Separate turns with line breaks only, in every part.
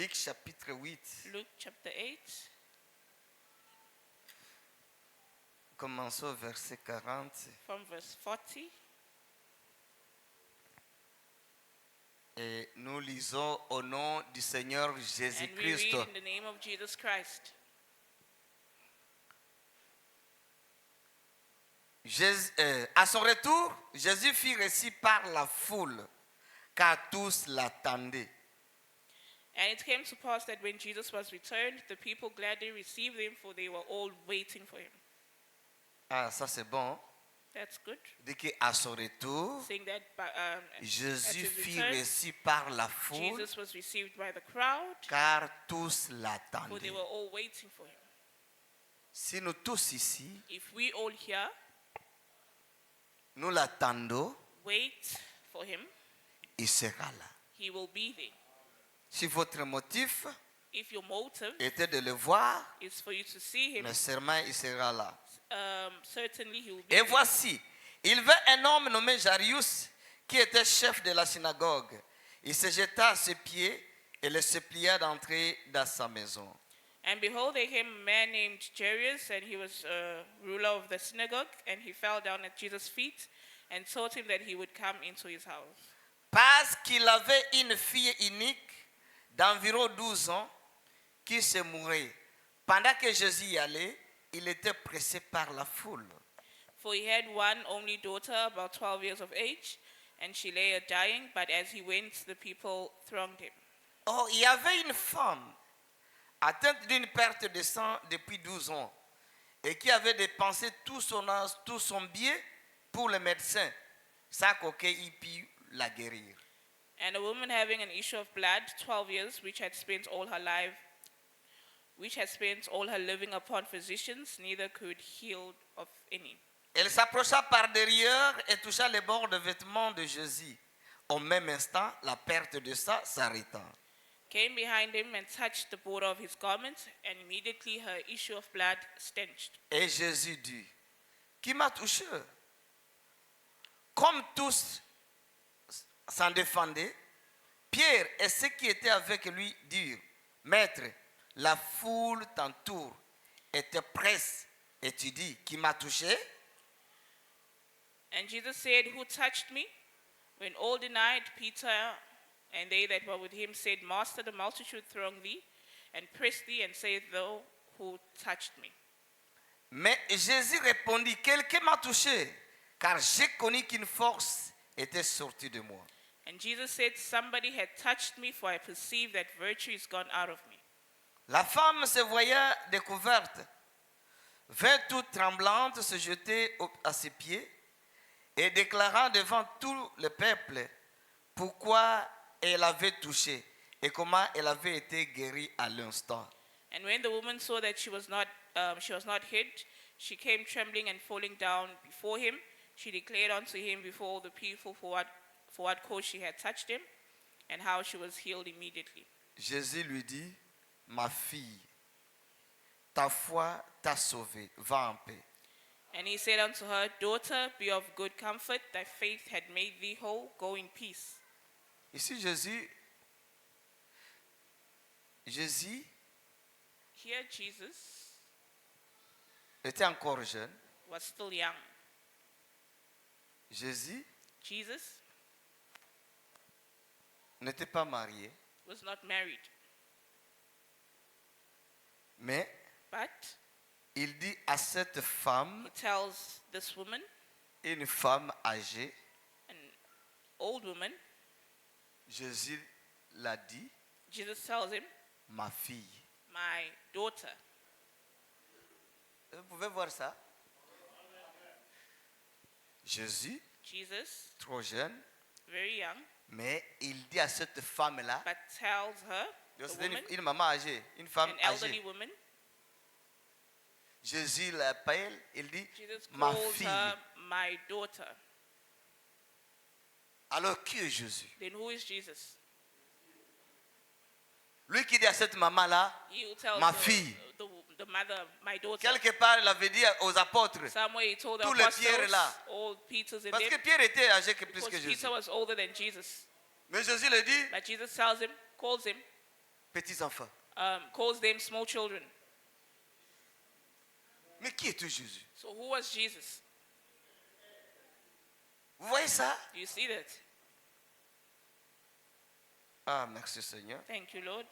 Luc chapitre 8.
Luke chapter 8.
Commençons au verset 40.
From verse 40.
Et nous lisons au nom du Seigneur
And we
Jésus-Christ.
read in the name of Jesus Christ.
À son retour, Jésus fit reçu par la foule, car tous l'attendaient.
And it came to pass that when Jesus was returned, the people gladly received him, for they were all waiting for him.
Ah, ça c'est bon.
That's good.
Dès qu'à son retour,
Saying that at
Jésus
his
fut
return,
reçu par la foule,
Jesus was received by the crowd,
car tous
for they
l'attendaient.
were all waiting for him.
Si nous tous ici,
If we all here
nous l'attendons,
wait for him,
il sera là.
he will be there.
Si votre motif
If your motive
était de le voir,
is for you to see him,
nécessairement il sera là.
certainly he will be
Et
there.
voici, il vint un homme nommé Jarius, qui était chef de la synagogue. Il se jeta à ses pieds et le supplia d'entrer dans sa maison.
And behold, there came a man named Jairus, and he was ruler of the synagogue, and he fell down at Jesus' feet and told him that he would come into his house.
Parce qu'il avait une fille unique d'environ 12 ans qui se mourait. Pendant que Jésus y allait, il était pressé par la foule.
For he had one only daughter, about 12 years of age, and she lay dying, but as he went, the people thronged him.
Or, il y avait une femme atteinte d'une perte de sang depuis 12 ans et qui avait dépensé tout son bien pour le médecin sans qu'aucun pu la guérir.
And a woman having an issue of blood, 12 years, which had spent all her living upon physicians, neither could heal of any.
Elle s'approcha par derrière et toucha les bords de vêtements de Jésus. Au même instant, la perte de sang s'arrêta.
Came behind him and touched the border of his garment, and immediately her issue of blood stenched.
Et Jésus dit, qui m'a touché? Comme tous s'en défendaient, Pierre et ceux qui étaient avec lui dirent, Maître, la foule t'entoure et te presse, et tu dis, qui m'a touché?
And Jesus said, Who touched me? When all denied, Peter and they that were with him said, Master, the multitude throng thee, and press thee, and say, Thou who touched me.
Mais Jésus répondit, quelqu'un m'a touché, car j'ai connu qu'une force était sortie de moi.
And Jesus said, Somebody had touched me, for I perceive that virtue is gone out of me.
La femme se voyant découverte, vint toute tremblante se jeter à ses pieds et déclarant devant tout le peuple pourquoi elle avait touché et comment elle avait été guérie à l'instant.
And when the woman saw that she was not hid, she came trembling and falling down before him. She declared unto him before all the people for what cause she had touched him, and how she was healed immediately.
Jésus lui dit, ma fille, ta foi t'a sauvée, va en paix.
And he said unto her, Daughter, be of good comfort, thy faith had made thee whole, go in peace.
Ici Jésus,
Here Jesus
était encore jeune.
was still young.
Jésus
Jesus
n'était pas marié,
was not married,
mais
but
il dit à cette femme,
he tells this woman,
une femme âgée,
an old woman,
Jésus l'a dit,
Jesus tells him,
ma fille.
My daughter.
Vous pouvez voir ça? Jésus,
Jesus,
trop jeune,
very young,
mais il dit à cette femme-là,
but tells her, the
c'était
woman,
une maman âgée, une femme
an elderly
âgée.
woman,
Jésus l'appelle, il dit,
Jesus
ma
calls
fille.
her my daughter.
Alors qui est Jésus?
Then who is Jesus?
Lui qui dit à cette maman-là,
He who tells
ma fille.
the mother, my daughter.
Quelque part, il avait dit aux apôtres,
Somewhere he told the
tous les Pierres
apostles,
là.
all Peter's in
parce que
them,
Pierre était âgé que plus
because
que Jésus.
Peter was older than Jesus.
Mais Jésus le dit,
But Jesus tells him, calls him,
petits-enfants.
calls them small children.
Mais qui était Jésus?
So who was Jesus?
Vous voyez ça?
Do you see that?
Ah, merci Seigneur.
Thank you, Lord.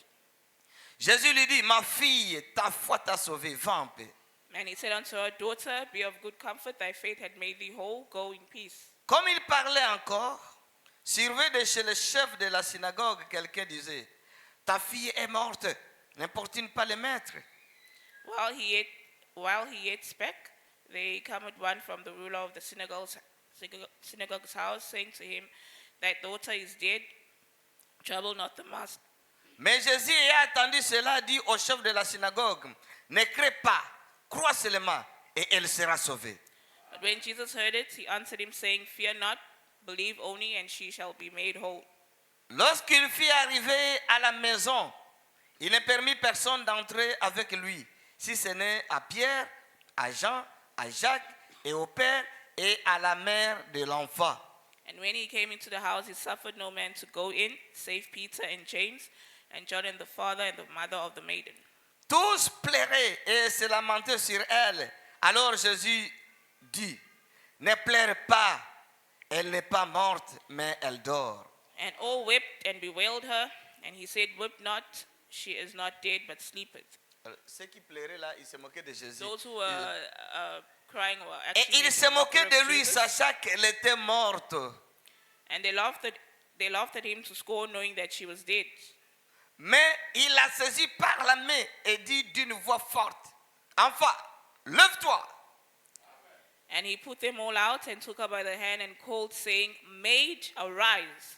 Jésus lui dit, ma fille, ta foi t'a sauvée, va en paix.
And he said unto her, Daughter, be of good comfort, thy faith had made thee whole, go in peace.
Comme il parlait encore, surveillé de chez le chef de la synagogue, quelqu'un disait, ta fille est morte, n'importune pas le maître.
While he yet spake, there cometh one from the ruler of the synagogue's house, saying to him, Thy daughter is dead, trouble not the master.
Mais Jésus ayant entendu cela, dit au chef de la synagogue, ne crains pas, crois seulement, et elle sera sauvée.
But when Jesus heard it, he answered him, saying, Fear not, believe only, and she shall be made whole.
Lorsqu'il fut arrivé à la maison, il ne permit personne d'entrer avec lui, si ce n'est à Pierre, à Jean, à Jacques, et au père et à la mère de l'enfant.
And when he came into the house, he suffered no man to go in, save Peter and James, and John and the father and the mother of the maiden.
Tous pleuraient et se lamentaient sur elle. Alors Jésus dit, ne pleure pas, elle n'est pas morte, mais elle dort.
And all wept and bewailed her, and he said, Weep not, she is not dead, but sleepeth.
Ceux qui pleuraient là, ils se moquaient de Jésus.
Those who were crying were
Et
actually
ils se
making mockery
moquaient de
of
lui,
Jesus.
sachant qu'elle était morte.
And they laughed at him to scorn, knowing that she was dead.
Mais il la saisit par la main et dit d'une voix forte, enfant, lève-toi.
And he put them all out and took her by the hand and called, saying, Maid, arise.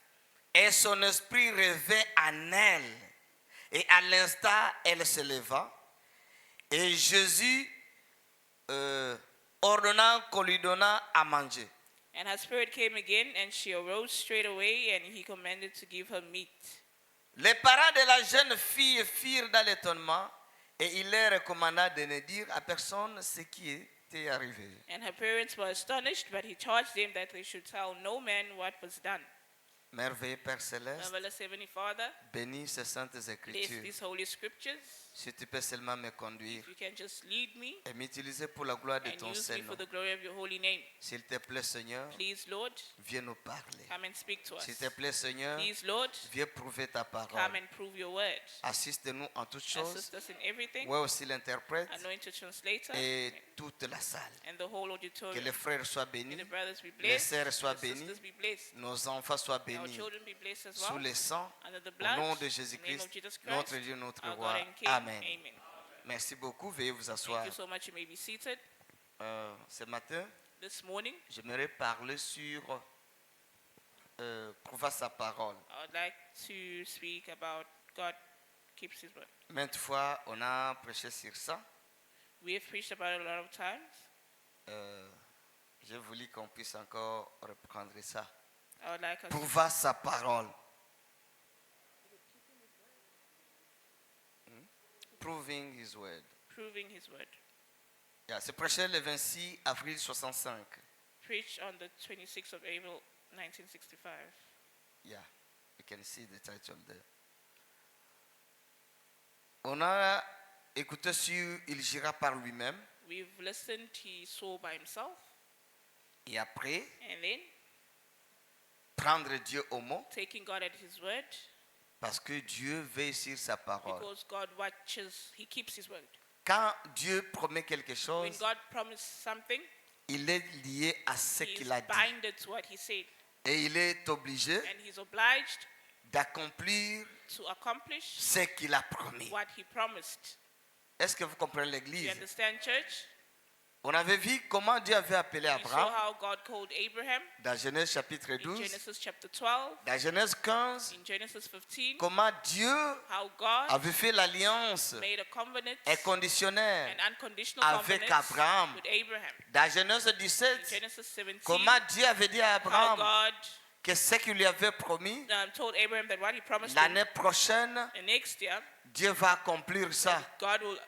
Et son esprit revint en elle. Et à l'instant, elle se leva. Et Jésus ordonna qu'on lui donnât à manger.
And her spirit came again, and she arose straight away, and he commanded to give her meat.
Les parents de la jeune fille firent dans l'étonnement et il leur recommanda de ne dire à personne ce qui était arrivé.
And her parents were astonished, but he charged them that they should tell no man what was done.
Merveilleux Père Céleste,
Marvelous Heavenly Father,
bénis ces saintes
bless
écritures.
these holy scriptures.
Si tu peux seulement me conduire
If you can just lead me
et m'utiliser pour la gloire de
and
ton
use me
Saint-Nom.
for the glory of your holy name.
S'il te plaît, Seigneur,
Please, Lord,
viens nous parler.
come and speak to us.
S'il te plaît, Seigneur,
Please, Lord,
viens prouver ta
come
parole.
and prove your word.
Assiste-nous en toutes choses.
Assist us in everything.
Ouais aussi l'interprète
Anointed translator
et toute la salle.
and the whole
Que
auditorium.
les frères soient
May
bénis,
the brothers be
les
blessed,
sœurs soient
the
bénies,
sisters be blessed,
nos enfants soient
our
bénis.
children be blessed as
Sous
well.
le sang,
Under the
au
blood,
nom de
in the name
Jésus-Christ,
of Jesus
notre
Christ,
Dieu, notre
our
roi.
God and King.
Amen.
Amen.
Merci beaucoup. Veuillez vous
Thank
asseoir.
you so much. You may be seated.
Ce matin,
This morning,
j'aimerais parler sur prouver sa parole.
I would like to speak about God keeps his word.
Maintes fois, on a prêché sur ça.
We have preached about it a lot of times.
J'ai voulu qu'on puisse encore reprendre ça.
I would like us
Prouver sa parole. Proving his word.
proving his word.
Yeah, c'est prêché le 26 avril 65.
Preached on the 26th of April, 1965.
Yeah, you can see the title there. On a écouté sur Il gira par lui-même.
We've listened, he saw by himself.
Et après,
And then,
prendre Dieu au mot.
taking God at his word,
Parce que Dieu veille sur sa parole.
because God watches, he keeps his word.
Quand Dieu promet quelque
When
chose,
God promised something,
il est lié à ce
he is
qu'il a dit.
binded to what he said.
Et il est obligé
And he's obliged
d'accomplir
to accomplish
ce qu'il a promis.
what he promised.
Est-ce que vous comprenez
You
l'Église?
understand, church?
On avait vu comment Dieu avait appelé
We saw
Abraham
how God called Abraham
dans Genèse chapitre
in
12,
Genesis chapter 12,
dans Genèse 15,
in Genesis 15,
comment Dieu
how God
avait fait l'alliance
made a covenant,
inconditionnelle
an unconditional
avec
covenant
Abraham.
with Abraham.
Dans Genèse
In
17,
Genesis 17,
comment Dieu avait dit à
how
Abraham
God
que ce qu'il lui avait promis,
told Abraham that what he promised him
l'année prochaine,
the next year,
Dieu va accomplir ça.
God will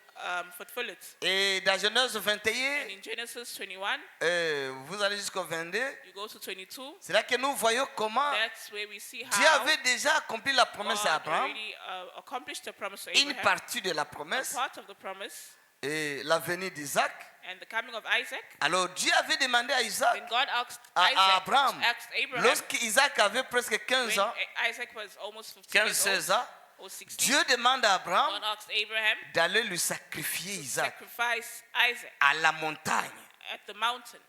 fulfill it.
Et dans Genèse
And
21,
in Genesis 21,
vous allez jusqu'au 22,
you go to 22.
c'est là que nous voyons comment
That's where we see
Dieu
how
avait déjà accompli la promesse à
God
Abraham,
already accomplished the promise to
une
Abraham,
partie de la
a
promesse,
part of the promise,
et la venue d'Isaac.
and the coming of Isaac.
Alors Dieu avait demandé à Isaac,
When God asked
à
Isaac,
Abraham,
asked Abraham,
lorsqu'Isaac avait presque 15
when
ans,
Isaac was almost 15
15,
years
16
old,
ans,
or 16,
Dieu demande à Abraham
God asked Abraham
d'aller lui sacrifier
to
Isaac
sacrifice Isaac
à la montagne.
at the mountain.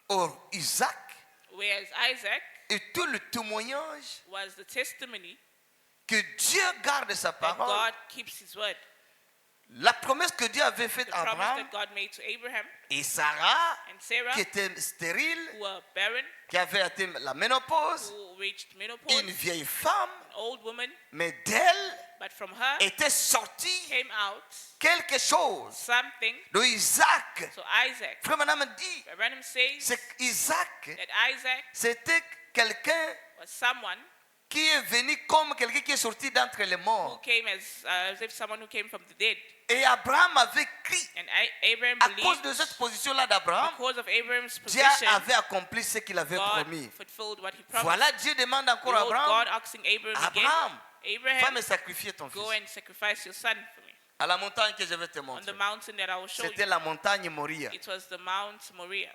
Or, Isaac
Whereas Isaac
est tout le témoignage
was the testimony
que Dieu garde sa
that
parole.
God keeps his word.
La promesse que Dieu avait faite
The
à
promise
Abraham
that God made to Abraham
et Sarah,
and Sarah,
qui était stérile,
who were barren,
qui avait atteint la ménopause,
who reached menopause,
une vieille femme,
an old woman,
mais d'elle
but from her
était sorti
came out
quelque chose.
something.
De Isaac,
So Isaac,
frère Madame dit,
Branham says
c'est Isaac,
that Isaac
c'était quelqu'un
was someone
qui est venu comme quelqu'un qui est sorti d'entre les
who
morts.
came as if someone who came from the dead.
Et Abraham avait crié.
And Abraham
À cause
believed,
de cette position-là d'Abraham,
because of Abraham's
Dieu
position,
avait accompli ce qu'il avait
God
promis.
fulfilled what he promised.
Voilà, Dieu demande encore à
Behold, God
Abraham,
asking Abraham again,
Abraham, va
Abraham,
me sacrifier ton
go
fils.
and sacrifice your son for me.
À la montagne que je vais te
On the
montrer.
mountain that I will show
C'était
you.
la montagne Moria.
It was the Mount Moriah.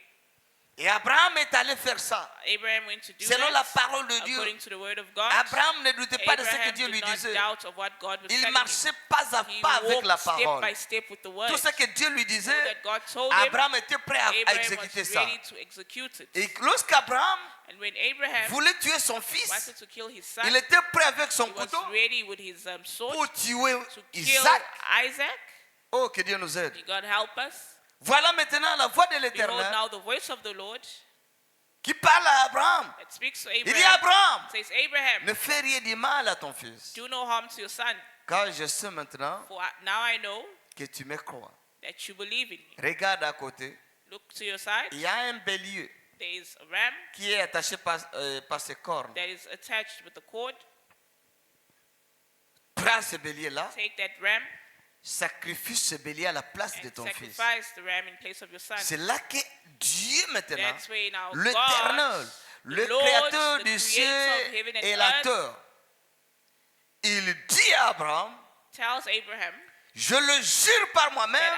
Et Abraham est allé faire ça.
Abraham went to do
Selon la
that
parole de Dieu.
according to the word of God.
Abraham ne doutait pas de ce que
Abraham
Dieu
did
lui
not
disait.
doubt of what God was
Il
telling him.
marchait pas à
He
pas avec la
walked step
parole.
by step with the word.
Tout ce que Dieu lui
All
disait,
that God told him,
Abraham était prêt à
Abraham
exécuter
was
ça.
ready to execute it.
Et lorsqu'Abraham
And when Abraham
voulait tuer son fils,
wanted to kill his son,
il était prêt avec son
he was
couteau
ready with his sword
pour tuer
to kill
Isaac.
Isaac.
Oh, que Dieu nous aide.
May God help us.
Voilà maintenant la voix de
Behold
l'Éternel
now the voice of the Lord
qui parle à Abraham.
that speaks to
Il dit
Abraham.
Abraham,
Says, Abraham,
ne fais rien de mal à ton fils.
do no harm to your son.
Car je sais maintenant
For now I know
que tu me crois.
that you believe in me.
Regarde à côté.
Look to your side.
Il y a un bélier
There is a ram
qui est attaché par ses cornes.
that is attached with the cord.
Prends ce bélier-là,
Take that ram
sacrifie ce bélier à la place de
and
ton fils.
sacrifice the ram in place of your son.
C'est là que Dieu maintenant,
That's where now
l'Éternel,
God,
le
the Lord,
créateur
the
du
creator
ciel
of heaven and
et la
earth,
terre, il dit à Abraham,
tells Abraham
je le jure par
that
moi-même,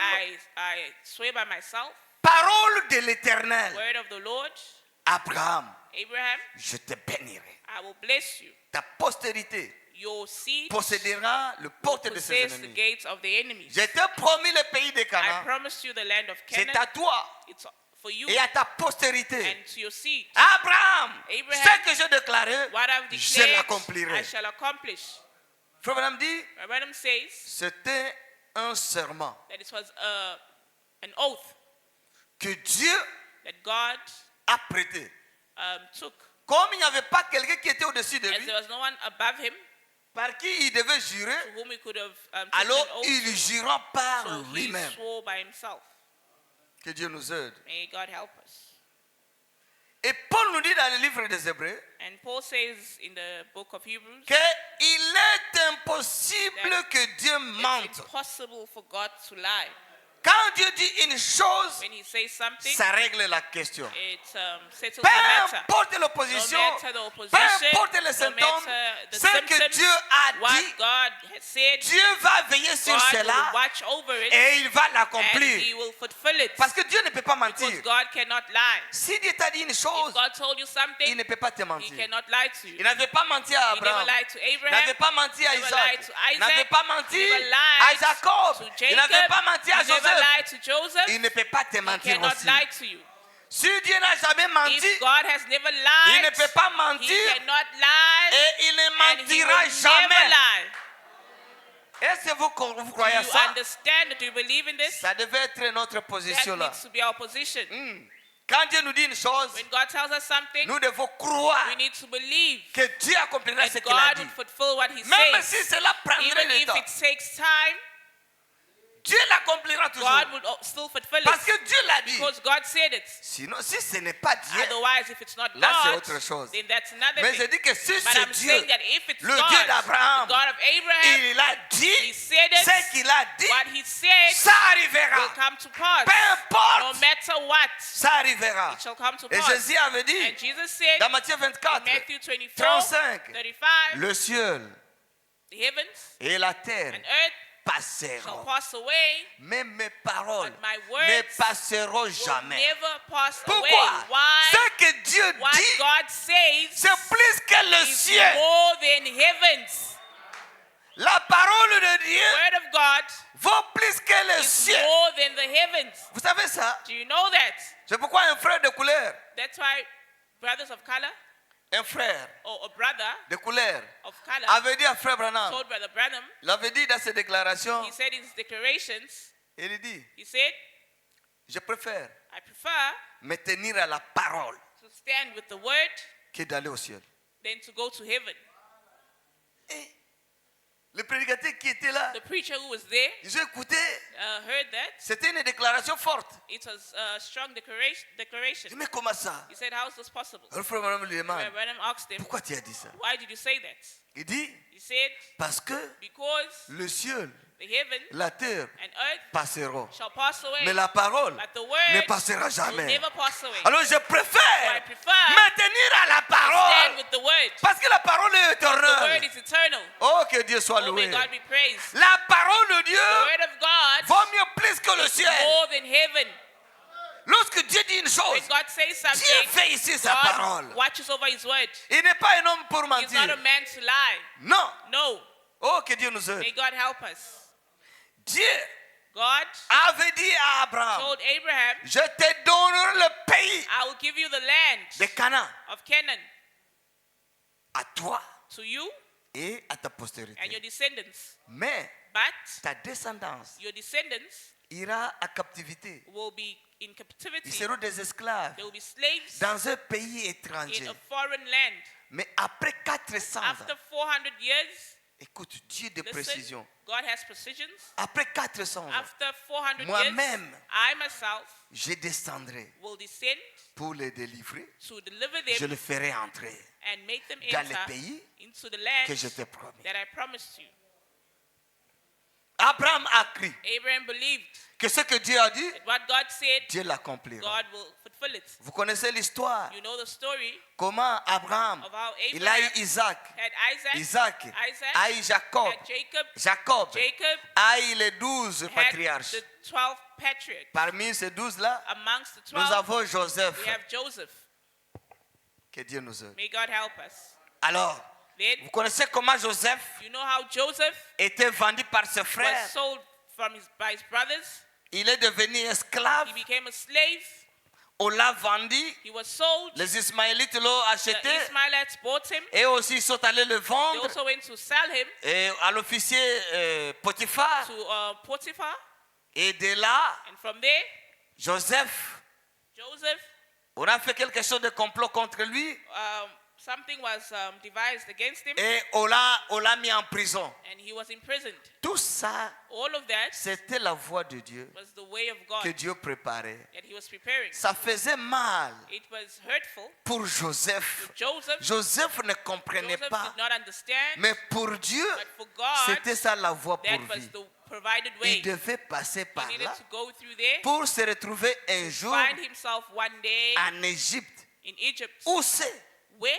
I swear by myself,
parole de l'Éternel,
word of the Lord,
Abraham,
Abraham,
je te bénirai.
I will bless you.
Ta postérité
Your seed
possédera le
will
porte de ses
possess the
ennemis.
gates of the enemies.
Je t'ai promis le pays de
I
Canaan.
promised you the land of
C'est
Canaan.
à toi
It's for you
et à ta postérité.
and to your seed.
Abraham,
Abraham,
ce que j'ai déclaré,
What I've
je
declared,
l'accomplirai.
I shall accomplish.
Frère Branham dit,
Branham says
c'était un serment
that it was an oath
que Dieu
that God
a prêté.
took.
Comme il n'y avait pas quelqu'un qui était au-dessus de
As
lui,
there was no one above him
par qui il devait jurer,
to whom he could have taken
alors
an oath,
il jura par
so he
lui-même.
swore by himself.
Que Dieu nous aide.
May God help us.
Et Paul nous dit dans le livre des Hébreux
And Paul says in the book of Hebrews
qu'il est impossible que Dieu
it's
mente.
impossible for God to lie.
Quand Dieu dit une chose,
When he says something,
ça règle la question.
it settles
Peu
the matter.
importe
No
l'opposition,
matter the
peu
opposition,
importe les
no
symptômes,
matter the
ce que
symptoms,
Dieu a
what
dit,
God has said,
Dieu va veiller sur
God
cela
will watch over it
et il va
and he
l'accomplir.
will fulfill it.
Parce que Dieu ne peut pas
Because
mentir.
God cannot lie.
Si Dieu t'a dit une
If
chose,
God told you
il
something,
ne peut pas te
he
mentir.
cannot lie to you.
Il n'avait pas menti à
He never
Abraham.
lied to
Il
Abraham.
n'avait pas menti à
He never
Isaac.
lied to
Il n'avait
Isaac.
pas
He
menti
never
à
lied
Jacob.
to
Il n'avait
Jacob.
pas menti à
He never
Joseph.
lied to Joseph.
Il ne peut pas te
He
mentir
cannot
aussi.
lie to you.
Si Dieu n'a jamais menti,
If God has never
il ne
lied,
peut pas
he
mentir
cannot lie
et il ne
and he will
mentira
never
jamais.
lie.
Est-ce que vous
Do
croyez
you
ça?
understand? Do you believe in this?
Ça devait être notre
That
position là.
needs to be our position.
Quand Dieu nous dit une chose,
When God tells us something,
nous devons croire
we need to believe
que Dieu accomplira ce
that
qu'il a
God
dit.
will fulfill what he
Même
says.
si cela prendrait
Even
le
if
temps.
it takes time,
Dieu l'accomplira toujours.
God will still fulfill
Parce
it.
que Dieu l'a dit.
Because God said it.
Sinon, si ce n'est pas Dieu,
Otherwise, if it's not
là c'est
God,
autre chose.
then that's another
Mais je
thing.
dis que si
But
c'est
I'm
Dieu,
saying that if it's
le
God,
Dieu d'Abraham,
the God of Abraham,
il a dit,
He said it,
ce qu'il a dit,
what He said
ça
will
arrivera.
come to pass.
Peu
No
importe,
matter what,
ça arrivera.
it shall come to
Et
pass.
Jésus avait dit,
And Jesus said
dans Matthieu
in
24,
Matthew 24,
35,
35,
le ciel
the heavens
et la terre
and earth shall
passeront.
pass away,
Mais mes paroles
but my
ne
words
passeront
will
jamais.
never pass away.
Pourquoi?
Why?
Ce que Dieu
What
dit,
God says
c'est plus que le
is
ciel.
more than heavens.
La parole de
The
Dieu
word of God
vaut plus que le
is
ciel.
more than the heavens.
Vous savez ça?
Do you know that?
C'est pourquoi un frère de couleur,
That's why brothers of color
un frère
or a brother
de couleur
of color
avait dit à frère Branham,
told Brother Branham,
il avait dit dans ses déclarations,
he said in his declarations,
il dit,
he said,
je préfère
I prefer
me tenir à la parole
to stand with the word
que d'aller au ciel.
than to go to heaven.
Et le prédicateur qui était là,
The preacher who was there
ils ont écouté,
heard that.
c'était une déclaration forte.
It was a strong declaration.
Je dis, mais comment ça?
He said, how is this possible?
Alors frère Branham lui demande,
Brother Branham asked him,
pourquoi tu as dit ça?
why did you say that?
Il dit,
He said,
parce que
because
le ciel,
the heaven
la terre
and earth
passeront.
shall pass away,
Mais la parole
but the
ne
word
passera
will
jamais.
never pass away.
Alors je préfère
I prefer
me tenir à la
Stand
parole.
with the word.
Parce que la parole est
The word
éternelle.
is eternal.
Oh, que Dieu soit
Oh, may
loué.
God be praised.
La parole de
The
Dieu
word of God
vaut mieux plus que le
is
ciel.
more than heaven.
Lorsque Dieu dit une
When
chose,
God says
Dieu
something,
fait ici sa
God
parole.
watches over his word.
Il n'est pas un homme pour
He's not a
mentir.
man to lie.
Non.
No.
Oh, que Dieu nous aide.
May God help us.
Dieu
God
avait dit à Abraham,
told Abraham,
je te donnerai le pays
I will give you the land
de Canaan
of Canaan
à toi
to you
et à ta
and your
postérité.
descendants.
Mais
But
ta descendance
your descendants
ira à captivité.
will be in
Ils
captivity.
seront des esclaves
They will be slaves
dans un pays
in
étranger.
a foreign land.
Mais après 400 ans,
After 400 years,
écoute, Dieu de
listen,
précision.
God has precisions.
Après 400 ans,
After 400 years,
moi-même,
I myself
je descendrai
will descend
pour les délivrer.
to deliver
Je
them
les ferai entrer
and make them
dans le
enter
pays
into the land
que je t'ai promis.
that I promised you.
Abraham a cru
Abraham believed
que ce que Dieu a dit,
that what God said,
Dieu l'accomplira.
God will fulfill it.
Vous connaissez l'histoire.
You know the story
Comment Abraham,
of how
il a eu
Abraham
Isaac.
had Isaac,
Isaac
Isaac
a eu Jacob.
had Jacob,
Jacob
Jacob
a eu les 12
had
patriarches.
the 12 patriarchs.
Parmi ces 12-là,
Amongst the
nous
12,
avons Joseph.
we have Joseph.
Que Dieu nous aide.
May God help us.
Alors,
Then,
vous connaissez comment Joseph
you know how Joseph
était vendu par ses
was
frères.
sold by his brothers.
Il est devenu esclave.
He became a slave.
On l'a vendu.
He was sold.
Les Ismaélites l'ont
The
acheté.
Ismailites bought him.
Et aussi, ils sont allés le
They
vendre
also went to sell him
à l'officier Potiphar.
to Potiphar.
Et de là,
And from there,
Joseph,
Joseph,
on a fait quelque chose de complot contre lui.
something was devised against him,
Et on l'a mis en prison.
and he was imprisoned.
Tout ça,
All of that
c'était la voie de Dieu
was the way of God
que Dieu préparait.
that he was preparing.
Ça faisait mal
It was hurtful
pour Joseph.
to Joseph.
Joseph ne comprenait
Joseph
pas.
did not understand,
Mais pour Dieu,
but for God,
c'était ça la voie
that
pour
was
vie.
the provided
Il
way.
devait passer
He
par
needed
là
to go through there,
pour se retrouver un jour
find himself one day
en Égypte.
in Egypt.
Où c'est?
Where,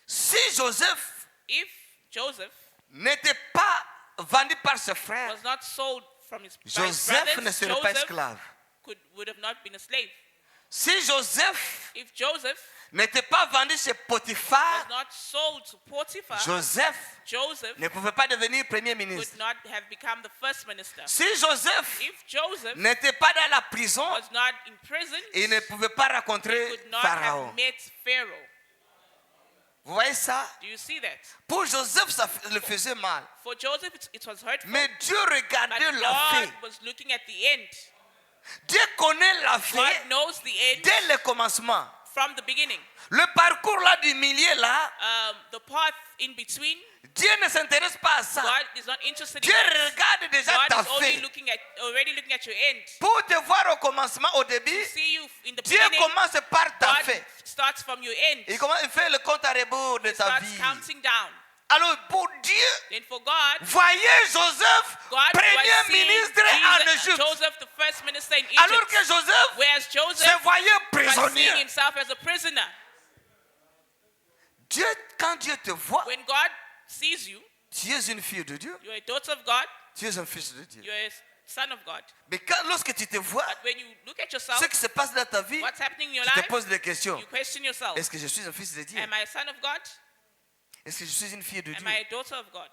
Si Joseph
if Joseph
n'était pas vendu par ses frères,
was not sold from by his
Joseph ne
brothers,
serait pas
Joseph
esclave.
would have not been a slave.
Si Joseph
If Joseph
n'était pas vendu chez
was
Potiphar,
not sold to Potiphar,
Joseph
Joseph
ne pouvait pas devenir premier
would
ministre.
not have become the first minister.
Si Joseph
If Joseph
n'était pas dans la prison,
was not in prison,
il ne pouvait pas
he
rencontrer
could not
Pharaon.
have met Pharaoh.
Vous voyez ça?
Do you see that?
Pour Joseph, ça le faisait mal.
For Joseph, it was hurtful.
Mais Dieu
But
regardait la
God
fin.
was looking at the end.
Dieu connaît la fin
God knows the end
dès le commencement.
from the beginning.
Le parcours là du milieu là,
The path in between,
Dieu ne s'intéresse pas à ça.
God is not interested
Dieu
in that.
regarde déjà
God
ta
is only
fin.
already looking at your end.
Pour te voir au commencement, au début,
To see you in the
Dieu
beginning,
commence par ta
God
fin.
starts from your end.
Il fait le compte à rebours de ta
Starts
vie.
counting down.
Alors pour Dieu,
Then for God,
voyez Joseph,
God was
premier
seeing
ministre en Égypte.
Joseph, the first minister in
Alors
Egypt.
que Joseph
Whereas
se
Joseph
voyait
was seeing
prisonnier.
himself as a prisoner.
Dieu, quand Dieu te voit,
When God sees you,
tu es une fille de Dieu,
you're a daughter of God,
tu es un fils de Dieu.
you're a son of God.
Mais lorsque tu te vois,
But when you look at yourself,
ce qui se passe dans ta vie,
what's happening in your
tu te
life,
poses des questions.
you question yourself.
Est-ce que je suis un fils de Dieu?
Am I a son of God?
Est-ce que je suis une fille de
Am
Dieu?
I a daughter of God?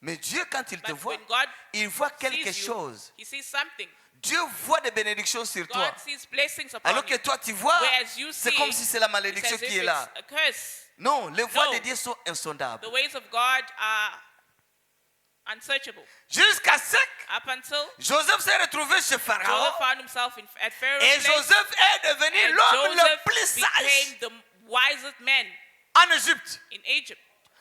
Mais Dieu, quand il te
But
voit,
when God
il voit quelque
sees you,
chose.
He sees something.
Dieu voit des bénédictions sur toi.
God sees blessings upon
Alors que
you.
toi, tu vois,
Whereas you
c'est
see,
comme si c'est la
it's
malédiction
as if
qui est
it's
là.
a curse.
Non, les voies
No.
de Dieu sont insondables.
The ways of God are unsearchable.
Jusqu'à ce que
Up until
Joseph s'est retrouvé chez Pharaon.
Joseph found himself at Pharaoh's
Et
place,
Joseph est devenu
and
l'homme le
Joseph
plus sage
became the wisest man
en Égypte.
in Egypt.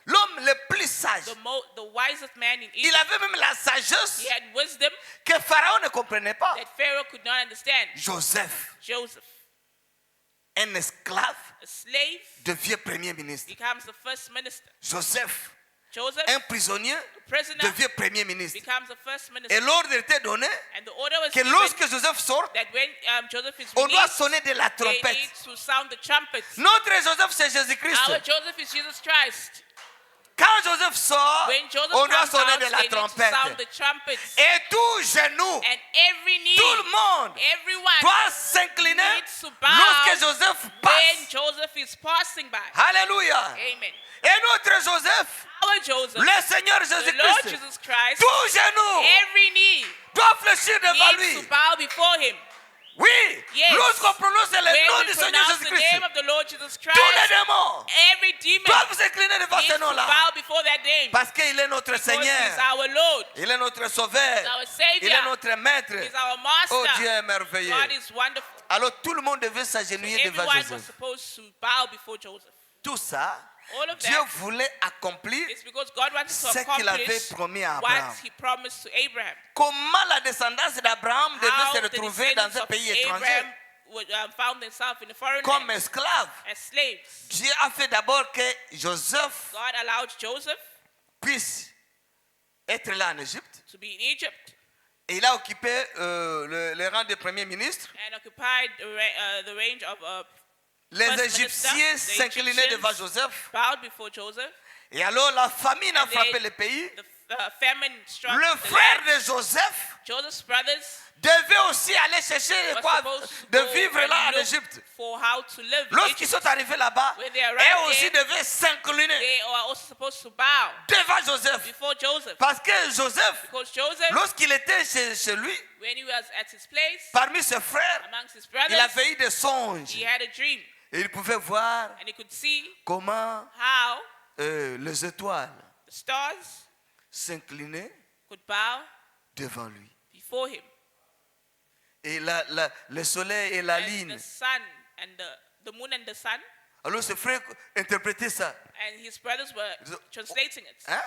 L'homme le plus sage.
The wisest man in
Il
Egypt.
avait même la sagesse
He had wisdom
que Pharaon ne comprenait pas.
that Pharaoh could not understand.
Joseph,
Joseph,
un esclave,
a slave,
devient premier ministre.
becomes the first minister.
Joseph,
Joseph,
un prisonnier,
a prisoner,
devient premier ministre.
becomes the first
Et
minister.
l'ordre était donné
And the order was
que
given
lorsque Joseph sort,
that when Joseph is
on doit
released,
sonner de la
they
trompette.
need to sound the trumpet.
Notre Joseph, c'est Jésus-Christ.
Our Joseph is Jesus Christ.
Quand Joseph sort,
When Joseph
on doit
comes
sonner
out,
de la
they need to sound
trompette.
the trumpets.
Et tout genou,
And every knee,
tout le monde
everyone
doit s'incliner
needs to bow
lorsque Joseph
when
passe.
Joseph is passing by.
Alléluia.
Amen.
Et notre Joseph,
Our Joseph,
le Seigneur
the Lord
Jésus-Christ,
Jesus Christ,
tout genou
every knee
doit fléchir devant
needs
lui.
to bow before him.
Oui,
Yes.
lorsqu'on prononce le nom
When we
du Seigneur
pronounce the
Jésus-Christ,
name of the Lord Jesus
tous les
Christ,
démons
every demon
doivent s'incliner devant
needs
ce
to
nom-là.
bow before that name.
Parce qu'il est notre
Because he's
Seigneur,
our Lord,
il est notre Sauveur,
our
il est
Savior,
notre Maître.
he's our
Oh,
Master.
Dieu est merveilleux.
God is wonderful.
Alors tout le monde devait s'agenouiller devant
Everyone was
Joseph.
supposed to bow before Joseph.
Tout ça,
All of
Dieu
that
voulait accomplir
is because God wanted
ce
to
qu'il avait
accomplish
promis à
what
Abraham.
he promised to Abraham.
Comment la descendance d'Abraham devait
How
se
the
retrouver dans
descendants
un
of
pays étranger
Abraham found themselves in a foreign
comme
land
esclave.
as slaves.
Dieu a fait d'abord que Joseph
God allowed Joseph
puisse être là en Égypte.
to be in Egypt
Et il a occupé le rang de premier ministre.
and occupied the range of
Les
First
Égyptiens
minister, the
s'inclinaient
Egyptians
devant Joseph.
bowed before Joseph.
Et alors la famine a
And
frappé
they-
le pays.
The famine struck
Le
the
frère
land.
de Joseph
Joseph's brothers
devait aussi aller chercher
were
quoi
supposed to
de
go
vivre
and
là en
look
Égypte.
for how to live in
Lorsqu'ils
Egypt.
sont arrivés là-bas,
When they arrived
eux aussi
there,
devaient s'incliner
They are also supposed to bow
devant Joseph.
before Joseph.
Parce que Joseph,
Because Joseph,
lorsqu'il était chez lui,
when he was at his place,
parmi ses frères,
amongst his
il
brothers,
avait eu des songes.
he had a dream.
Et il pouvait voir
And he could see
comment
how
les étoiles
the stars
s'inclinaient
could bow
devant lui.
before him.
Et le soleil et la
And
lune.
the sun and the moon and the sun.
Alors ses frères interprétaient ça.
And his brothers were translating it.
Hein?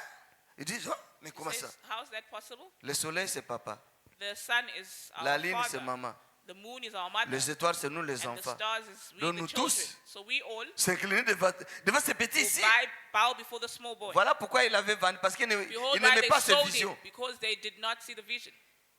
Ils disent, oh, mais
He
comment ça?
says, how is that possible?
Le soleil, c'est papa.
The sun is our
La lune, c'est
father.
maman.
The moon is our mother.
Les étoiles, c'est nous les
And the
enfants.
stars is we
Donc
the
nous
children.
tous
So we all
s'incliner devant ces petits
will
ici.
bow before the small boy.
Voilà pourquoi il avait vendu. Parce qu'il
Behold, why
n'aimait
they
pas ces
sold
visions.
him, because they did not see the vision.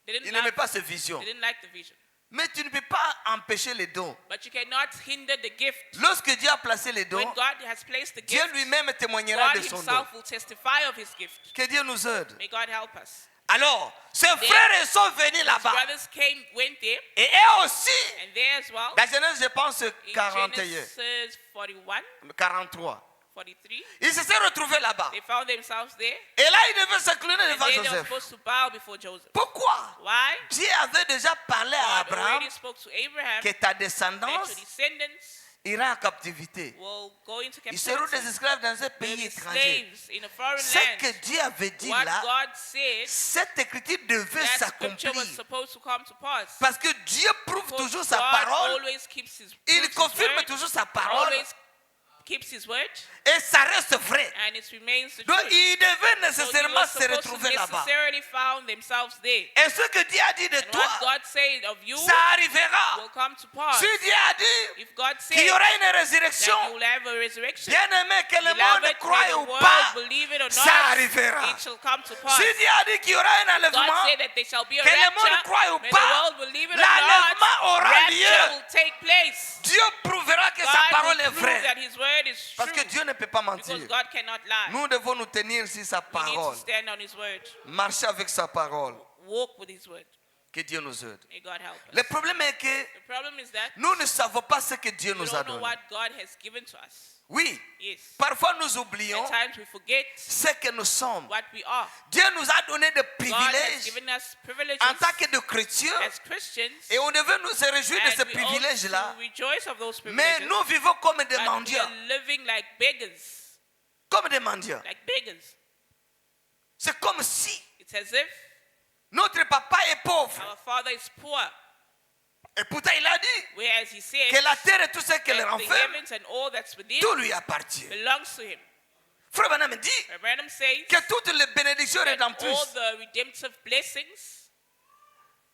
They
Il
didn't,
n'aimait
like,
pas ces visions.
they didn't like the vision.
Mais tu ne peux pas empêcher les dons.
But you cannot hinder the gift.
Lorsque Dieu a placé les dons,
When God has placed the
Dieu
gift,
lui-même témoignera
God
de son don.
himself will testify of his gift.
Que Dieu nous aide.
May God help us.
Alors, ses frères sont venus
His
là-bas.
brothers went there,
Et eux aussi,
and there as well,
dans Genèse, je pense,
in
41,
Genesis 41,
43.
43,
Ils se sont retrouvés là-bas.
they found themselves there,
Et là, ils devaient s'incliner
and
devant
then they were
Joseph.
supposed to bow before Joseph.
Pourquoi?
Why?
Dieu avait déjà parlé à
God
Abraham
already spoke to Abraham
que ta
that
descendance
your descendants
ira en captivité.
will go into
Ils seront des
captivity.
esclaves dans un
They'll
pays
be
étranger.
slaves in a foreign
Ce que
land.
Dieu avait dit
What
là,
God said,
cette écriture devait
that scripture was
s'accomplir.
supposed to come to pass.
Parce que Dieu prouve
Because
toujours sa
God
parole.
always keeps his,
Il
proves his
confirme
word,
toujours sa parole.
always keeps his word,
Et ça reste vrai.
and it remains the
Donc
truth.
ils devaient
So they
nécessairement
were
se
supposed to
retrouver là-bas.
necessarily found themselves there.
Et ce que Dieu a dit de
And
toi,
what God said of you
ça arrivera.
will come to pass.
Si Dieu a dit
If God
qu'il y
said
aura une
that
résurrection,
you will have a resurrection,
bien aimé, que le monde
beloved,
croie
may the
ou
world
pas,
believe it or
ça
not,
arrivera.
it shall come to pass.
Si Dieu a dit qu'il y aura un
God
enlèvement,
said that there shall be a
que le monde
rapture.
croie ou
May the
pas,
world believe it or
l'enlèvement
not,
aura
rapture
lieu.
will take place.
Dieu prouvera que sa
God
parole
will
est
prove
vraie.
that his word is
Parce que
true.
Dieu ne peut pas mentir.
Because God cannot lie.
Nous devons nous tenir sur sa
We need to
parole.
stand on his word.
Marcher avec sa parole.
Walk with his word.
Que Dieu nous aide.
May God help us.
Le problème est que
The problem is that
nous ne savons pas ce que Dieu
we
nous a
don't know
donné.
what God has given to us.
Oui,
Yes.
parfois nous oublions
At times we forget
ce que nous sommes.
what we are.
Dieu nous a donné des
God has
privilèges
given us privileges
en tant que de chrétiens
as Christians.
et on devait nous se réjouir de
And
ces
we
privilèges-là.
ought to rejoice of those
Mais
privileges.
nous vivons comme des
But we
mendiants.
are living like beggars.
Comme des mendiants.
Like beggars.
C'est comme si
It's as if
notre papa est pauvre.
our father is poor.
Et pourtant il a dit
Whereas he said
que la terre et tout ce qu'elle
that the
renferme,
heavens and all that's within
tout lui appartient.
belongs to him.
Frère Branham dit
Brother Branham says
que toutes les bénédictions
that all
rédemptrices,
the redemptive blessings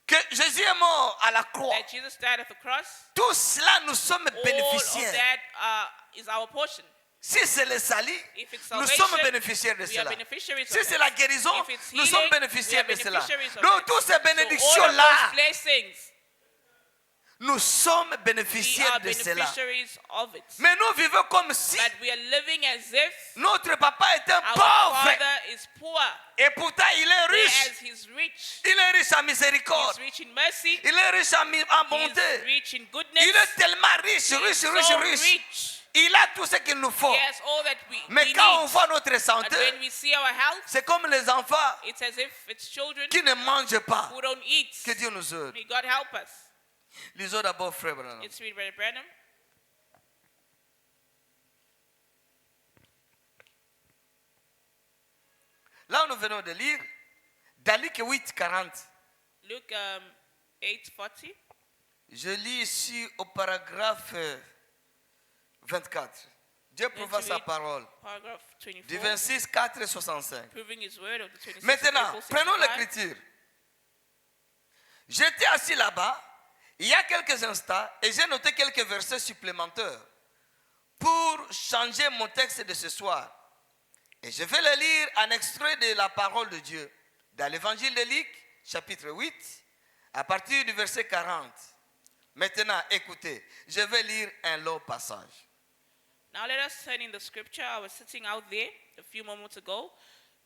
que Jésus est mort à la croix,
that Jesus died at the cross,
tout cela nous sommes
all of
bénéficiaires.
that is our portion.
Si c'est le salut,
If it's
nous
salvation,
sommes bénéficiaires de
we are
cela.
beneficiaries
Si
of
c'est
that.
la guérison,
If it's
nous sommes
healing, we
bénéficiaires
are
de cela.
beneficiaries of
Donc
that.
toutes ces
So all of
bénédictions-là,
those blessings,
nous sommes
we
bénéficiaires
are
de cela.
beneficiaries of it.
Mais nous vivons comme si
But we are living as if
notre papa était un
our
pauvre
father is poor,
et pourtant il est riche.
whereas he's rich.
Il est riche en
He's
miséricorde.
rich in mercy.
Il est riche en
He's
bonté.
rich in goodness.
Il est tellement riche,
He's
riche,
so
riche, riche.
rich.
Il a tout ce qu'il nous faut.
He has all that we
Mais
need.
quand on voit notre
But
santé,
when we see our health,
c'est comme les enfants
it's as if it's children
qui ne mangent pas.
who don't eat.
Que Dieu nous aide.
May God help us.
Lisons d'abord Frère Branham.
Let's read Brother Branham.
Là, nous venons de lire dans Luc 8, 40.
Luke 8:40.
Je lis ici au paragraphe 24. Dieu prouva sa parole.
Paragraph
Du
24.
26, 4 et 65.
Proving his word of the 26th
Maintenant,
April
prenons
65.
l'écriture. J'étais assis là-bas il y a quelques instants et j'ai noté quelques versets supplémentaires pour changer mon texte de ce soir. Et je vais le lire en extrait de la parole de Dieu dans l'évangile de Luc, chapitre 8, à partir du verset 40. Maintenant, écoutez, je vais lire un long passage.
Now let us turn in the scripture. I was sitting out there a few moments ago,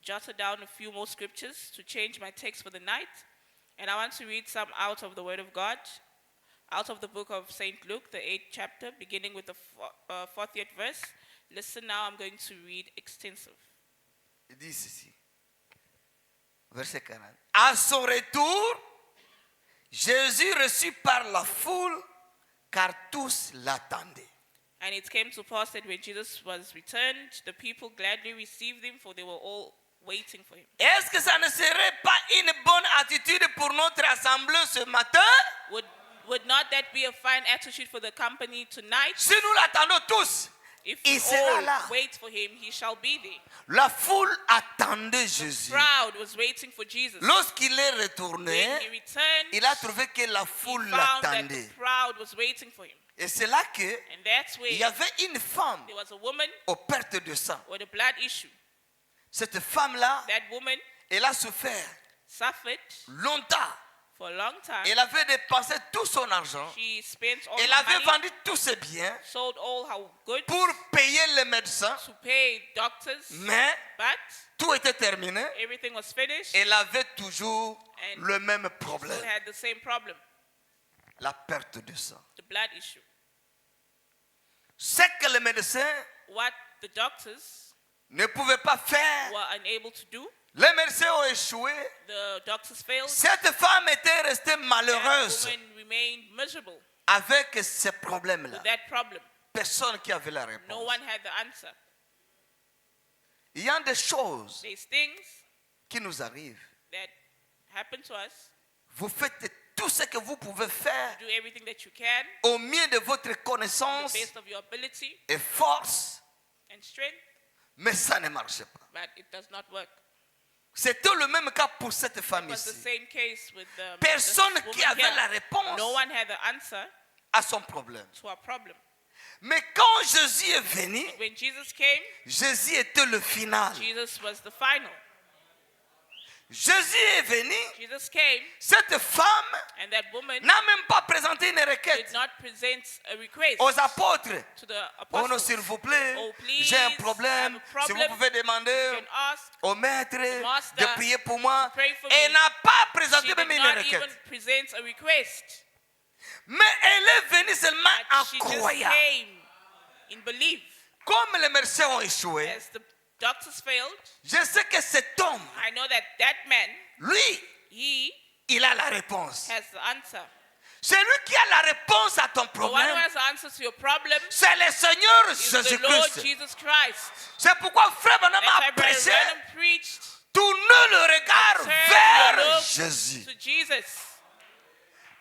jotted down a few more scriptures to change my text for the night. And I want to read some out of the Word of God, out of the book of St. Luke, the 8th chapter, beginning with the 40th verse. Listen now, I'm going to read extensive.
Il dit ceci, verset 40. À son retour, Jésus reçut par la foule, car tous l'attendaient.
And it came to pass that when Jesus was returned, the people gladly received him, for they were all waiting for him.
Est-ce que ça ne serait pas une bonne attitude pour notre assemblée ce matin?
Would not that be a fine attitude for the company tonight?
Si nous l'attendons tous,
If
il
we
sera
all
là.
wait for him, he shall be there.
La foule attendait Jésus.
Crowd was waiting for Jesus.
Lorsqu'il est
When he
retourné,
returned,
il a trouvé que la
he
foule
found that
l'attendait.
the crowd was waiting for him.
Et c'est là qu'il
And that's where
y avait une femme
there was a woman
aux pertes de sang.
with a blood issue.
Cette femme-là,
That woman
elle a souffert
suffered
longtemps.
for a long time.
Elle avait dépensé tout son argent.
She spent all
Elle
her
avait
money,
vendu tous ses biens
sold all her goods
pour payer les médecins.
to pay doctors,
Mais
but
tout était terminé.
everything was finished.
Elle avait toujours
And
le même
Still
problème.
had the same problem,
La perte de sang.
the blood issue.
Ce que les médecins
What the doctors
ne pouvaient pas faire,
were unable to do,
les médecins ont échoué.
the doctors failed.
Cette femme était restée
That
malheureuse
woman remained miserable
avec ces problèmes-là.
with that problem.
personne qui avait la
No
réponse.
one had the answer.
Il y a des choses
There's things
qui nous arrivent.
that happen to us.
Vous faites tout ce que vous pouvez faire
Do everything that you can,
au mieux de votre
to the
connaissance
best of your ability
et force,
and strength,
mais ça ne marche pas.
but it does not work.
C'était le même cas pour cette femme
It was the
ici.
same case with
Personne
this
qui
woman
avait
here.
la réponse
No one had the answer
à son problème.
to our problem.
Mais quand Jésus est venu,
When Jesus came,
Jésus était le final.
Jesus was the final.
Jésus est venu,
Jesus came,
cette femme
and that woman
n'a même pas présenté une
did
requête
not present a request
aux apôtres.
to the
Oh non,
apostles.
s'il vous plaît,
Oh, please,
j'ai un
I
problème.
have a
Si vous
problem.
pouvez demander
You can ask.
au maître
master
de prier pour moi.
to pray for
Elle
me.
n'a pas
She
présenté
did
même une
not even
requête.
present a request.
Mais elle est venue seulement
But
en
she just
croyant.
came in belief.
Comme les médecins ont échoué,
As the doctors failed,
je sais que cet homme,
I know that that man,
lui,
he
il a la réponse.
has the answer.
C'est lui qui a la réponse à ton
The one who
problème.
has the answer to your problem
C'est le Seigneur
is the Lord
Jésus-Christ.
Jesus Christ.
C'est pourquoi Frère Branham
That's
a
why Brother
prêché.
Branham preached
Tournez le regard
turn
vers
your look
Jésus.
to Jesus.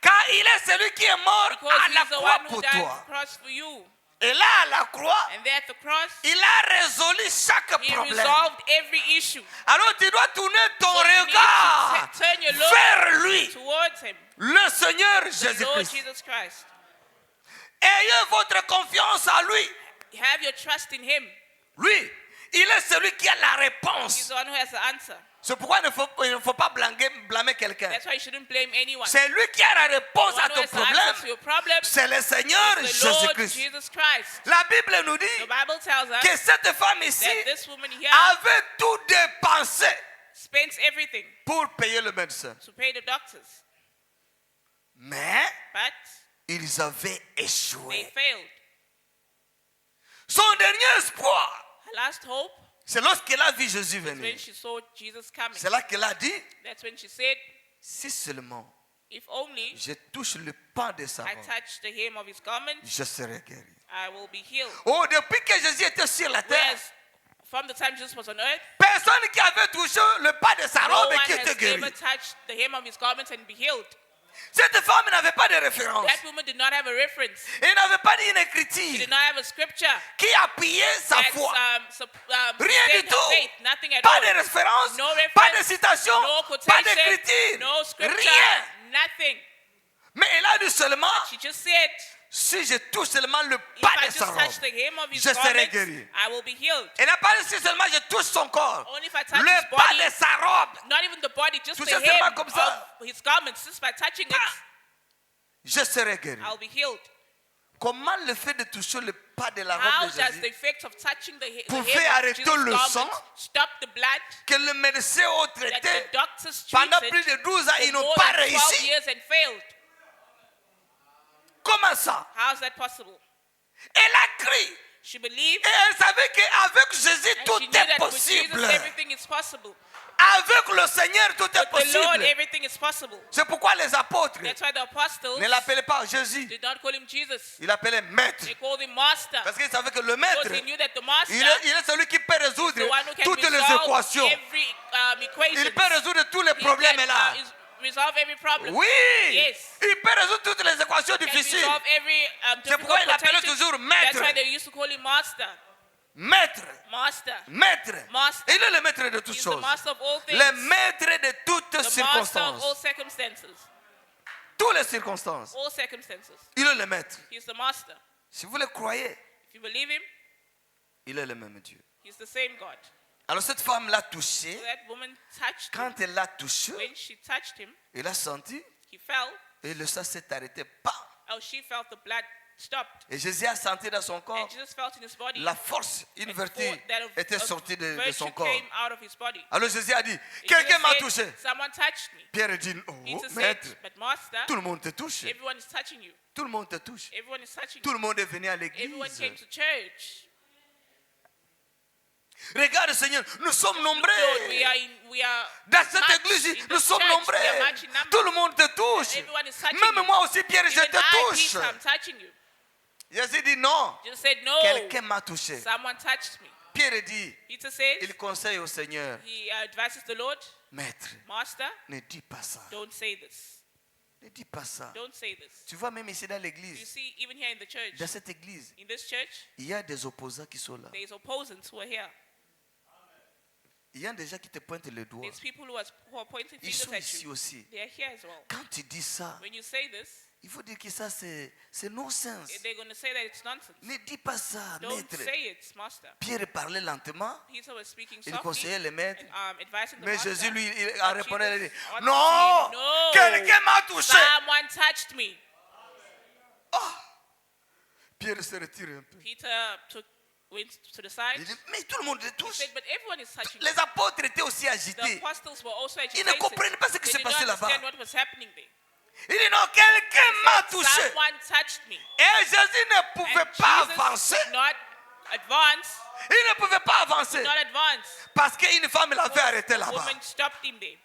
Car il est celui qui est mort
Because
à la
he's the
croix
one who
pour
died on
toi.
the cross for you.
Et là, à la croix,
And there at the cross,
il a résolu chaque
he
problème.
resolved every issue.
Alors tu dois tourner ton
So you need
regard
to turn your look
vers lui,
towards him,
le Seigneur
the Lord
Jésus-Christ.
Jesus Christ.
Ayez votre confiance en lui.
Have your trust in him.
Lui, il est celui qui a la
He's
réponse.
the one who has the answer.
C'est pourquoi il ne faut pas blâmer quelqu'un.
That's why you shouldn't blame anyone. The
C'est lui qui a la réponse
one
à
who
ton
has the answer to
problème.
your problem
C'est le Seigneur
is the Lord
Jésus-Christ.
Jesus Christ.
La Bible nous
The
dit
Bible tells us
que cette femme ici
that this woman here
avait tout dépensé
spends everything
pour payer le médecin.
to pay the doctors,
Mais
but
ils avaient
they
échoué.
failed.
Son dernier espoir,
Her last hope
c'est lorsqu'elle a vu Jésus
is when
venir.
she saw Jesus coming.
C'est là qu'elle a dit,
That's when she said,
si seulement
if only
je touche le pan de sa
I
robe,
touch the hem of his garment,
je serai guéri.
I will be healed.
Oh, depuis que Jésus était sur la terre,
Whereas from the time Jesus was on earth,
personne qui avait touché le pas de sa
no
robe
one
et qui était
has
guéri.
ever touched the hem of his garment and be healed.
Cette femme n'avait pas de référence.
That woman did not have a reference.
Elle n'avait pas une
She
écriture
did not have a scripture
qui appuyait sa
that
foi. Rien
sustained
du
her
tout.
faith. Nothing at
Pas
all.
de référence,
No
pas de
reference,
citation,
no
pas
quotation,
d'écriture,
no scripture,
rien.
nothing.
Mais elle a dit seulement,
She just said,
si je touche seulement le
if
pas
I
de
just
sa
touch
robe,
the hem of his
je serai
garment,
guéri.
I will be healed.
Elle n'a pas dit si seulement je touche son corps,
Only if I touch his
le pas
body,
de sa robe,
not even the body, just
Tout
the
simplement
hem
comme ça.
of his garments. Just by touching it,
je serai guéri.
I'll be healed.
Comment le fait de toucher le pas de la
How
robe de
does the
Jésus
effect of touching the
pouvait
hem of
arrêter
Jesus'
le
garment
sang
stop the blood
que le médecin a
that
traité
the doctors
pendant
treated
plus de 12 ans, ils
for
n'ont
more
pas
than 12
réussi?
years and failed?
Comment ça?
How is that possible?
Elle a crié.
She believed
Et elle savait qu'avec Jésus,
and
tout
she knew
est
that with Jesus
possible.
everything is possible.
Avec le Seigneur, tout est
With the Lord
possible.
everything is possible.
C'est pourquoi les apôtres
That's why the apostles
ne l'appelaient pas Jésus.
did not call him Jesus.
Ils l'appelaient maître.
They called him master.
Parce qu'ils savaient que le maître,
Because they knew that the master
il est celui qui peut
is
résoudre
the one who can
toutes les
resolve
équations.
every equation.
Il peut résoudre tous les
He
problèmes
can,
là.
resolve every problem.
Oui.
Yes.
Il peut résoudre toutes les équations
Can
difficiles.
resolve every
C'est pourquoi
difficult
il l'appelait
quotation.
toujours
That's
maître.
why they used to call him master.
Maître.
Master.
Maître.
Master.
Il est le maître de toutes
He's the
choses.
master of all things.
Le maître de toutes
The master of
circonstances.
all circumstances.
Toutes les circonstances.
All circumstances.
Il est le maître.
He's the master.
Si vous le croyez,
If you believe him,
il est le même Dieu.
he's the same God.
Alors cette femme l'a touché.
So that woman touched him.
Quand elle l'a touché,
When she touched him,
elle a senti
he fell.
et le sang s'est arrêté. Pas.
Oh, she felt the blood stopped.
Et Jésus a senti dans son corps
And Jesus felt in his body
la force, une vertu
that
était sortie de
virtue
son corps.
came out of his body.
Alors Jésus a dit,
And
quelqu'un
Jesus
m'a
said,
touché.
Someone touched me.
Pierre dit, oh
Jesus
maître,
said, but master,
tout le monde te touche.
everyone is touching you.
Tout le monde te touche.
Everyone is touching
Tout
you.
le monde est venu à
Everyone
l'église.
came to church.
Regarde Seigneur, nous sommes
Lord,
nombreux.
we are
Dans cette
much
église,
in
nous
this
sommes
church.
nombreux.
We are much in number.
Tout le monde te touche.
Everyone is touching
Même
you.
moi aussi, Pierre, je
Even
te
I,
touche.
Peter, I'm touching you.
Jésus dit non.
Jesus said, no,
Quelqu'un m'a touché.
someone touched me.
Pierre dit,
Peter says,
il conseille au Seigneur,
he advises the Lord,
Maître,
Master,
ne dis pas ça.
don't say this.
Ne dis pas ça.
Don't say this.
Tu vois, même ici dans
You
l'église,
see, even here in the church,
dans cette église,
in this church,
il y a des opposants qui sont là.
there's opposants who are here.
Il y a des gens qui te pointent le doigt.
There's people who are pointing
Ils
fingers
sont
at
ici
you.
aussi.
They are here as well.
Quand tu dis ça,
When you say this,
il faut dire que ça c'est non-sens.
they're going to say that it's nonsense.
Ne dis pas ça,
Don't
maître.
say it, Master.
Pierre parlait lentement,
Peter was speaking
il
softly
conseillait le maître.
and advising the
Mais
master.
Jésus, lui, il a
But
répondu, il a dit,
Jesus answered
non,
him, no,
quelqu'un m'a touché.
someone touched me.
Pierre se retire un peu.
Peter went to the side.
Il dit, mais tout le monde le
He
touche.
said, but everyone is touching me.
Les apôtres étaient aussi
The
agités.
apostles were also
Ils
agitated.
ne comprenaient pas ce qui
They
se
did not
passait là-bas.
understand what was happening there.
Il dit, non, quelqu'un m'a touché.
Someone touched me.
Et Jésus ne pouvait
And
pas
Jesus
avancer.
could not advance.
Il ne pouvait pas avancer.
Could not advance.
Parce qu'une femme l'avait arrêté
A
là-bas.
woman stopped him there.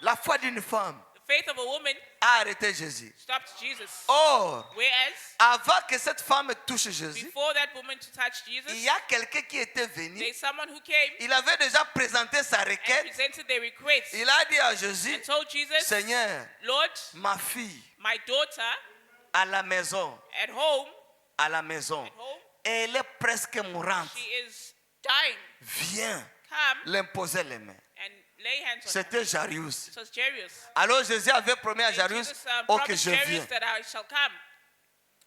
La foi d'une femme
The faith of a woman
a arrêté Jésus.
stopped Jesus.
Or,
Whereas,
avant que cette femme touche Jésus,
before that woman to touch Jesus,
il y a quelqu'un qui était venu.
there's someone who came
Il avait déjà présenté sa
and
requête.
presented their request
Il a dit à Jésus,
and told Jesus,
Seigneur,
Lord,
ma fille
my daughter
à la maison,
at home,
elle est presque mourante.
she is dying.
Viens
Come
l'imposer les mains.
and lay hands on her.
C'était Jairus.
It was Jairus.
Alors Jésus avait promis à
And
Jairus,
Jesus
ok,
promised
je
Jairus
viens.
that I shall come.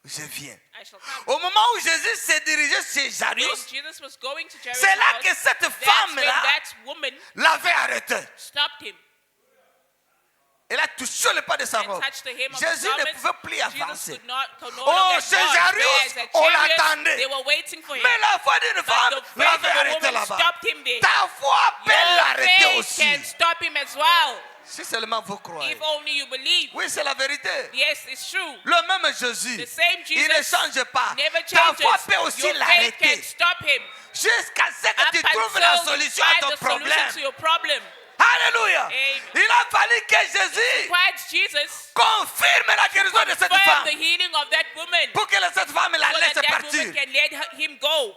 Je viens.
I shall come.
Au moment où Jésus s'est dirigé chez
When
Jairus,
Jesus was going to Jairus'
c'est là
house,
que cette
that's when
femme-là
that woman
l'avait arrêté.
stopped him
Elle a touché le pas de sa
and
robe.
touched the hem of his
Jésus ne
garment.
pouvait plus
Jesus
avancer.
could no
Oh,
longer
chez
advance.
Jairus,
Whereas at
on
Jairus,
l'attendait.
they were waiting for him.
Mais la foi d'une
But
femme
the faith
l'avait
of a
arrêté
woman
là-bas.
stopped him there.
Ta foi peut
Your
l'arrêter
faith
aussi.
can stop him as well.
Si seulement vous croyez.
If only you believe.
Oui, c'est la vérité.
Yes, it's true.
Le même Jésus,
The same
il ne
Jesus
change pas.
never
Ta
changes.
foi peut aussi
Your faith
l'arrêter.
can stop him.
Jusqu'à ce que
Up
tu trouves la
until you
solution à
find
ton
the solution
problème.
to your problem.
Alléluia.
Amen.
Il a fallu que Jésus
Required Jesus
confirme la guérison de cette
confirm
femme.
the healing of that woman
Pour que cette femme la
so
laisse
that that
partir.
woman can let him go.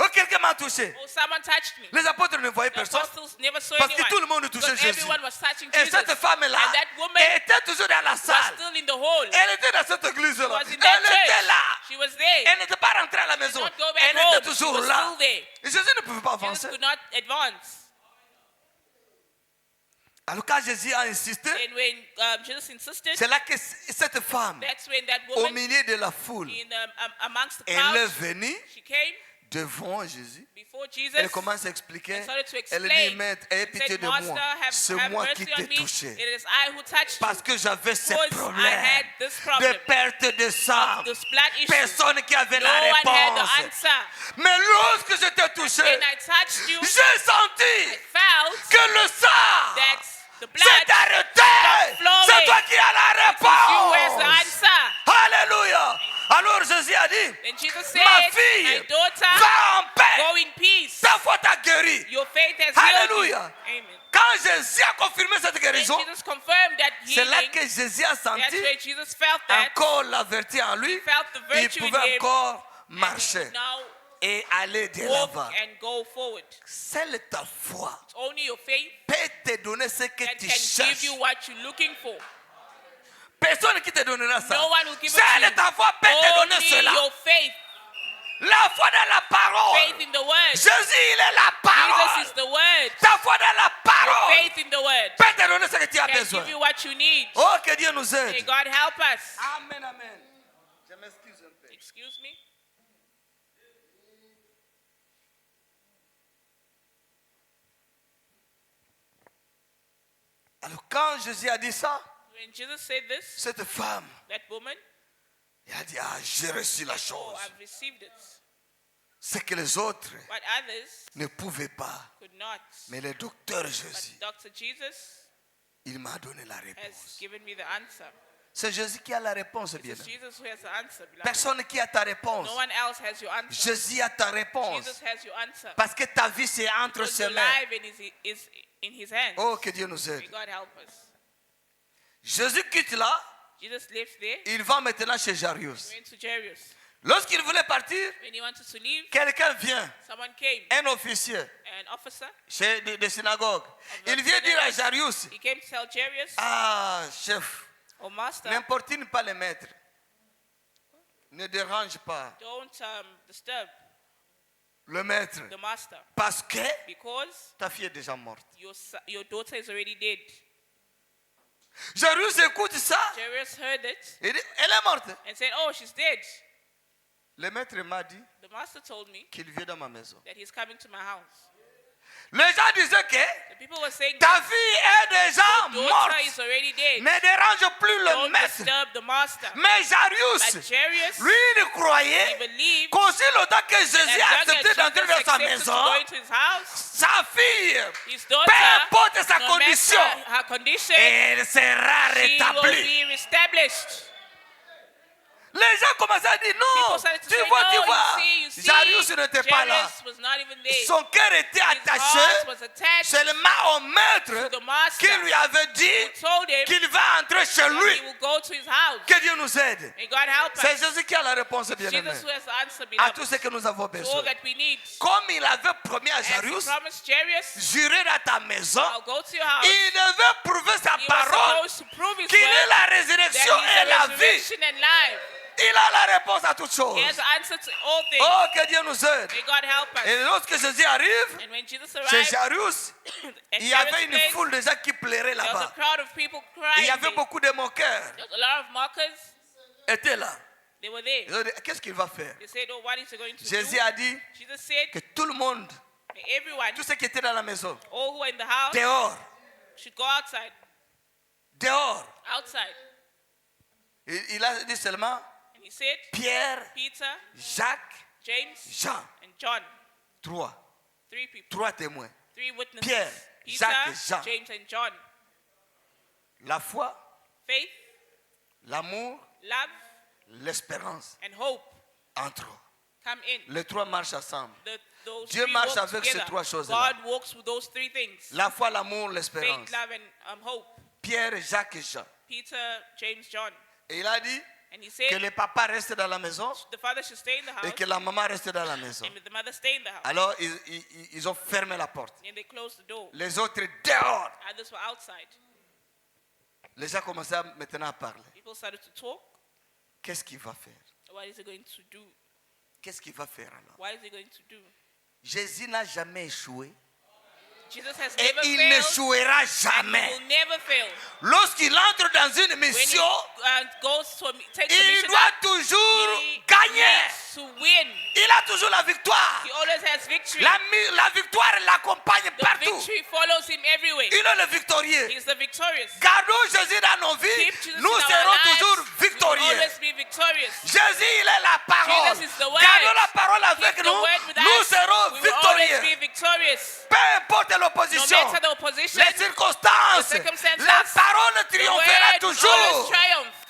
Oh, quelqu'un m'a touché.
Oh, someone touched me.
Les apôtres ne voyaient
The
personne.
apostles never saw
Parce que
anyone.
tout le monde touchait
Because
Jésus.
everyone was touching
Et
Jesus.
cette femme-là
And that woman
était toujours dans la
was
salle.
still in the hall.
Elle était dans cette église-là.
Was in
Elle
that
était
church.
là.
She was there.
Elle n'était pas rentrée à la maison.
Not go back
Elle
home.
était
She
toujours
was
là.
still there.
Et Jésus ne pouvait pas
Jesus
avancer.
could not advance.
Alors quand Jésus a insisté,
And when Jesus insisted,
c'est là que cette femme,
that's when that
au
woman
milieu de la foule,
amongst the
elle est
crowd,
venue
she came
devant Jésus.
before Jesus.
Elle commence à expliquer.
and started to
Elle
explain.
dit, Maître, aie
She
pitié
said,
de
Master,
moi. C'est
have
moi
mercy
qui
on
t'ai
me.
touché.
It is I who touched
Parce
you.
que j'avais ces
Because I
problèmes
had this
de
problem
perte de sang.
of this blood issue.
Personne qui avait
No
la
one had the
réponse.
answer.
Mais lorsque je t'ai touché,
When I touched you,
j'ai senti
felt
que le sang
that the blood
s'est arrêté.
flowing.
C'est toi qui as la
you as the
réponse.
answer.
Alléluia. Alors Jésus a dit,
Then Jesus
ma
said,
fille,
my daughter,
va en paix.
go in peace.
Ta foi t'a guéri.
Your faith has healed you.
Alléluia.
Amen.
Quand Jésus a confirmé cette
Then
guérison,
Jesus confirmed that
c'est là
healing.
que Jésus a
That's
senti
where Jesus felt that.
encore la vertu en lui.
He felt the
Il
virtue in
pouvait
him.
encore
And he
marcher
could now
et aller de
walk
l'avant.
and go forward.
Seule ta foi
It's only your faith
peut te donner ce que
that
tu
can give
cherches.
you what you're looking for.
Personne qui te donnera ça.
No one will give it to
Seule
you.
ta foi peut te donner
Only
cela.
your faith.
La foi dans la parole.
Faith in the word.
Jésus, il est la
Jesus
parole.
is the word.
Ta foi dans la parole
Faith in the word
peut te donner ce que tu as
can
besoin.
give you what you need.
Oh, que Dieu nous
May
aide.
God help us.
Amen, amen. Je m'excuse un peu.
Excuse me.
Alors quand Jésus a dit ça,
When Jesus said this,
cette femme,
that woman,
elle a dit, ah, j'ai reçu la
oh,
chose.
I've received it.
C'est que les autres
What others
ne pouvaient pas.
could not.
Mais le docteur
But
Jésus,
Dr. Jesus
il m'a donné la
has
réponse.
given me the answer.
C'est Jésus qui a la réponse, bien.
It's Jesus who has the answer, beloved.
Personne qui a ta réponse.
No one else has your answer.
Jésus a ta réponse.
Jesus has your answer.
Parce que ta vie, c'est entre
Because
ses
your
mains.
life is in his hands.
Oh, que Dieu nous
May
aide.
God help us.
Jésus quitte là.
Jesus lived there.
Il va maintenant chez Jairus.
He went to Jairus.
Lorsqu'il voulait partir,
When he wanted to leave,
quelqu'un vient,
someone came,
un officier
an officer.
chez de synagogue.
the
Il vient dire à
synagogue.
Jairus,
He came to tell Jairus,
ah, chef,
"Oh master,
n'importune pas le maître. Ne dérange pas
don't disturb
le maître.
the master,
Parce que
because
ta fille est déjà morte.
your daughter is already dead."
Jairus écoute ça.
Jairus heard it
Il dit, elle est morte.
and said, "Oh, she's dead."
Le maître m'a dit
The master told me
qu'il vient dans ma maison.
that he's coming to my house.
Les gens disaient que
The people were saying,
ta fille est déjà
"Your
morte.
daughter is already dead.
Ne dérange plus le
Don't
maître.
disturb the master."
Mais
But
Jairus,
Jairus,
lui, il
he
croyait
believed
qu'aussi longtemps que Jésus
as
a
long as
accepté d'entrer
Jesus
dans sa
accepted to
maison,
go into his house,
sa fille,
his
peu
daughter,
importe sa
no
condition,
matter her condition,
elle sera
she will
rétablie.
be established.
Les gens commençaient à dire non,
People started to
tu
say,
vois,
"No,
tu vois.
you see,
Jairus n'était pas là.
Jairus was not even there.
Son cœur était
His
attaché
heart was attached
seulement au maître
to the master,
qui lui avait
who
dit
told him
qu'il va entrer chez
that
lui.
he will go to his house.
Que Dieu nous aide.
May God help
C'est
us.
Jésus qui a la réponse, bien-aimé,
Jesus who has the answer,
à
beloved,
tout ce que nous avons
all
besoin.
that we need.
Comme il avait promis à
As he
Jairus,
promised Jairus,
jurez dans ta maison,
"I'll go to your house."
il devait prouver sa
He was
parole,
supposed to prove his
qu'il est
word,
la
that
résurrection
he's
et
the
la vie.
resurrection and life.
Il a la réponse à toutes
He
choses.
has the answer to all things.
Oh, que Dieu nous aide.
May God help us.
Et lorsque Jésus arrive,
And when Jesus
chez
arrived,
Jairus,
at
il y avait
Jairus'
une
place,
foule de gens qui pleuraient
there was a
là-bas.
crowd of people
Il
crying.
y avait
There
beaucoup de moqueurs
was a lot of mockers.
étaient là.
They were there.
Ils ont dit, qu'est-ce qu'il va faire?
They said, "Oh, what is he going to
Jésus
do?"
a dit
Jesus said,
que tout le monde,
"Everyone,
tous ceux qui étaient dans la maison,
all who are in the house,
dehors,
should go outside."
dehors.
Outside.
Il a dit seulement
And he said,
Pierre,
Peter,
Jacques,
James,
Jean.
and John.
Trois.
3 people.
Trois témoins.
3 witnesses.
Pierre,
Peter,
Jacques et Jean.
James, and John.
La foi,
Faith,
l'amour,
love,
l'espérance
and hope
entrent.
come in.
Les trois marchent ensemble.
Those
Dieu
3
marche
walk
avec ces
together.
trois choses-là.
God walks with those 3 things.
La foi, l'amour,
Faith,
l'espérance.
love, and hope.
Pierre, Jacques et Jean.
Peter, James, John.
Et il a dit
And he
que
said
le papa reste dans la maison
the father should stay in the house
et que la maman reste dans la maison.
and the mother stay in the house.
Alors, ils ont fermé la porte.
And they closed the door.
Les autres dehors.
Others were outside.
Les gens commençaient maintenant à parler.
People started to talk.
Qu'est-ce qu'il va faire?
What is he going to do?
Qu'est-ce qu'il va faire alors?
What is he going to do?
Jésus n'a jamais échoué
Jesus has
et
never
il
failed.
n'échouera
And he
jamais.
will never fail.
Lorsqu'il entre dans une
When he
mission,
goes to takes a
il
mission,
doit toujours
he
gagner.
needs to win.
Il a toujours la victoire.
He always has victory.
La victoire l'accompagne
The
partout.
victory follows him everywhere.
Il est le victorieux.
He's the victorious.
Gardons Jésus dans nos vies,
Keep Jesus
nous
in our
serons
lives.
toujours
We will
victorieux.
always be victorious.
Jésus, il est la parole.
Jesus is the word.
Gardons la parole
Keep
avec
the
nous,
word with
nous
us.
serons
We will always be
victorieux.
victorious.
Peu importe
No
l'opposition,
matter the opposition,
les circonstances,
the circumstances,
la parole
the
triomphera
word will
toujours.
always triumph.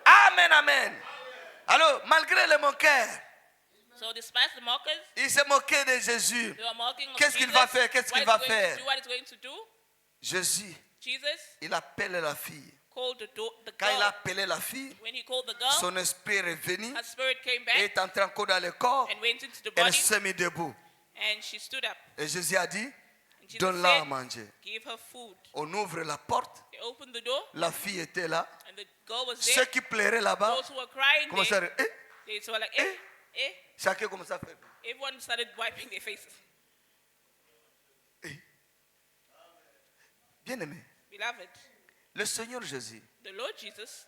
Amen, amen. Alors, malgré le moqueur,
So despite the mockers,
il s'est moqué de Jésus.
they were mocking of
Qu'est-ce qu'il
Jesus.
va faire? Qu'est-ce
What
qu'il
is
va
he going
faire?
to do? What is he going to do?
Jésus,
Jesus
il appelle la fille.
called the
Quand il a
girl.
appelé la fille,
When he called the girl,
son esprit est revenu
her spirit came
et
back
est entré encore dans le corps.
and went into the
Elle
body,
s'est mise debout.
and she stood up.
Et Jésus a dit,
And Jesus
donne-la à
said,
manger.
give her food.
On ouvre la porte.
They opened the door,
La fille était là.
and the girl was
Ceux
there.
qui pleuraient là-bas
Those who were crying
commençaient à
there,
dire,
they were like, eh, eh.
chacun commençait à faire.
Everyone started wiping their faces.
Bien-aimé,
Beloved,
le Seigneur Jésus,
the Lord Jesus,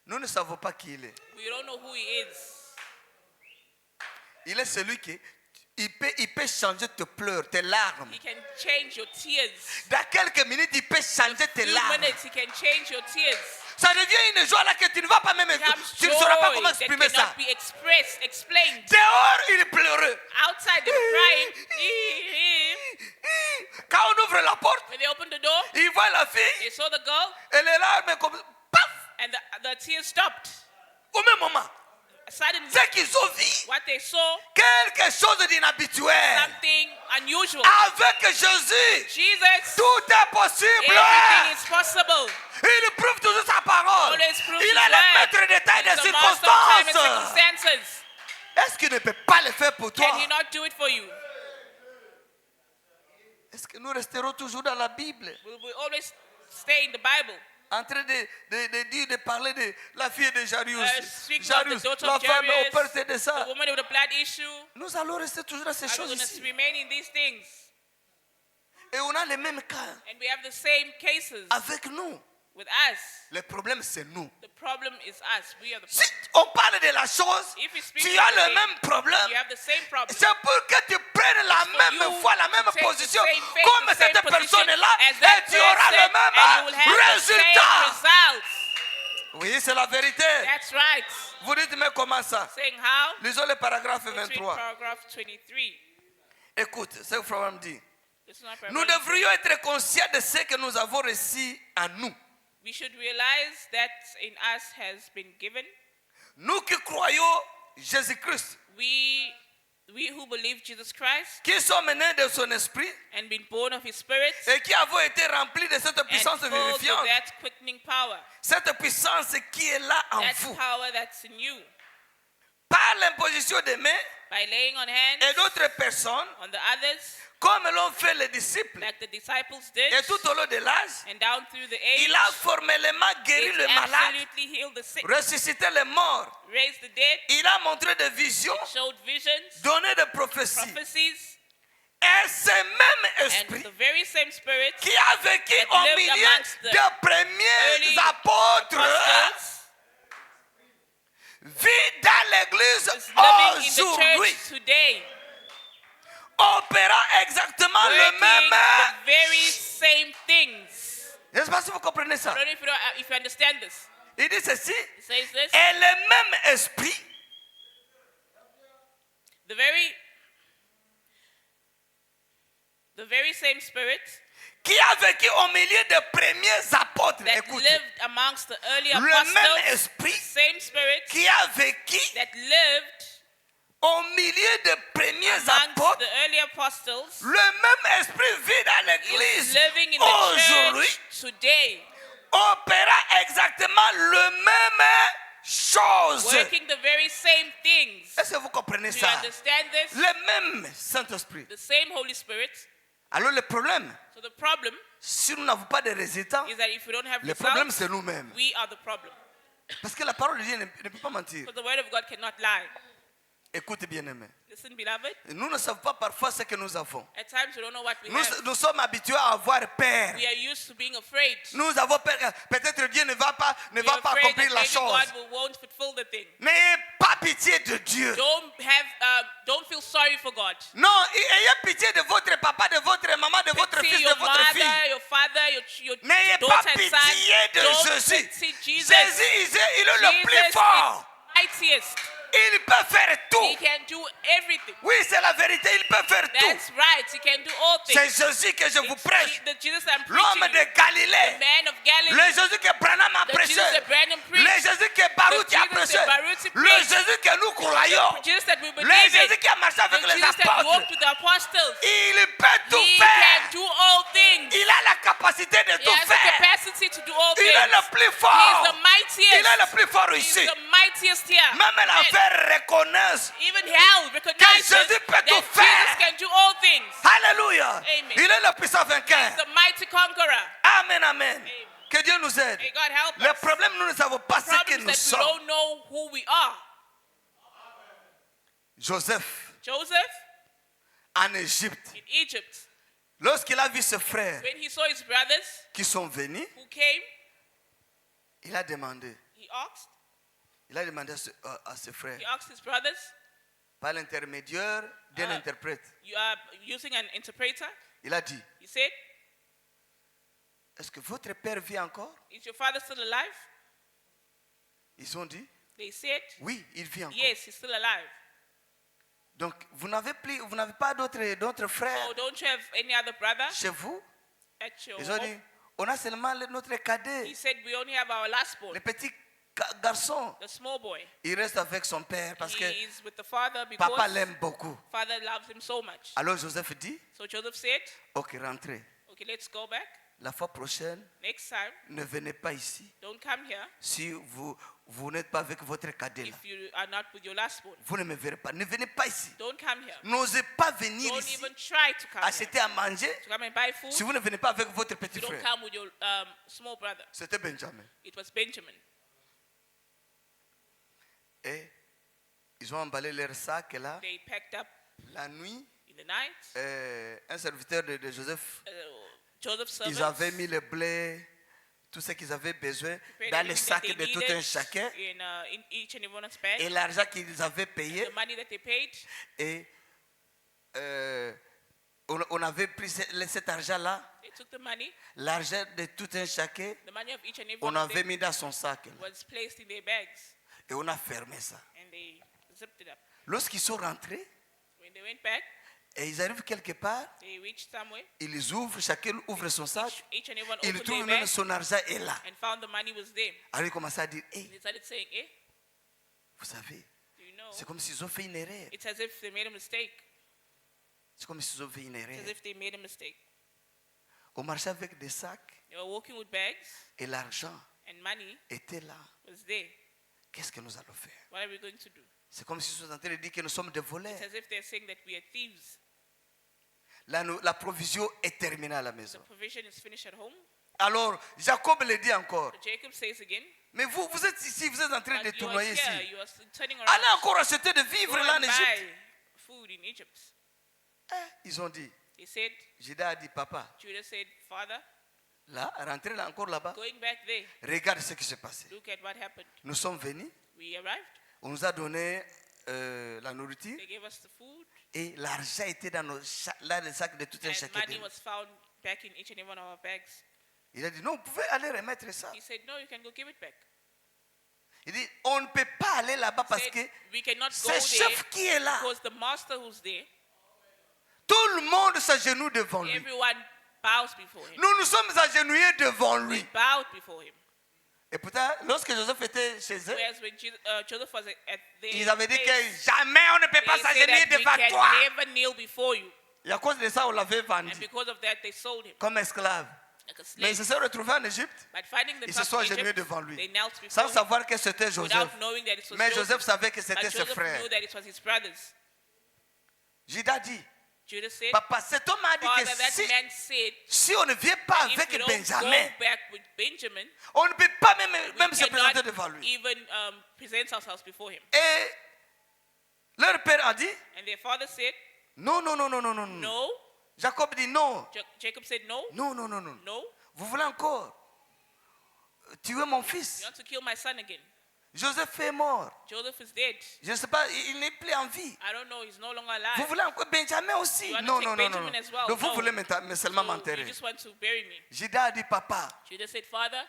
nous ne savons pas qui il est.
we don't know who he is.
Il est celui qui, il peut changer tes pleurs, tes larmes.
He can change your tears.
Dans quelques minutes, il peut changer tes
Few
larmes.
minutes, he can change your tears.
Ça devient une joie là que tu ne vas pas même,
Becomes
tu ne sauras pas
joy
comment
that
exprimer ça.
cannot be expressed, explained.
Dehors, il pleurait.
Outside, they were crying.
Quand on ouvre la porte,
When they opened the door,
il voit la fille
they saw the girl,
et les larmes comme paf,
and the tears stopped.
au même moment.
Suddenly,
ce qu'ils ont vu,
what they saw,
quelque chose d'inhabituel.
something unusual.
Avec Jésus,
Jesus,
tout est possible.
everything is possible.
Il prouve toujours sa parole.
Always proves
Il
his
est le
word.
maître des temps et des
He's the master of time and
circonstances.
circumstances.
Est-ce qu'il ne peut pas le faire pour toi?
Can he not do it for you?
Est-ce que nous resterons toujours dans la Bible,
Will we always stay in the Bible?
en train de dire, de parler de la fille de Jairus,
Speaking of the daughter
la
of
femme
Jairus,
opérée de
the
ça?
woman with the blood issue,
Nous allons rester toujours dans ces
are we
choses
going to
ici.
remain in these things?
Et on a les mêmes cas
And we have the same cases
avec nous.
with us.
Le problème, c'est nous.
The problem is us. We are the
Si
problem.
on parle de la chose,
If you speak
tu
of
as
the
le
thing,
même problème.
you have the same problem.
C'est pour que tu prennes la
It's for
même
you
foi, la même
to take the
position,
same faith,
comme
the same
cette
position
personne-là,
as that
et tu auras
person,
le même
and you will have the
résultat.
same results.
Oui, c'est la vérité.
That's right.
Vous dites, mais comment ça?
Saying how?
Lisons le paragraphe
Let's read
23.
paragraph 23.
Écoute, c'est le problème dit.
This is not
Nous
paragraph.
devrions être conscients de ce que nous avons reçu en nous.
We should realize that in us has been given.
Nous qui croyons Jésus-Christ,
We who believe Jesus Christ
qui sommes nés de son esprit
and been born of his spirit
et qui avons été remplis de cette
and
puissance
filled with
vivifiante,
that quickening power.
cette puissance qui est là en
That
vous,
power that's in you.
par l'imposition des mains
By laying on hands
et d'autres personnes,
on the others,
comme l'ont fait les disciples,
like the disciples did,
et tout au long de l'âge,
and down through the age,
il a formellement guéri
it
le malade,
absolutely healed the sick,
ressuscité les morts,
raised the dead,
il a montré des visions,
showed visions,
donné des prophéties.
prophecies,
Et ce même
and
esprit
the very same spirit
qui a vécu
that
au
lived
milieu
amongst the
des premiers
early
apôtres
apostles
vit dans l'église
is living in the
aujourd'hui,
church today,
opérant exactement le
working
même.
the very same things.
Je ne sais pas si vous comprenez ça.
I don't know if you understand this.
Il dit ceci,
It says this.
et le même esprit
The very same spirit
qui a vécu au milieu des premiers apôtres,
that
écoute,
lived amongst the early
le même
apostles,
esprit
same spirit
qui a vécu
that lived
au milieu des premiers
amongst
apôtres,
the early apostles
le même esprit vit dans
is
l'église
living in
aujourd'hui,
the church today,
opérant exactement le même chose.
working the very same things.
Est-ce que vous comprenez
Do you
ça?
understand this?
Le même Saint-Esprit.
The same Holy Spirit.
Alors le problème,
So the problem
si nous n'avons pas de résultats,
is that if we don't have
le problème
results,
c'est nous-mêmes.
we are the problem.
Parce que la parole de Dieu ne peut pas mentir.
Because the word of God cannot lie.
Écoute bien aimé.
Listen, beloved.
Nous ne savons pas parfois ce que nous avons.
At times we don't know what we
Nous,
have.
nous sommes habitués à avoir peur.
We are used to being afraid.
Nous avons peur que peut-être Dieu ne va pas
We are afraid
accomplir
that
la
maybe
chose.
God won't fulfill the thing.
N'ayez pas pitié de Dieu.
Don't feel sorry for God.
Non, ayez pitié de votre papa, de votre maman, de votre
Pity
fils, de
your
votre
mother,
fille.
your father, your
N'ayez pas
daughter and
pitié
son.
de
Don't
Jésus.
pity Jesus.
Jésus, il est le plus
Jesus
fort.
is mightiest.
Il peut faire
He
tout.
can do everything.
Oui, c'est la vérité, il peut faire tout.
That's right. He can do all
C'est
things.
Jésus que je vous prêche.
The Jesus I'm
L'homme
preaching,
de
the
Galilée.
man of
Le
Galilee,
Jésus que Branham a
the
prêché.
Jesus that Branham
Le
preached,
Jésus que Baruch a
Jesus
prêché.
that Baruch
Le
preached.
Jésus que nous croyons.
the Jesus that we
Le
believe
Jésus
in,
qui a marché avec
the
les
Jesus that
apôtres.
walked with the apostles.
Il peut tout
He
faire.
can do all things.
Il a la capacité de
He
tout
has the
faire.
capacity to do all
Il
things.
est le plus
He is
fort.
the mightiest.
Il est le plus fort
He is
ici.
the mightiest here.
Même
Amen.
l'enfer reconnaît.
Even hell recognizes
Jésus peut
that
tout
Jesus
faire.
can do all things.
Alléluia.
Amen.
Il est le puissant vainqueur.
He's the mighty conqueror.
Amen, amen.
Amen.
Que Dieu nous aide.
May God help
Le
us.
problème, nous ne savons pas ce que
Problem is
nous
that we
sommes.
don't know who we are.
Joseph,
Joseph
en Égypte,
in Egypt,
lorsqu'il a vu ses frères
when he saw his brothers
qui sont venus,
who came,
il a demandé.
he asked
À ses frères,
his brothers,
par l'intermédiaire d'un interprète,
you are using an interpreter.
il a dit,
He said,
est-ce que votre père vit encore?
is your father still alive?
Ils ont dit,
They said,
oui, il vit encore.
yes, he's still alive.
Donc, vous n'avez pas d'autres frères
Oh, don't you have any other brother
chez vous?
at your
Ils ont
home?
dit, on a seulement notre cadet,
He said, we only have our last born,
le petit garçon,
the small boy,
il reste avec son père parce que
he is with the father
papa
because
l'aime beaucoup.
father loves him so much.
Alors Joseph dit,
So Joseph said,
ok, rentrez.
okay, let's go back.
La fois prochaine,
Next time,
ne venez pas ici
don't come here
si vous n'êtes pas avec votre cadet là.
if you are not with your last born.
Vous ne me verrez pas. Ne venez pas ici.
Don't come here.
N'osez pas venir
Don't
ici
even try to come here.
acheter à manger
To come and buy food.
si vous ne venez pas avec votre petit
You don't
frère.
come with your small brother.
C'était Benjamin.
It was Benjamin.
Et ils ont emballé leur sac là.
They packed up
La nuit,
in the night.
un serviteur de Joseph,
Joseph's
ils
servants
avaient mis le blé, tout ce qu'ils avaient besoin
prepared
dans le
everything
sac
that they
de tout
needed
un chacun.
in each and everyone's bag.
Et l'argent qu'ils avaient payé.
The money that they paid,
Et on avait pris cet argent-là,
they took the money.
l'argent de tout un chacun,
The money of each and every
on
one of
avait
them
mis dans son sac. Là.
was placed in their bags,
Et on a fermé ça.
and they zipped it up.
Lorsqu'ils sont rentrés,
When they went back,
et ils arrivent quelque part,
they reached somewhere.
ils ouvrent, chacun ouvre son sac,
Each and everyone
ils
opened
trouvent
their
même
bag
son argent est là.
and found the money was there.
Alors ils commencent à dire, hey,
They started saying, "Eh,
vous savez,
do you know?"
c'est comme s'ils ont fait une erreur.
It's as if they made a mistake.
C'est comme s'ils ont fait une
It's
erreur.
as if they made a mistake.
On marchait avec des sacs
They were walking with bags,
et l'argent
and money
était là.
was there.
Qu'est-ce que nous allons faire?
What are we going to do?
C'est comme s'ils sont en train de dire que nous sommes des voleurs.
It's as if they're saying that we are thieves.
La provision est terminée à la
The
maison.
provision is finished at home.
Alors, Jacob le dit encore.
So Jacob says again,
Mais vous êtes ici, vous êtes en train de
"But you are
tournoyer
here,
ici.
you are turning
Allez
around.
encore acheter de vivres
Go
là en
and
Égypte.
buy food in Egypt."
Ils ont dit,
He said,
Judas a dit, papa,
Judah said, "Father,
là, rentrez là encore là-bas.
going back there,
Regarde ce qui s'est passé.
look at what happened.
Nous sommes venus,
We arrived.
on nous a donné la nourriture
They gave us the food,
et l'argent était dans là, le sac de tout un
and
chacun.
money was found back in each and every one of our bags."
Il a dit, non, vous pouvez aller remettre ça.
He said, "No, you can go give it back."
Il dit, on ne peut pas aller là-bas parce
Said,
que
"We cannot go
c'est le
there
chef qui est là.
because the master who's there,
Tout le monde s'agenouille devant lui.
everyone bows before him.
Nous nous sommes agenouillés devant
We
lui.
bowed before him."
Et pourtant, lorsque Joseph était chez eux,
Whereas when Joseph was at their
ils avaient dit
place,
que jamais on ne peut pas
they said
s'agenouiller
that we
devant
can
toi.
never kneel before you.
Et à cause de ça, on l'avait
And
vendu
because of that, they sold him
comme esclave.
like a
Mais ils
slave.
se sont retrouvés en Égypte,
But finding
ils se
themselves
sont
in
agenouillés
Egypt,
devant lui,
they knelt before
sans
him
savoir que c'était Joseph.
without knowing that it was
Mais
Joseph.
Joseph savait que
But
c'était ses
Joseph
frères.
knew that it was his brothers.
Judas dit,
Judah said,
papa, cet homme a dit
"Father,
que
that man said,
si on ne vient pas
if
avec
we don't
Benjamin,
go back with Benjamin,
on ne peut pas même
we
se présenter
cannot
devant lui.
even present ourselves before him."
Et leur père a dit,
And their father said,
non, non, non, non, non, non.
"No."
Jacob dit non.
Jacob said, "No,
Non, non, non, non.
no.
Vous voulez encore tuer mon fils?
You want to kill my son again?"
Joseph est mort.
Joseph is dead.
Je ne sais pas, il n'est plus en vie.
I don't know. He's no longer
Vous
alive.
voulez encore Benjamin aussi?
You want to
Non,
take
non, non, non.
Benjamin as well?
Donc vous
No.
voulez mais seulement
So you
m'enterrer.
just want to bury me.
Judas a dit, papa,
Judah said, "Father,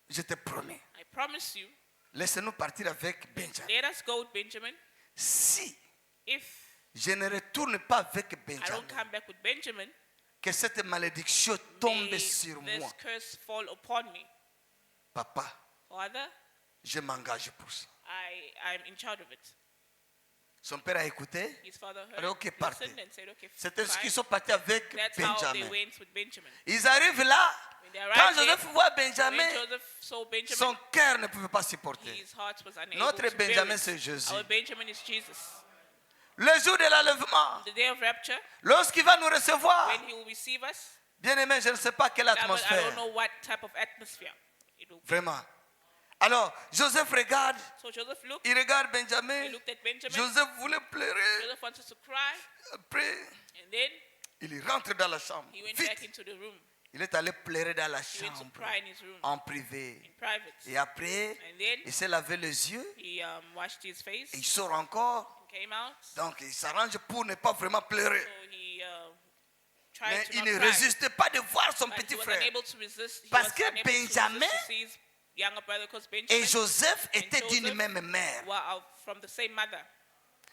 je te promets,
I promise you,
laissez-nous partir avec Benjamin.
let us go with Benjamin.
Si
If
je ne retourne pas avec
I
Benjamin,
don't come back with Benjamin,
que cette malédiction tombe
may
sur
this
moi.
curse fall upon me.
Papa,
Father,
je m'engage pour ça.
I'm in charge of it."
Son père a écouté.
His father heard,
Alors, ok, partez.
listened, and said, "Okay,
C'était ce
fine."
qu'ils sont partis avec
That's how they
Benjamin.
went with Benjamin.
Ils arrivent là.
When they
Quand
arrived
Joseph
there,
voit
when
Benjamin,
Joseph saw Benjamin,
son cœur ne pouvait pas supporter.
his heart was unable
Notre
to bear
Benjamin,
it.
c'est Jésus.
Our Benjamin is Jesus.
Le jour de l'enlèvement,
The day of rapture,
lorsqu'il va nous recevoir,
when he will receive us,
bien aimé, je ne sais pas quelle
I don't
atmosphère.
know what type of atmosphere it will be.
Vraiment. Alors, Joseph regarde,
So Joseph looked,
il regarde
he
Benjamin.
looked at Benjamin.
Joseph voulait pleurer.
Joseph wanted to cry,
Après,
and then
il rentre dans la chambre.
he went
Vite.
back into the room.
Il est allé pleurer dans la
He went to
chambre,
cry in his room,
en privé.
in private.
Et après,
And then
il s'est lavé les yeux.
he washed his face,
Il sort encore.
and came out.
Donc, il s'arrange pour ne pas vraiment pleurer.
So he tried
Mais
to
il
not
ne
cry.
résistait pas de voir son
But
petit
he was
frère.
unable to resist. He
Parce
was
que
unable to resist
Benjamin
to see his younger brother, because
Et
Benjamin
Joseph
and
étaient d'une
Joseph
même mère.
were from the same mother.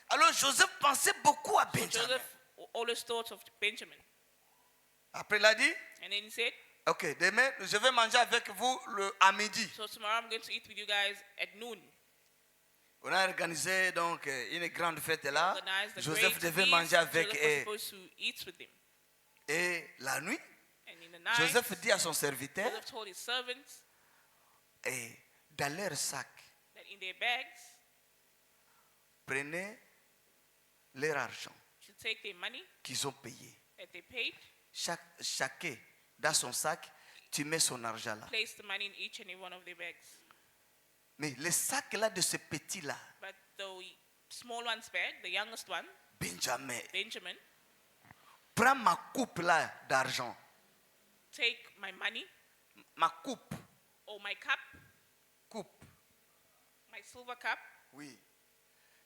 Alors Joseph pensait beaucoup à Benjamin.
Joseph always thought of Benjamin.
Après il a dit,
And then he said,
Ok, demain, je vais manger avec vous à midi.
So tomorrow I'm going to eat with you guys at noon.
On a organisé donc une grande fête là.
Organize the
Joseph
great
devait
feast.
manger avec
Joseph was
eux.
supposed to eat with them.
Et la nuit,
And in the night,
Joseph dit à son serviteur,
Joseph told his servants
et dans leur sac,
that in their bags,
prenez leur argent
to take their money
qu'ils ont payé.
that they paid,
Chacun dans son sac, tu mets son argent là.
place the money in each and every one of their bags.
Mais le sac là de ce petit là,
But the small one's bag, the youngest one,
Benjamin,
Benjamin,
prends ma coupe là d'argent.
take my money
Ma coupe,
or my cup,
coupe,
my silver cup
oui,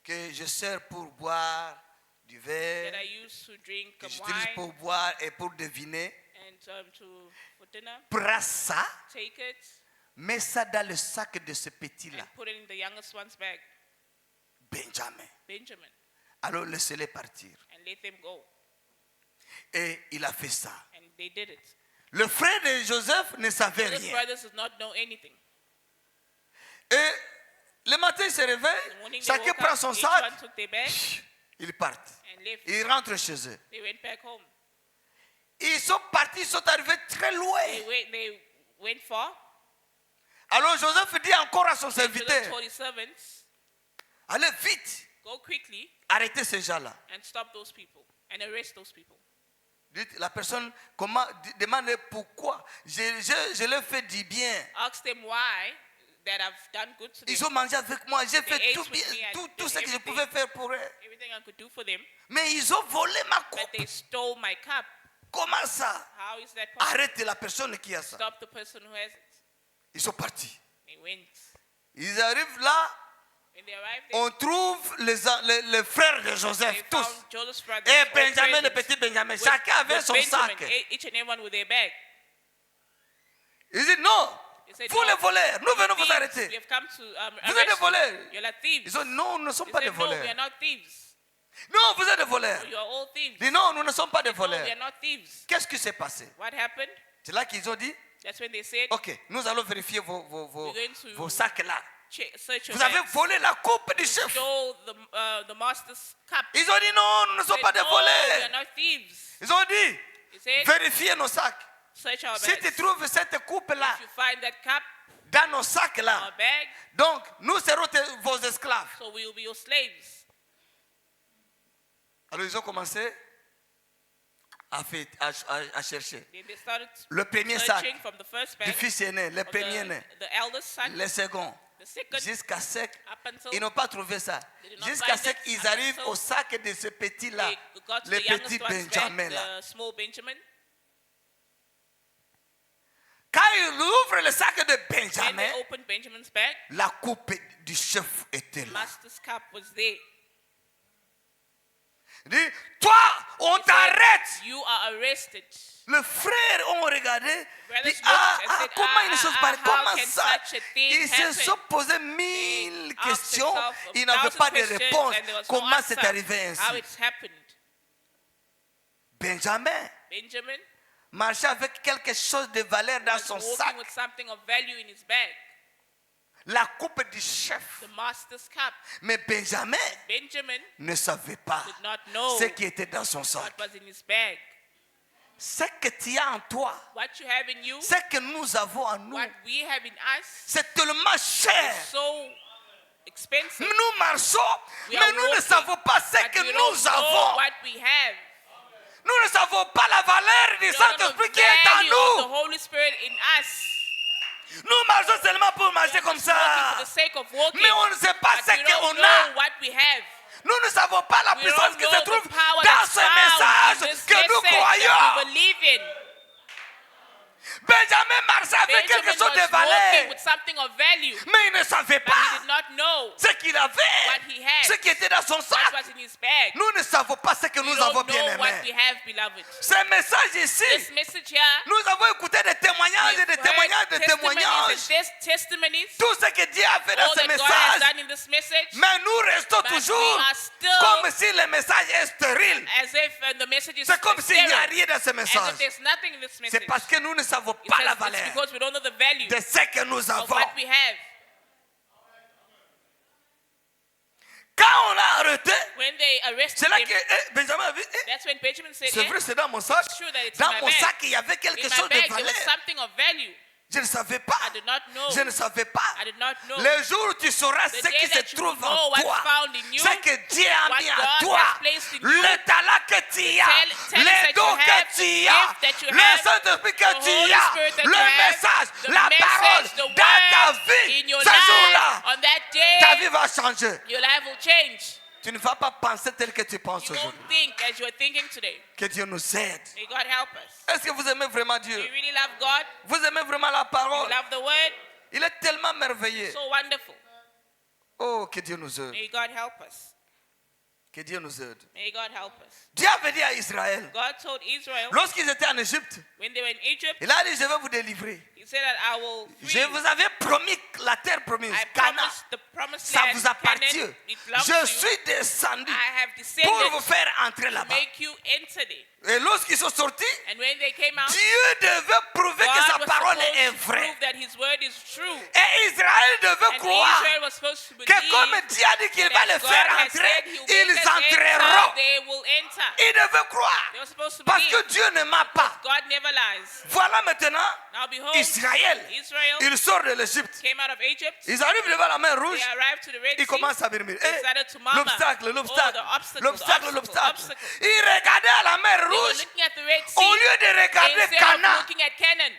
que je sers pour boire du verre,
that I use to drink
que j'utilise
wine
pour boire et pour deviner.
and for dinner.
Prends ça,
Take it
mets ça dans le sac de ce petit là,
and put it in the youngest one's bag,
Benjamin.
Benjamin,
Alors laissez-les partir.
and let them go.
Et il a fait ça.
And they did it.
Le frère de Joseph ne savait
His
rien.
brothers did not know anything.
Et le matin, il se
In the
réveille,
morning, they
chacun
woke
prend
up,
son
each
sac,
one took their bag
ils partent.
and left.
Ils rentrent chez eux.
They went back home.
Ils sont partis, ils sont arrivés très loin.
They went far.
Alors Joseph dit encore à son
Joseph
serviteur,
told his servants,
allez vite,
go quickly
arrêtez ces gens-là.
and stop those people and arrest those people.
Dites, la personne demande pourquoi. Je leur fais du bien.
Ask them why that I've done good to them.
Ils ont mangé avec moi, j'ai
They
fait
ate
tout,
with
bien,
me and
tout
did
ce que je
everything.
pouvais faire pour eux.
Everything I could do for them,
Mais ils ont volé ma
but
coupe.
they stole my cup.
Comment ça?
How is that possible?
Arrête la personne qui a ça.
Stop the person who has it.
Ils sont partis.
They went.
Ils arrivent là,
When they arrived there,
on trouve les frères de Joseph,
they
tous.
found Joseph's brothers.
Et
all
Benjamin, le
present
petit Benjamin,
with-
chacun avait
with
son
Benjamin,
sac.
each and everyone with their bag.
Ils disent non,
They said,
vous
"No,
les voleurs, nous venons vous
thieves. We
arrêter.
have come to
Vous êtes des
arrest you.
voleurs.
You're like thieves.
Ils ont dit non, nous ne sommes
They
pas des
said, no, we
voleurs.
are not thieves.
Non, vous êtes des voleurs.
You are all thieves.
Ils disent non, nous ne sommes pas des
No, we
voleurs.
are not thieves.
Qu'est-ce qui s'est passé?
What happened?
C'est là qu'ils ont dit,
That's when they said,
ok, nous allons vérifier vos
We're going to-
vos sacs là.
search your
Vous avez
bags.
volé la coupe du chef.
Stole the master's cup.
Ils ont dit non, nous ne sommes
Said,
pas des
no, we are
voleurs.
not thieves.
Ils ont dit,
He said,
vérifiez nos sacs.
search our
Si tu
bags.
trouves cette coupe là,
If you find that cup,
dans nos sacs
our
là,
bag,
donc nous serons vos esclaves.
so we will be your slaves.
Alors ils ont commencé à chercher.
Then they started
Le premier sac
searching from the first
du
bag
fils aîné, le
of
premier né,
the eldest son,
le second,
the second,
jusqu'à sec.
up until
Ils n'ont pas trouvé ça.
They did not
Jusqu'à
find
sec,
it
ils
until
arrivent au sac de ce petit-là,
they got to
le
the
petit
youngest one's
Benjamin
bag,
là.
the small Benjamin.
Quand ils ouvrent le sac de
When
Benjamin,
they opened Benjamin's bag,
la coupe du chef était là.
master's cup was there.
Il dit, toi, on
He said,
t'arrête.
you are arrested.
Les frères ont regardé.
Brothers
Dit,
looked and said,
comment une chose pareille,
how
comment
can
ça?
such a thing
Ils se
happen?
sont posé 1000
Asked
questions.
themselves
Ils n'avaient
1,000
pas de
questions
réponse.
and there was no
Comment c'est
answer
arrivé
how
ainsi?
it's happened.
Benjamin
Benjamin
marchait avec quelque chose de valeur dans
was
son
walking
sac.
with something of value in his bag,
La coupe du chef.
the master's cup.
Mais Benjamin
Benjamin
ne savait pas
did not know
ce qui était dans son
what
sac.
was in his bag.
Ce que tu as en toi,
What you have in you,
ce que nous avons en nous,
what we have in us,
c'est tellement cher.
so expensive.
Nous marchons,
We
mais
are
nous ne
walking,
savons pas ce
but
que
we don't
nous
know
avons.
what we have.
Nous ne savons pas la valeur du
We don't know the
Saint-Esprit qui est en
value of the
nous.
Holy Spirit in us.
Nous marchons seulement pour marcher comme
Just walking for
ça.
the sake of walking.
Mais on ne sait pas
But
ce
we don't
qu'on
know
a.
what we have.
Nous ne savons pas la
We
puissance
don't
qui
know
se
the
trouve
power
dans
that's
ce
found in
message
this
que nous
message that
croyons.
we believe in.
Benjamin marchait avec quelque
Benjamin
chose de
was walking
valeur.
with something of value,
Mais il ne savait
but he
pas
did not know
ce qu'il avait,
what he had,
ce qui était dans son
what
sac.
was in his bag.
Nous ne savons pas ce que
We
nous
don't
avons bien
know what we
aimé.
have, beloved.
Ce message
This
ici,
message here,
nous avons écouté des témoignages et des
we've heard
témoignages témoignages, des
testimonies
témoignages,
and testimonies,
tout ce que Dieu a fait dans
all
ce
that God has
message.
done in this message,
Mais nous restons
but
toujours
we are still
comme si le message est stérile.
as if the message is
C'est comme s'il n'y a
sterile,
rien dans ce
as if
message.
there's nothing in this
C'est
message.
parce que nous ne savons
It
pas
says
la
it's
valeur
because we don't know the value
de ce que nous
of
avons.
what we have.
Quand on a arrêté,
When they arrested
c'est là
him,
que Benjamin a vu.
that's when Benjamin said,
C'est vrai, c'est dans mon sac.
it's true that it's
Dans
in my
mon
bag.
sac, il y avait quelque
In
chose
my bag,
de
there
valeur.
was something of value.
Je ne savais pas.
I did not know.
Je ne savais pas.
I did not know.
Le jour où tu sauras
The
ce
day
qui se
that you
trouve
will know
en
what's
toi,
found in you,
ce que Dieu a
what
mis en
God
toi,
has placed in you,
le talent que tu as,
talents
les
that
dons
you have,
que tu
the
as,
gift that you
le
have,
Saint-Esprit que
the
tu
Holy
as,
Spirit that
le
you have,
message,
the
la
message,
parole
the
dans ta
word
vie,
in your
ce jour-là,
life, on that day,
ta vie va changer.
your life will change.
Tu ne vas pas penser tel que tu penses
You won't
aujourd'hui.
think as you're thinking today.
Que Dieu nous aide.
May God help us.
Est-ce que vous aimez vraiment
Do
Dieu?
you really love God?
Vous aimez vraiment la
Do you
parole?
love the word?
Il est tellement merveilleux.
So wonderful.
Oh, que Dieu nous aide.
May God help us.
Que Dieu nous aide.
May God help us.
Dieu avait dit à Israël,
God told Israel
lorsqu'ils étaient en Égypte,
when they were in Egypt,
il a dit, je vais vous délivrer.
He said that I will free
Je
you.
vous avais promis la terre promise,
I
Canaan.
promised the promised
Ça
land,
vous appartient.
Canaan, it belongs
Je
to you.
suis descendu
I have
pour
descended
vous faire entrer
to
là-bas.
make you enter there.
Et lorsqu'ils sont sortis,
And when they came out,
Dieu devait prouver que sa
God was
parole est
supposed to
vraie.
prove that His word is true.
Et Israël devait
And
croire
Israel was supposed to
que
believe
comme Dieu a dit qu'il
that
va
as
les
God
faire
has
entrer,
said He will make
ils
us enter,
entreront.
they will enter.
Ils devaient croire.
They were supposed to
Parce
believe.
que Dieu ne ment pas.
God never lies.
Voilà maintenant
Now behold,
Israël.
Israel
Il sort de l'Égypte.
came out of Egypt.
Ils arrivent devant la mer rouge.
They arrived to the Red
Ils
Sea.
commencent à murmurer.
They started to murmur.
L'obstacle,
Oh,
l'obstacle,
the obstacle,
l'obstacle,
the
l'obstacle.
obstacle.
Ils regardaient à la mer
They were
rouge.
looking at the Red Sea
Au lieu de regarder
instead of
Canaan,
looking at Canaan.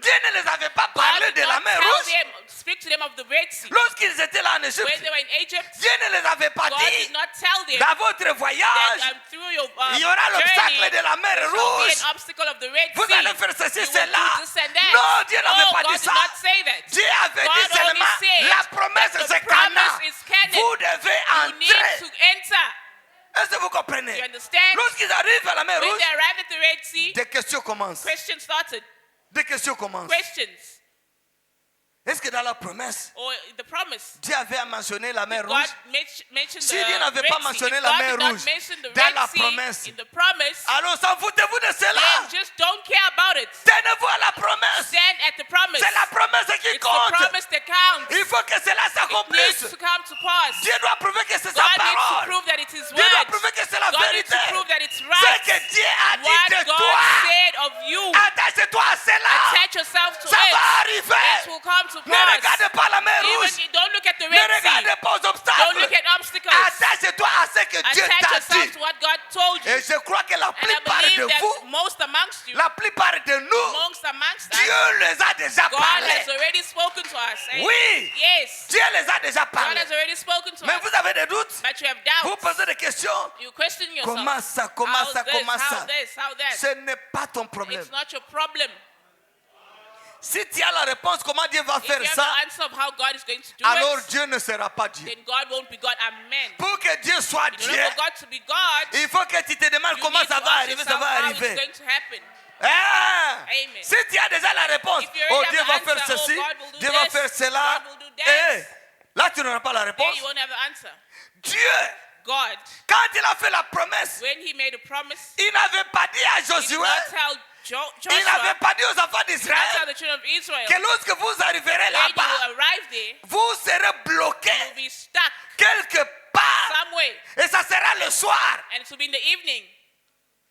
Dieu ne les avait pas
God
parlé
did
de la
not
mer
tell
rouge.
them, speak to them of the Red Sea.
Lorsqu'ils étaient là en
When
Égypte,
they were in Egypt,
Dieu ne les avait pas
God
dit,
did not tell them
dans votre voyage,
that through your
il y aura l'obstacle
journey,
de la mer
there shall be
rouge.
an obstacle of the Red
Vous
Sea.
allez faire ceci,
You will
cela.
do this and that.
Non, Dieu n'avait
No,
pas
God
dit
did
ça.
not say that.
Dieu avait
God
dit
only
seulement,
said
la promesse
that the
c'est
promise
Canaan.
is Canaan.
Vous devez
You need
entrer.
to enter.
Est-ce que vous comprenez?
You understand?
Lorsqu'ils arrivent à la mer
When
rouge,
they arrived at the Red Sea,
des questions commencent.
questions started.
Des questions commencent.
Questions.
Est-ce que dans la promesse,
Or the promise.
Dieu avait mentionné la mer
God
rouge?
mentioned
Si
the
Dieu n'avait
Red
pas
Sea.
mentionné
If
la
God
mer
did not
rouge
mention the
dans
Red
la
Sea
promesse,
in the promise,
alors s'en foutez-vous de cela.
then just don't care about it.
Tenez-vous à la promesse.
Stand at the promise.
C'est la promesse qui
It's the
compte.
promise that counts.
Il faut que cela
It needs
s'accomplisse.
to come to pass.
Dieu doit prouver que c'est sa
God needs to
parole.
prove that it's His
Dieu doit
word.
prouver que c'est la
God needs
vérité.
to prove that it's
Ce
right.
que Dieu a dit
What
de
God
toi,
said of you,
attache-toi à cela.
attach yourself to
Ça va
it.
arriver.
It will come to
Ne
pass.
regarde pas la mer rouge.
Even don't look at the
Ne
Red Sea.
regarde pas aux
Don't
obstacles.
look at obstacles.
Attache-toi à ce que Dieu
Attach
t'a
yourself
dit.
to what God told you.
Et je crois que la
And I
plupart
believe
de
that
vous,
most amongst you,
la plupart de nous,
amongst us,
Dieu les a déjà
God
parlé.
has already spoken to us. Eh?
Oui.
Yes.
Dieu les a déjà
God
parlé.
has already spoken to
Mais
us.
vous avez des doutes.
But you have
Vous
doubts.
posez des questions.
You question yourself.
Comment ça, comment
How
ça,
this,
comment
how
ça?
this, how that.
Ce n'est pas ton problème.
It's not your problem.
Si tu as la réponse, comment Dieu va
If
faire
you have
ça,
the answer of how God is going to do
alors
it,
Dieu ne sera pas Dieu.
then God won't be God. Amen.
Pour que Dieu soit
In
Dieu,
order for God to be God,
il faut que tu te demandes
you
comment
need
ça
to
va
ask
arriver, ça
yourself
va
how it's
arriver.
going to happen.
Ah!
Amen.
Si tu as déjà la réponse,
If you
oh
already
Dieu
have
va
the
faire
answer,
ceci,
oh, God will do
Dieu va
this,
faire cela,
God will do that.
là tu n'auras pas la
There
réponse.
you won't have the answer.
Dieu,
God,
quand il a fait la promesse,
when He made a promise,
il n'avait pas dit à
He did
Josué,
not tell
il
Joshua,
n'avait pas dit aux enfants
He did not tell
d'Israël
the children of Israel,
que lorsque vous arriverez
when
là-bas,
you arrive there,
vous serez bloqués
you'll be stuck
quelque part
somewhere,
et ça sera le soir.
and it will be in the evening.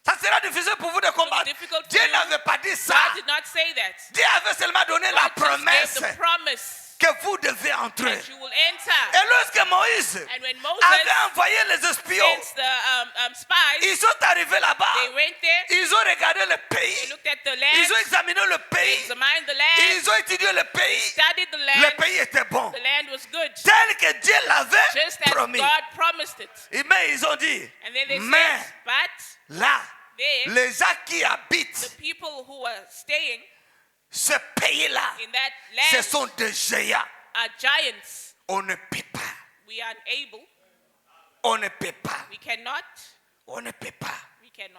Ça sera difficile pour vous de combattre.
difficult for
Dieu
you.
n'avait pas dit ça.
God did not say that.
Dieu avait seulement donné la
God just gave
promesse
the promise
que vous devez entrer.
that you will enter.
Et lorsque Moïse
And when Moses
avait envoyé les espions,
sent the spies,
ils sont arrivés là-bas.
they went there,
Ils ont regardé le
they
pays.
looked at the
Ils ont
land,
examiné le pays.
examined the land,
Ils ont étudié le pays.
studied the
Le
land.
pays était bon.
The land was good,
Tel que Dieu l'avait
just as
promis.
God promised it.
Mais ils ont dit,
And then they
mais
said, but
là,
there,
les gens qui
the
habitent
people who were staying
ce pays-là,
in that
ce
land
sont des géants.
are giants.
On ne peut pas.
We are unable,
On ne peut pas.
we cannot,
On ne peut pas.
we cannot.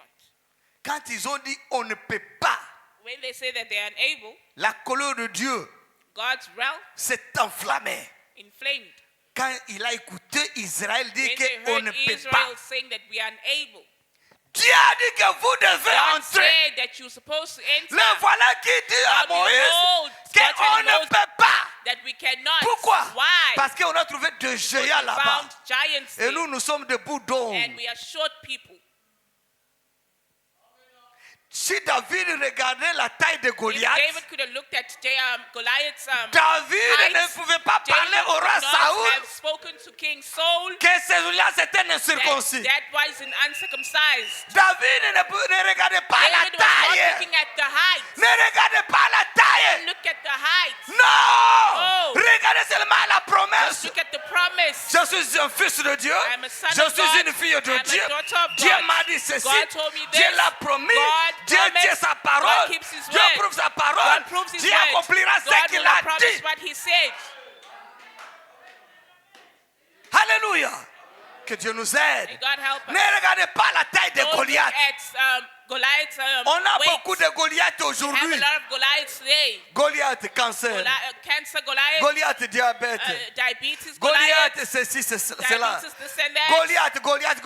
Quand ils ont dit on ne peut pas,
when they say that they are unable,
la colère de Dieu
God's wrath
s'est enflammée.
inflamed.
Quand il a écouté Israël dire
When they
qu'on
heard
ne peut
Israel
pas.
saying that we are unable,
Dieu a dit que vous devez
God
entrer.
said that you're supposed to enter.
Le voilà qui dit à
Now
Moïse
behold, God
qu'on
telling
ne
Moses
peut pas.
that we cannot.
Pourquoi?
Why?
Parce qu'on a trouvé des
Because
géants
we
là-bas.
found giants
Et
there,
nous sommes des boudons.
and we are short people.
Si David regardait la taille de
If
Goliath,
David could have looked at Goliath's
David
height,
ne pouvait pas
David
parler au
could
roi
not
Saoul
have spoken to King Saul
que celui-là c'était un incirconcis.
that was an uncircumcised.
David ne regardait pas la
David was not
taille.
looking at the height.
Ne regardez pas la taille.
Look at the height.
Non.
No.
Regardez seulement la
Just
promesse.
look at the promise.
Je suis un fils de Dieu.
I'm a son
Je
of
suis
God.
une fille de
I'm a
Dieu.
daughter of
Dieu
God.
m'a dit ceci.
God told me
Dieu
this.
l'a promis.
God
Dieu
promised.
tient sa
God
parole.
keeps his
Dieu
word.
prouve sa parole.
God proves his
Dieu
word.
accomplira ce
God
qu'il
will
a
promise
dit.
what he said.
Alléluia. Que Dieu nous aide.
May God help us.
Ne regardez pas la taille de
Don't look
Goliath.
at Goliath's
On a
weight.
beaucoup de Goliath
We have a
aujourd'hui.
lot of Goliaths today.
Goliath cancer.
Cancer Goliath,
Goliath diabète.
diabetes Goliath,
Goliath ceci, cela.
diabetes this and that.
Goliath.
Goliath,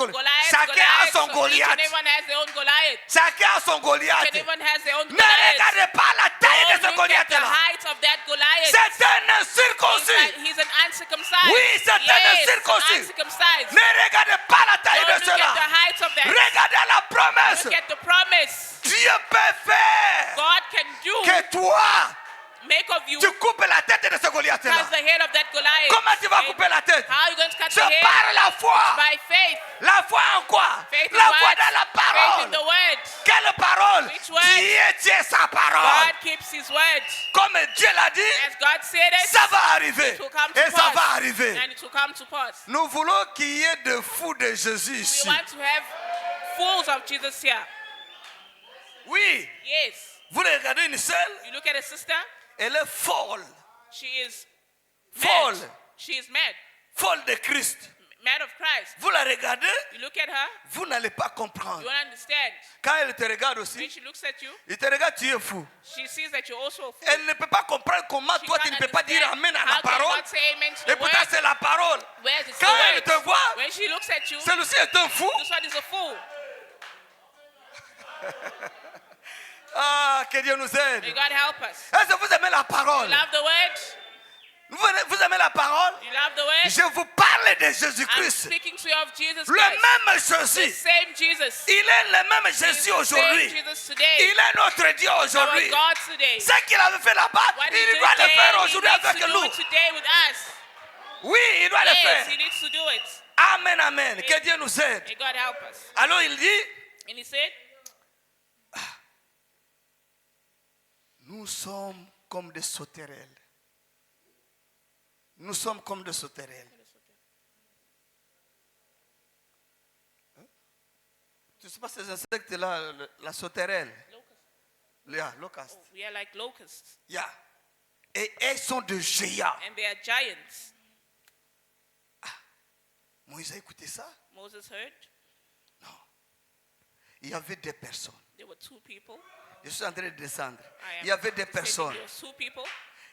Chacun a son
so each and
Goliath.
everyone has their own Goliath.
Chacun a son
Each
Goliath.
and everyone has their own
Ne
Goliath.
regardez pas la taille de
Don't
ce
look at the
Goliath-là.
height of that Goliath.
C'est un incirconcis.
He's an uncircumcised.
Oui, c'est un
yes,
incirconcis.
uncircumcised.
Ne regardez pas la taille
Don't
de
look at the
cela.
height of that.
Regardez la promesse.
Look at the promise.
Dieu peut faire
God can do.
que toi,
Make of you
tu coupes la tête de ce Goliath-là.
as the head of that Goliath.
Comment tu vas
Okay?
couper la tête?
How are you going to cut
Je
the head?
parle la foi.
By faith.
La foi en quoi?
Faith in
La foi
what?
dans la
Faith in
parole.
the word.
Quelle parole?
Which word?
Dieu tient sa parole.
God keeps his word.
Comme Dieu l'a dit,
As God said it,
ça va arriver.
it will come to
Et ça
pass.
va arriver.
And it will come to pass.
Nous voulons qu'il y ait de fous de Jésus
We
ici.
want to have fools of Jesus here.
Oui.
Yes.
Vous regardez une seule,
You look at a sister,
elle est folle.
she is
Folle.
mad. She is mad.
Folle de Christ.
Mad of Christ.
Vous la regardez,
You look at her,
vous n'allez pas
you
comprendre.
won't understand.
Quand elle te regarde
When
aussi,
she looks at you,
il te regarde, tu es fou.
she sees that you're also a fool.
Elle ne peut pas comprendre comment
She
toi tu
can't
ne peux pas dire
understand
Amen à
how
la
can you
parole.
not say amen to
Et
the
pourtant
word.
c'est la parole.
Whereas it's
Quand
the
elle te
word.
voit,
When she looks at you,
celui-ci est un fou.
this one is a fool.
Ah, que Dieu nous aide.
May God help us.
Est-ce que vous aimez la
You
parole?
love the word?
Vous aimez la parole?
You love the word?
Je vous parle de
I'm
Jésus-Christ.
speaking to you of Jesus
Le
Christ.
même
The
Jésus.
same Jesus.
Il est le même
He's
Jésus
the same
aujourd'hui.
Jesus today.
Il est notre Dieu
Our
aujourd'hui.
God today.
Ce qu'il avait fait là-bas,
What he
il
did
doit le
today,
faire
he
aujourd'hui
needs
avec
to do
nous.
it today with us.
Oui, il doit le
Yes,
faire.
he needs to do it.
Amen, amen. Que Dieu nous aide.
May God help us.
Alors il dit,
And he said,
nous sommes comme des sauterelles. Nous sommes comme des sauterelles. Hein? Tu sais pas ces insectes-là, la sauterelle. Yeah, locust.
we are like locusts,
Yeah. Et elles sont de géants.
and they are giants.
Moïse a écouté ça?
Moses heard
Non. Il y avait des personnes.
there were two people.
Je suis en train de descendre.
I am
Il y avait des
saying
personnes.
there were two people.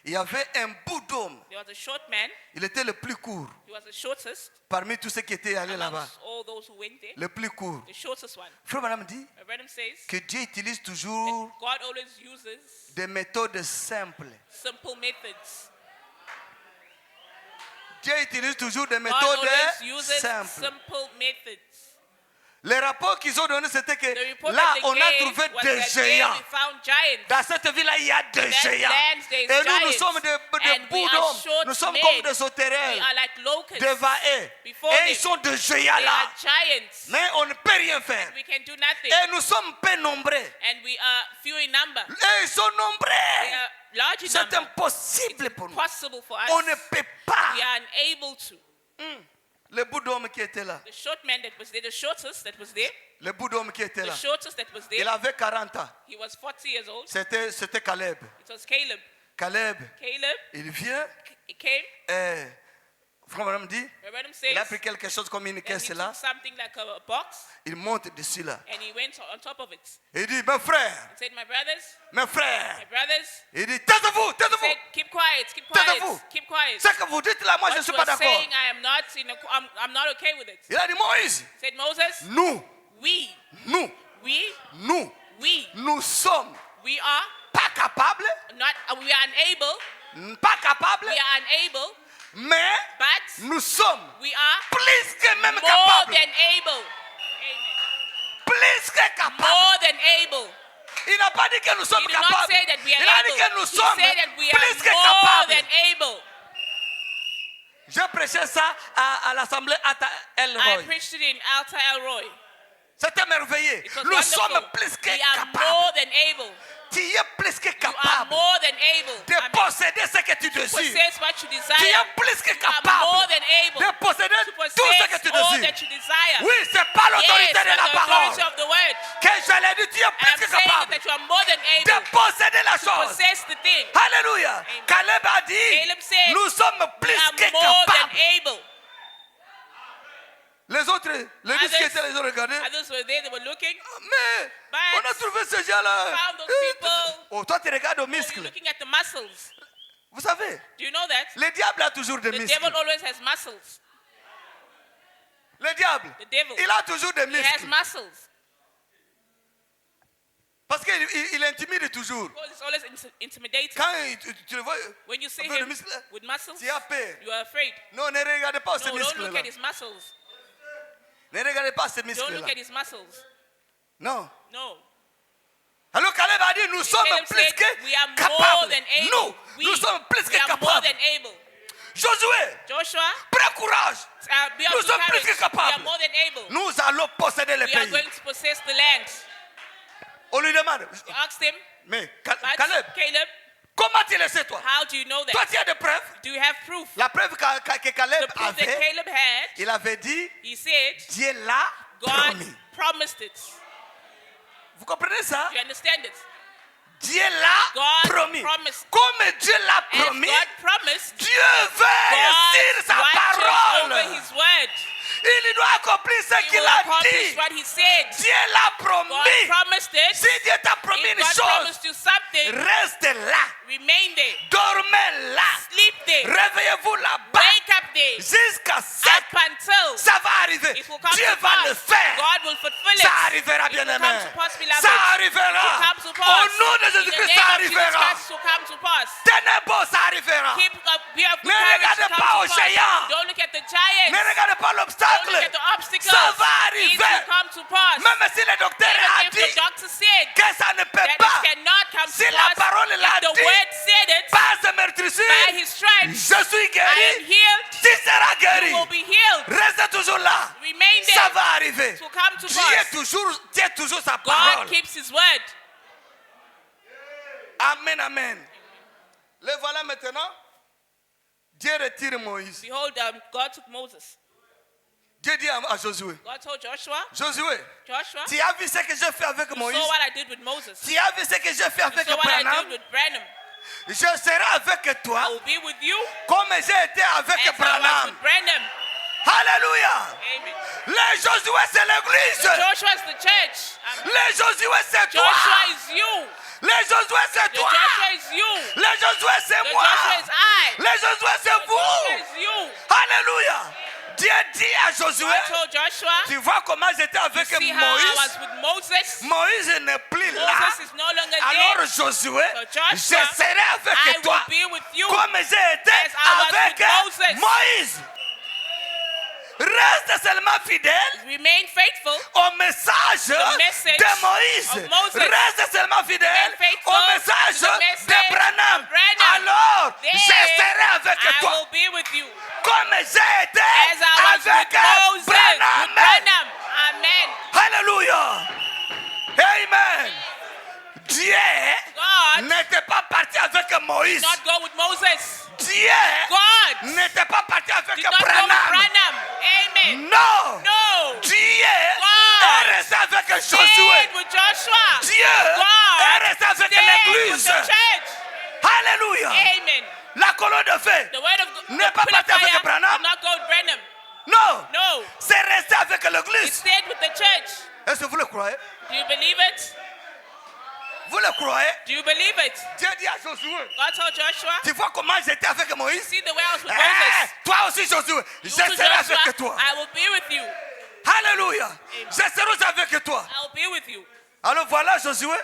Il y avait un bout d'homme.
There was a short man.
Il était le plus court.
He was the shortest
Parmi tous ceux qui étaient allés là-bas.
amongst all those who went there.
Le plus court.
The shortest one.
Frère Madame dit
Branham says
que Dieu utilise
that
toujours
God always uses
des méthodes simples.
simple methods.
Dieu utilise toujours des
God
méthodes
always uses
simples.
simple methods.
Les rapports qu'ils ont donnés, c'était que
The report
là,
that they
on a
gave
trouvé
was
des
that there
géants.
we found giants.
Dans cette ville-là, il y a des
That
géants.
land, there is
Et nous, nous
giants.
sommes des
And
bouts
we are
d'hommes.
short
Nous sommes
men.
comme des
We
sauterelles,
are like locusts.
des vaets.
Before
Et
them.
ils sont des géants
They are
là.
giants.
Mais on ne peut rien faire.
We can do nothing.
Et nous sommes peu nombreux.
And we are few in number.
Et ils sont
We
nombreux.
are large in
C'est
number.
impossible pour nous.
Possible for us.
On ne peut pas.
We are unable to.
Le bout d'homme qui était là.
The short man that was there, the shortest that was there,
Le bout d'homme qui était
the
là.
shortest that was
Il
there,
avait 40 ans.
he was 40 years old.
C'était Caleb.
It was Caleb.
Caleb,
Caleb,
il vient.
he came.
Et Frère Branham dit,
Branham
il a
says,
pris quelque chose comme une
then
caisse
he
là,
took something like a box
il monte dessus là.
and he went on top of it.
Et il dit, mes frères,
He said, my brothers,
il dit, taisez-vous,
he
taisez-vous.
said, keep quiet,
Taisez-vous.
keep quiet.
Ce que vous dites là, moi je ne
What
suis
you
pas
are
d'accord.
saying, I'm not okay with it.
Il a dit, Moïse,
He said, Moses,
nous sommes
we are
pas capables,
we are unable,
mais
but
nous sommes
we are
plus que même
more
capables.
than able. Amen.
Plus que capables.
More than able.
Il n'a pas dit que nous sommes
He did not
capables.
say that we are
Il a dit
able.
que nous
He
sommes
said that we
plus que
are more
capables.
than able.
J'ai prêché ça à l'assemblée Alta
I
Elroy.
preached it in Alta Elroy.
C'était merveilleux.
It was
Nous
wonderful.
sommes plus que
We are
capables.
more than able.
Tu es plus que
You are
capable
more than able.
de
Amen.
posséder ce que tu désires.
Possess what you
Tu
desire.
es plus que
You are more
capable
than able
de posséder
to
tout ce que
possess
tu
all
désires.
that you desire.
Oui, c'est pas l'autorité
Yes,
de la
the
parole
authority of the word.
que je l'ai dit. Tu es
I
plus
am
que
saying
capable
that you are more than
de
able
posséder la
to
chose.
possess the thing.
Alléluia.
Amen.
Caleb a dit,
Caleb said,
nous sommes
We
plus
are
que
more than
capables.
able.
Les autres, les disques qui étaient les ont regardés.
Others were there, they were looking.
Mais
But
on a trouvé ces gens-là.
found those people.
Oh, toi, tu regardes aux
Oh, you're
muscles.
looking at the muscles.
Vous savez,
Do you know that?
le diable a toujours des
The
muscles.
devil always has muscles.
Le diable,
The devil.
il a toujours des
He has
muscles.
muscles.
Parce qu'il intimide toujours.
Because it's always intimidating.
Quand tu le vois,
When you see
avec le
him
muscle,
with muscles,
tu as peur.
you are afraid.
Non, ne regardez pas ces
No, don't look
muscles-là.
at his muscles.
Ne regardez pas ces
Don't
muscles-là.
look at his muscles.
Non.
No.
Alors Caleb a dit, nous sommes
Caleb
plus
said,
que
we are more
capables.
than able.
Nous sommes plus
We
que
are more
capables.
than able.
Josué,
Joshua,
prends courage.
be
Nous
of
sommes
good
plus que
courage. We are
capables.
more than able.
Nous allons posséder le
We are
pays.
going to possess the land.
On lui demande,
You asked him,
mais
but
Caleb,
Caleb,
comment tu le sais toi?
how do you know
Toi,
that?
tu as des preuves.
Do you have proof?
La preuve que Caleb
The proof that
avait,
Caleb had,
il avait dit,
he said,
Dieu l'a
God
promis.
promised it.
Vous comprenez ça?
Do you understand it?
Dieu l'a
God
promis.
promised.
Comme Dieu l'a
As
promis,
God promised,
Dieu veille sur
God
sa
watches over
parole.
his word.
Il doit accomplir ce
He
qu'il
will
a
accomplish
dit.
what he said.
Dieu l'a
God
promis.
promised it.
Si Dieu t'a promis
If
une
God
chose,
promised you something,
reste là.
remain there.
Dormez là.
Sleep there.
Réveillez-vous là-bas.
Wake up there.
Jusqu'à ce
Up until
ça va arriver.
it will come
Dieu
to
va le
pass.
faire.
God will fulfill it.
Ça arrivera,
It will
bien-aimé.
come to pass, beloved.
Ça
It will
arrivera.
come to
Au
pass.
nom de
In the
Jésus-Christ,
name
ça
of Jesus
arrivera.
Christ, it will come to pass.
Tenez bon, ça arrivera.
Keep up, be of good
Ne
courage
regardez
to
pas
come
aux
to pass.
géants.
Don't look at the giants.
Ne regardez pas
Don't
l'obstacle.
look at the obstacles.
Ça va
It
arriver.
will come to pass.
Même si le docteur a
Even if the
dit
doctor said
que ça ne peut
that
pas,
it cannot come
si
to
la
pass,
parole l'a
if the
dit,
word said it,
par ce
by
meurtrissure,
his stripes,
je suis
I am
guéri.
healed.
Tu seras guéri.
You will be healed.
Reste toujours là.
Remain
Ça
there.
va arriver.
It will come to
Dieu
pass.
tient toujours sa
God
parole.
keeps his word.
Amen, amen. Le voilà maintenant. Dieu retire Moïse.
Behold, God took Moses.
Dieu dit à Josué,
God told Joshua,
Josué,
Joshua,
tu as vu ce que j'ai fait avec
you
Moïse?
saw what I did with Moses.
Tu as vu ce que j'ai fait
You
avec
saw what I
Branham?
did with Branham.
Je serai avec toi
I will be with you
comme j'ai été avec
as I was
Branham.
with Branham.
Alléluia.
Amen.
Les Josué, c'est l'église.
Joshua is the church.
Les Josué, c'est toi.
Joshua is you.
Les Josué, c'est
The
toi.
Joshua is you.
Les Josué, c'est
The
moi.
Joshua is I.
Les Josué, c'est
The Joshua
vous.
is you.
Alléluia. Dieu dit à Josué,
God told Joshua,
tu vois comment j'étais avec
see how I
Moïse.
was with Moses.
Moïse n'est plus là.
Moses is no longer
Alors
there.
Josué,
So Joshua,
je serai
I
avec
will
toi
be with you
comme j'ai été
as I was
avec
with Moses.
Moïse. Reste seulement fidèle
Remain faithful
au message
The message
de Moïse.
of Moses.
Reste seulement fidèle
Remain faithful
au message
to the message
de Branham.
of Branham.
Alors,
Then
je serai avec
I
toi
will be with you
comme j'ai été
as I was
avec
with Moses.
Branham.
With Branham. Amen.
Alléluia. Amen. Dieu
God
n'était pas parti avec Moïse.
did not go with Moses.
Dieu
God
n'était pas parti avec
did not go with
Branham.
Branham. Amen.
Non.
No.
Dieu
God
est resté avec Josué.
stayed with Joshua.
Dieu est
God
resté avec
stayed with
l'église.
the church.
Alléluia.
Amen.
La colonne de feu
The word of God
n'est pas parti avec
did
Branham.
not go with Branham.
Non.
No.
C'est resté avec
It
l'église.
stayed with the church.
Est-ce que vous le croyez?
Do you believe it?
Vous le croyez?
Do you believe it?
Dieu dit à Josué.
God told Joshua.
Tu vois comment j'étais avec Moïse?
See the way I was with
Eh,
Moses.
toi aussi, Josué. Je
You too,
serai
Joshua,
avec toi.
I will be with you.
Alléluia. Je serai avec toi.
I will be with you.
Alors voilà, Josué.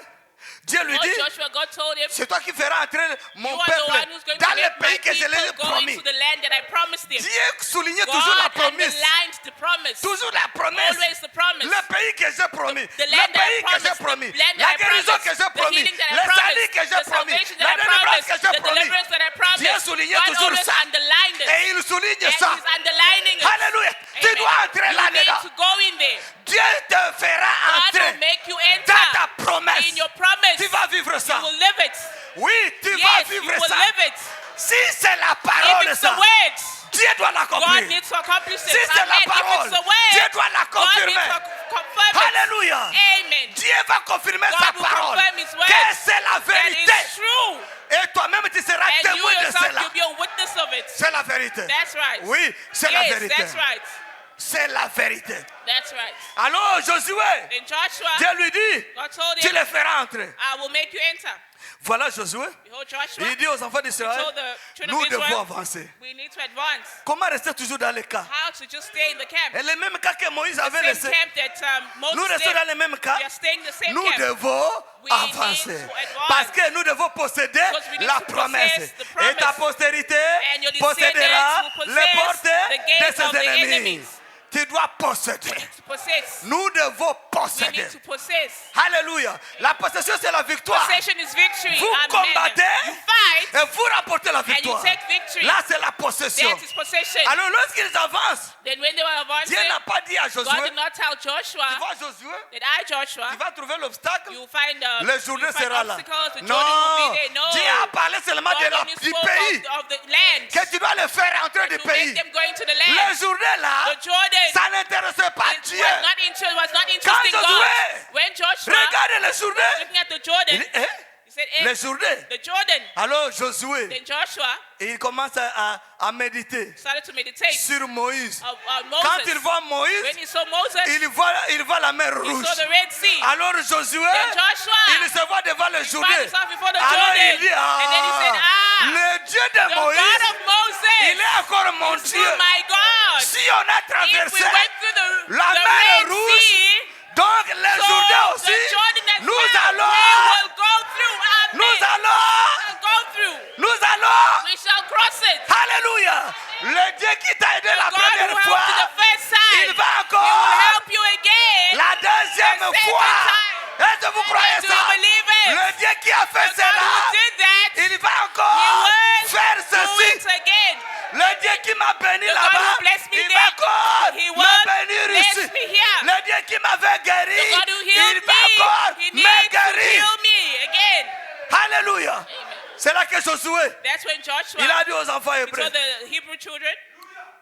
Dieu lui
Oh,
dit,
Joshua, God told him,
c'est toi qui feras entrer mon
you are the one
peuple
who's going
dans
to
le
let my
pays que je leur ai
people go
promis.
into the land that I promised them.
Dieu soulignait toujours la
God
promesse.
underlined the promise.
Toujours la promesse.
Always the promise.
Le pays que j'ai promis.
The
Le
land that I
pays que j'ai
promised,
promis.
the land that
La
I
guérison
promised,
que j'ai
the
promis.
healing that I
Le salut
promised,
que j'ai
the
promis.
salvation
La
that I
délivrance
promised,
que j'ai
the
promis.
deliverance that I
Dieu
promised.
soulignait
God
toujours
always
ça.
underlined it.
Et il souligne
And
ça.
he's underlining it.
Alléluia. Tu
Amen.
dois entrer
You need
là-dedans.
to go in there.
Dieu te fera
God will
entrer
make you
dans ta
enter
promesse.
in your promise.
Tu vas vivre
You
ça.
will live it.
Oui, tu vas
Yes, you
vivre
will
ça.
live it.
Si c'est la
If
parole,
it's the
ça,
word,
Dieu doit
God
l'accomplir.
needs to accomplish it.
Si c'est la
Amen.
parole,
If it's the word,
Dieu doit la
God needs
confirmer.
to confirm it.
Alléluia.
Amen.
Dieu va confirmer
God
sa
will
parole.
confirm his word.
Que c'est la
That
vérité.
is true.
Et toi-même, tu seras
And you
témoin de
yourself,
cela.
you'll be a witness of it.
C'est la vérité.
That's right.
Oui, c'est la
Yes,
vérité.
that's right.
C'est la vérité.
That's right.
Alors, Josué,
Then Joshua,
Dieu lui dit,
God told
tu
him,
les feras entrer.
I will make you enter.
Voilà Josué.
Behold, Joshua,
Il dit aux enfants d'Israël,
told the children
nous
of
devons
Israel,
avancer.
we need to advance.
Comment rester toujours dans les cas?
How to just stay in the camp.
Et le même cas que Moïse avait
Same
laissé.
camp that
Nous
Moses
restons
did.
dans le même cas.
We are staying in the same
Nous
camp.
devons
We need
avancer.
to advance.
Parce que nous devons posséder
Because we need
la
to
promesse.
possess the promise.
Et ta postérité
And your
possédera
descendants will
les
possess
portes
the
de
gates
ses
of the
ennemis.
enemies.
Tu dois posséder.
To possess.
Nous devons
We
posséder.
need to possess.
Alléluia. La possession, c'est la victoire.
Possession is victory.
Vous
Amen.
combattez
You fight
et vous rapportez la
and you
victoire.
take victory.
Là, c'est la possession.
That is possession.
Alors, lorsqu'ils avancent,
Then when they were advancing,
Dieu n'a pas dit à
God
Josué,
did not tell
tu
Joshua
vois Josué,
that I, Joshua,
tu vas trouver l'obstacle,
you find
le Jourdain
you find
sera là.
obstacles, the Jordan
Non,
will be there. No.
Dieu a parlé seulement de
God
la,
only
du
spoke
pays,
of the land.
que tu dois le faire entrer du
To make
pays.
them go into the
Le
land.
Jourdain là,
The Jordan
ça n'intéressait pas
was
Dieu.
not interesting God.
Josué
When Joshua
Regarde le Jourdain.
looking at the Jordan,
Il dit, hein?
he said, hey,
Le Jourdain.
the Jordan.
Alors Josué,
Then Joshua
il commence à méditer
started to meditate
sur Moïse.
on
Quand
Moses.
il voit Moïse,
When he saw Moses,
il voit la mer
he
rouge.
saw the Red Sea.
Alors Josué,
Then Joshua,
il se voit devant le
he found
Jourdain.
himself before the
Alors
Jordan.
il dit,
And then he said,
le Dieu de
the
Moïse,
God of Moses
il est encore mon
is
Dieu.
my God.
Si on a
If we
traversé
went through the
la mer
Red
rouge,
Sea,
donc le
so
Jourdain aussi,
the Jordan as
nous
well, we
allons,
will go through. Amen.
nous allons,
Go through.
nous allons.
We shall cross it.
Alléluia. Le Dieu qui t'a aidé la
God who
première
helped
fois,
you the first time,
il va
He will
encore
help you again.
la deuxième
the second
fois.
time.
Est-ce que vous croyez
Do you
ça?
believe it?
Le Dieu qui a fait
The God
cela,
who did that,
il va
He
encore
will
faire
do
ceci.
it again.
Le Dieu qui m'a béni
The God
là-bas,
who blessed me
il
there,
va encore
He
me
will
bénir
bless
ici.
me here.
Le Dieu qui m'avait guéri,
The God who
il
healed
va
me,
encore
He
me
needs to
guérir.
heal me again.
Alléluia.
Amen.
C'est là que Josué,
That's when Joshua
il a dit aux enfants
he
hébreux,
told the Hebrew children,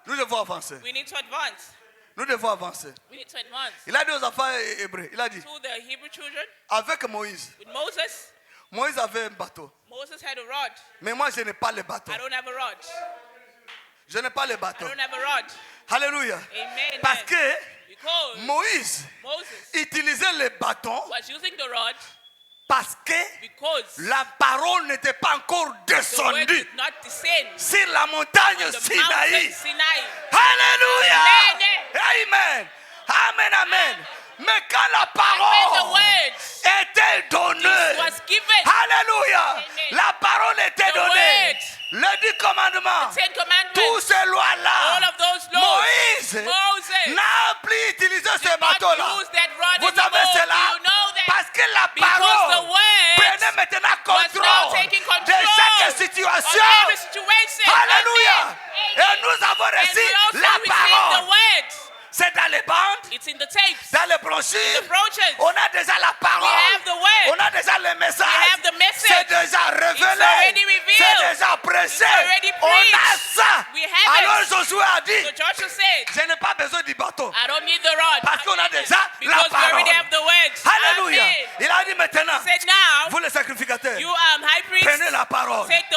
nous devons avancer.
we need to advance.
Nous devons avancer.
We need to advance.
Il a dit aux enfants hébreux, il a dit,
To the Hebrew children,
avec Moïse,
with Moses,
Moïse avait un bateau.
Moses had a rod.
Mais moi, je n'ai pas le bateau.
I don't have a rod.
Je n'ai pas le
I
bateau.
don't have a rod.
Alléluia.
Amen.
Parce que
Because
Moïse
Moses
utilisait le bâton
was using the rod
parce que
because
la parole n'était pas encore
the word
descendue
did not descend
sur la montagne
on the mountain
Sinaï.
Sinai.
Alléluia.
Amen.
Amen. Amen. Amen. Mais quand la
When the
parole
word
était donnée,
was given,
Alléluia,
Amen.
la parole était
The
donnée.
word.
Le 10 commandements,
Ten Commandments,
tous ces lois-là,
all of those laws,
Moïse
Moses
n'a plus utilisé ce
did not
bateau-là.
use that rod
Vous savez
anymore.
cela?
Do you know that?
Parce que la
Because the
parole
word
prenait maintenant
was now
contrôle
taking
de
control
chaque
of
situation.
every situation.
Alléluia.
Amen.
Et nous avons
And
reçu
we also
la
receive the
parole.
word.
C'est dans les bandes,
It's in the tapes,
dans les brochures.
the brochures.
On a déjà la
We
parole.
have the word.
On a déjà le message.
We have the message.
C'est déjà révélé.
already revealed.
C'est déjà prêché.
It's already
On a
preached.
ça.
We have
Alors
it.
Josué a dit,
So Joshua said,
je n'ai pas besoin du bateau.
I don't need the rod.
Parce qu'on a déjà la
Because we
parole.
already have the word.
Alléluia.
Amen.
Il a dit maintenant,
He said, now,
vous les sacrificateurs,
you high priest,
prenez la parole.
take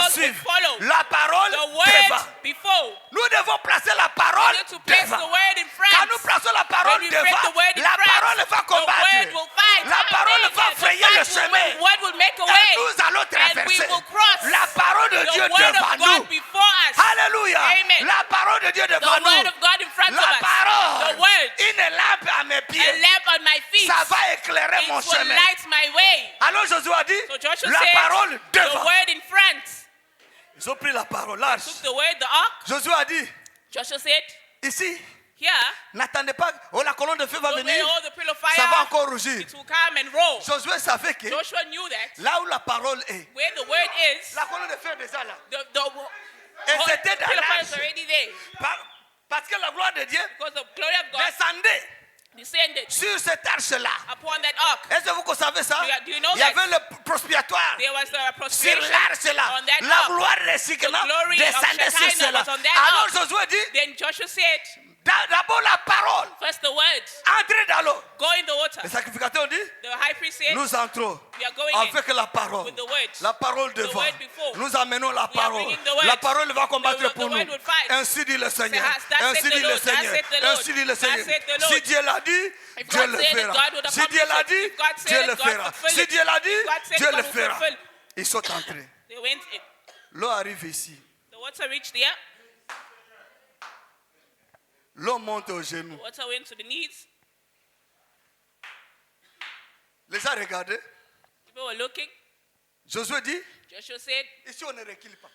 will
suivre.
follow.
La parole
The
devant.
word before.
Nous devons placer la parole
We need to place
devant.
the word in
Quand
front.
nous plaçons la parole
When we place the
devant,
word in
la
front,
parole va
the word
combattre.
will fight.
La parole
Amen.
va
The
frayer le
fight will-
chemin.
the word will make a
Et
way.
nous allons
And we
traverser.
will cross.
La parole de
The
Dieu
word
devant
of God
nous.
before us.
Alléluia.
Amen.
La parole de Dieu
The
devant nous.
word of God in front of
La
us.
parole.
The word.
Une lampe à mes
A
pieds.
lamp on my feet.
Ça va éclairer
It
mon
will
chemin.
light my way.
Alors Josué a dit,
So Joshua
la
said,
parole
the
devant.
word in front.
Ils ont pris la parole large.
Took the word, the ark.
Josué a dit,
Joshua said,
ici,
here,
n'attendez pas, oh la colonne de feu va
don't
venir,
wait all the pillar of
ça va
fire.
encore rougir.
It will come and roll.
Josué savait que
Joshua knew that
là où la parole est,
where the word is,
la colonne de feu est déjà là.
the
Et
whole
c'était dans
pillar of fire
l'âge.
is already there.
Parce que la gloire de Dieu
Because the glory of God
descendait
descended
sur cette arche-là.
upon that ark.
Est-ce que vous savez ça?
Do you know
Il y
that?
avait le prospiratoire
There was a
sur
prosperity
l'arche-là.
on that
La
ark.
gloire de Sikna
The glory of
descendait sur
Shekinah
cela.
was on that
Alors
ark.
Josué dit,
Then Joshua said,
d'abord la parole,
first the word,
entrez dans l'eau.
go in the water.
Les sacrificateurs dit,
The high priest said,
nous entrons
we are going
avec la parole.
with the word.
La parole devant.
word before.
Nous amenons la
We are
parole.
bringing the word.
La parole va combattre
The
pour nous.
word will fight.
Ainsi dit le Seigneur.
Thus
Ainsi
said
dit
the
le
Lord. Thus
Seigneur.
said the Lord.
Ainsi dit le
Thus
Seigneur.
said the Lord.
Si Dieu l'a dit,
If
Dieu
God
le
said it,
fera.
God would
Si Dieu l'a
accomplish it.
dit,
If God said
Dieu
it,
le
God
fera.
fulfill
Si
it.
Dieu l'a dit,
If God said it,
Dieu
God
le
will
fera.
fulfill.
Ils sont entrés.
They went in.
L'eau arrive ici.
The water reached there.
L'eau monte aux genoux.
The water went to the knees.
Les a regardés.
People were looking.
Josué dit,
Joshua said,
ici on ne recule pas.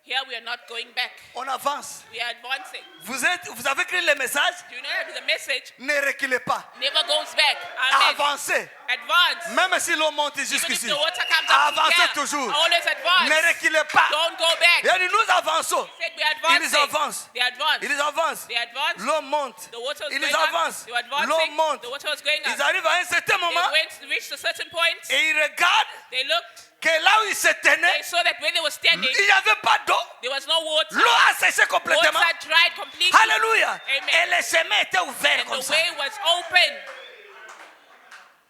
here we are not going back.
On avance.
We are advancing.
Vous avez écrit le message,
Do you know that the message
ne reculez pas.
never goes back? Amen.
Avancez.
Advance.
Même si l'eau monte
Even if
jusqu'ici.
the water comes up to
Avancez
here,
toujours.
always advance.
Ne reculez pas.
Don't go back.
Il a dit, nous avançons.
Said we are
Ils
advancing.
avancent.
They advance.
Ils avancent.
They advance.
L'eau monte.
The water was
Ils
going up.
avancent.
They were advancing.
L'eau monte.
The water was going
Ils
up.
arrivent à un certain moment
They reached a certain point.
et ils regardent
They looked.
que là où ils se
They
tenaient,
saw that where they were standing,
il n'y avait pas d'eau.
there was no water.
L'eau a séché complètement.
Water dried completely.
Alléluia.
Amen.
Et le chemin était ouvert
And
comme
the
ça.
way was open.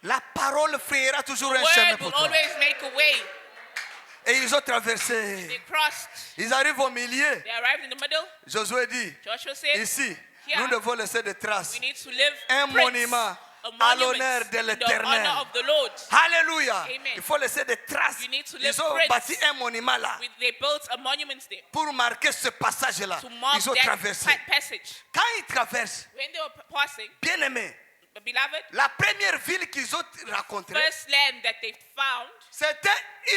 La parole frayera toujours
The
un chemin
word
pour
will
toi.
always make a way.
Et ils ont traversé.
They crossed.
Ils arrivent au milieu.
They arrived in the middle.
Josué dit,
Joshua said,
ici,
Here,
nous devons laisser des traces.
we need to live
Un
prints,
monument
a
à
monument
l'honneur de
in the
l'Éternel.
honor of the Lord.
Alléluia.
Amen.
Il faut laisser des traces.
You need to leave
Ils ont
prints.
bâti un monument là
They built a monument there
pour marquer ce passage-là.
to mark
Ils ont
that
traversé.
passage.
Quand ils traversent,
When they were passing,
bien aimé,
beloved,
la première ville qu'ils ont rencontrée,
first land that they found
c'était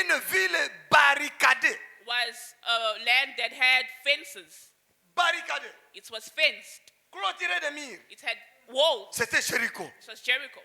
une ville barricadée.
was a land that had fences.
Barricadée.
It was fenced.
Clôturée de murs.
It had walls.
C'était Jéricho.
It was Jericho.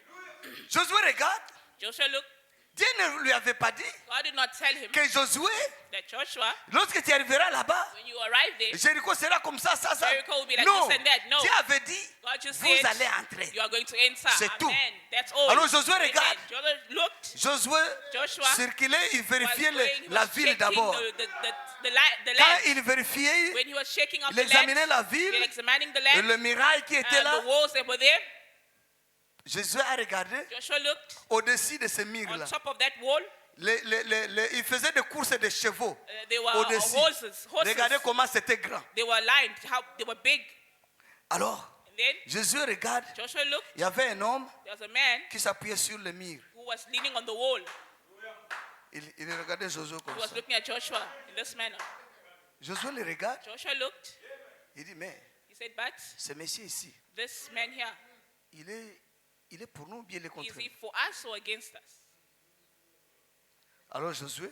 Josué regarde.
Joshua looked.
Dieu ne lui avait pas dit
God did not tell him
que Josué,
that Joshua,
lorsque tu arriveras là-bas,
when you arrive there,
Jéricho sera comme ça, ça.
Jericho will be like
Non.
this and that. No.
Dieu avait dit,
God just
vous
said,
allez entrer.
you are going to enter.
C'est
Amen.
tout.
That's all.
Alors Josué
Amen.
regarde.
Joshua looked.
Josué circulait, il
Was
vérifiait
going, he
la
was
ville
checking
d'abord.
the
Quand
land.
il vérifiait,
When he was shaking up
il
the land,
examinait la
he was
ville,
examining the
et
land,
le mirail qui était là.
the walls that were there.
Josué a regardé
Joshua looked
au-dessus de ces
on
murs-là.
top of that wall.
Il faisait des courses de chevaux
They were
au-dessus.
horses.
Regardez comment c'était grand.
They were lined. How they were big.
Alors,
And then
Jésus regarde,
Joshua looked.
il y avait un homme
There was a man
qui s'appuyait sur le mur.
who was leaning on the wall.
Il regardait Josué
He
comme
was
ça.
looking at Joshua in this manner.
Josué le regarde,
Joshua looked.
il dit, mais
He said, but
ce monsieur ici,
this man here,
il est pour nous ou bien il est contre
is he
nous?
for us or against us?
Alors Josué,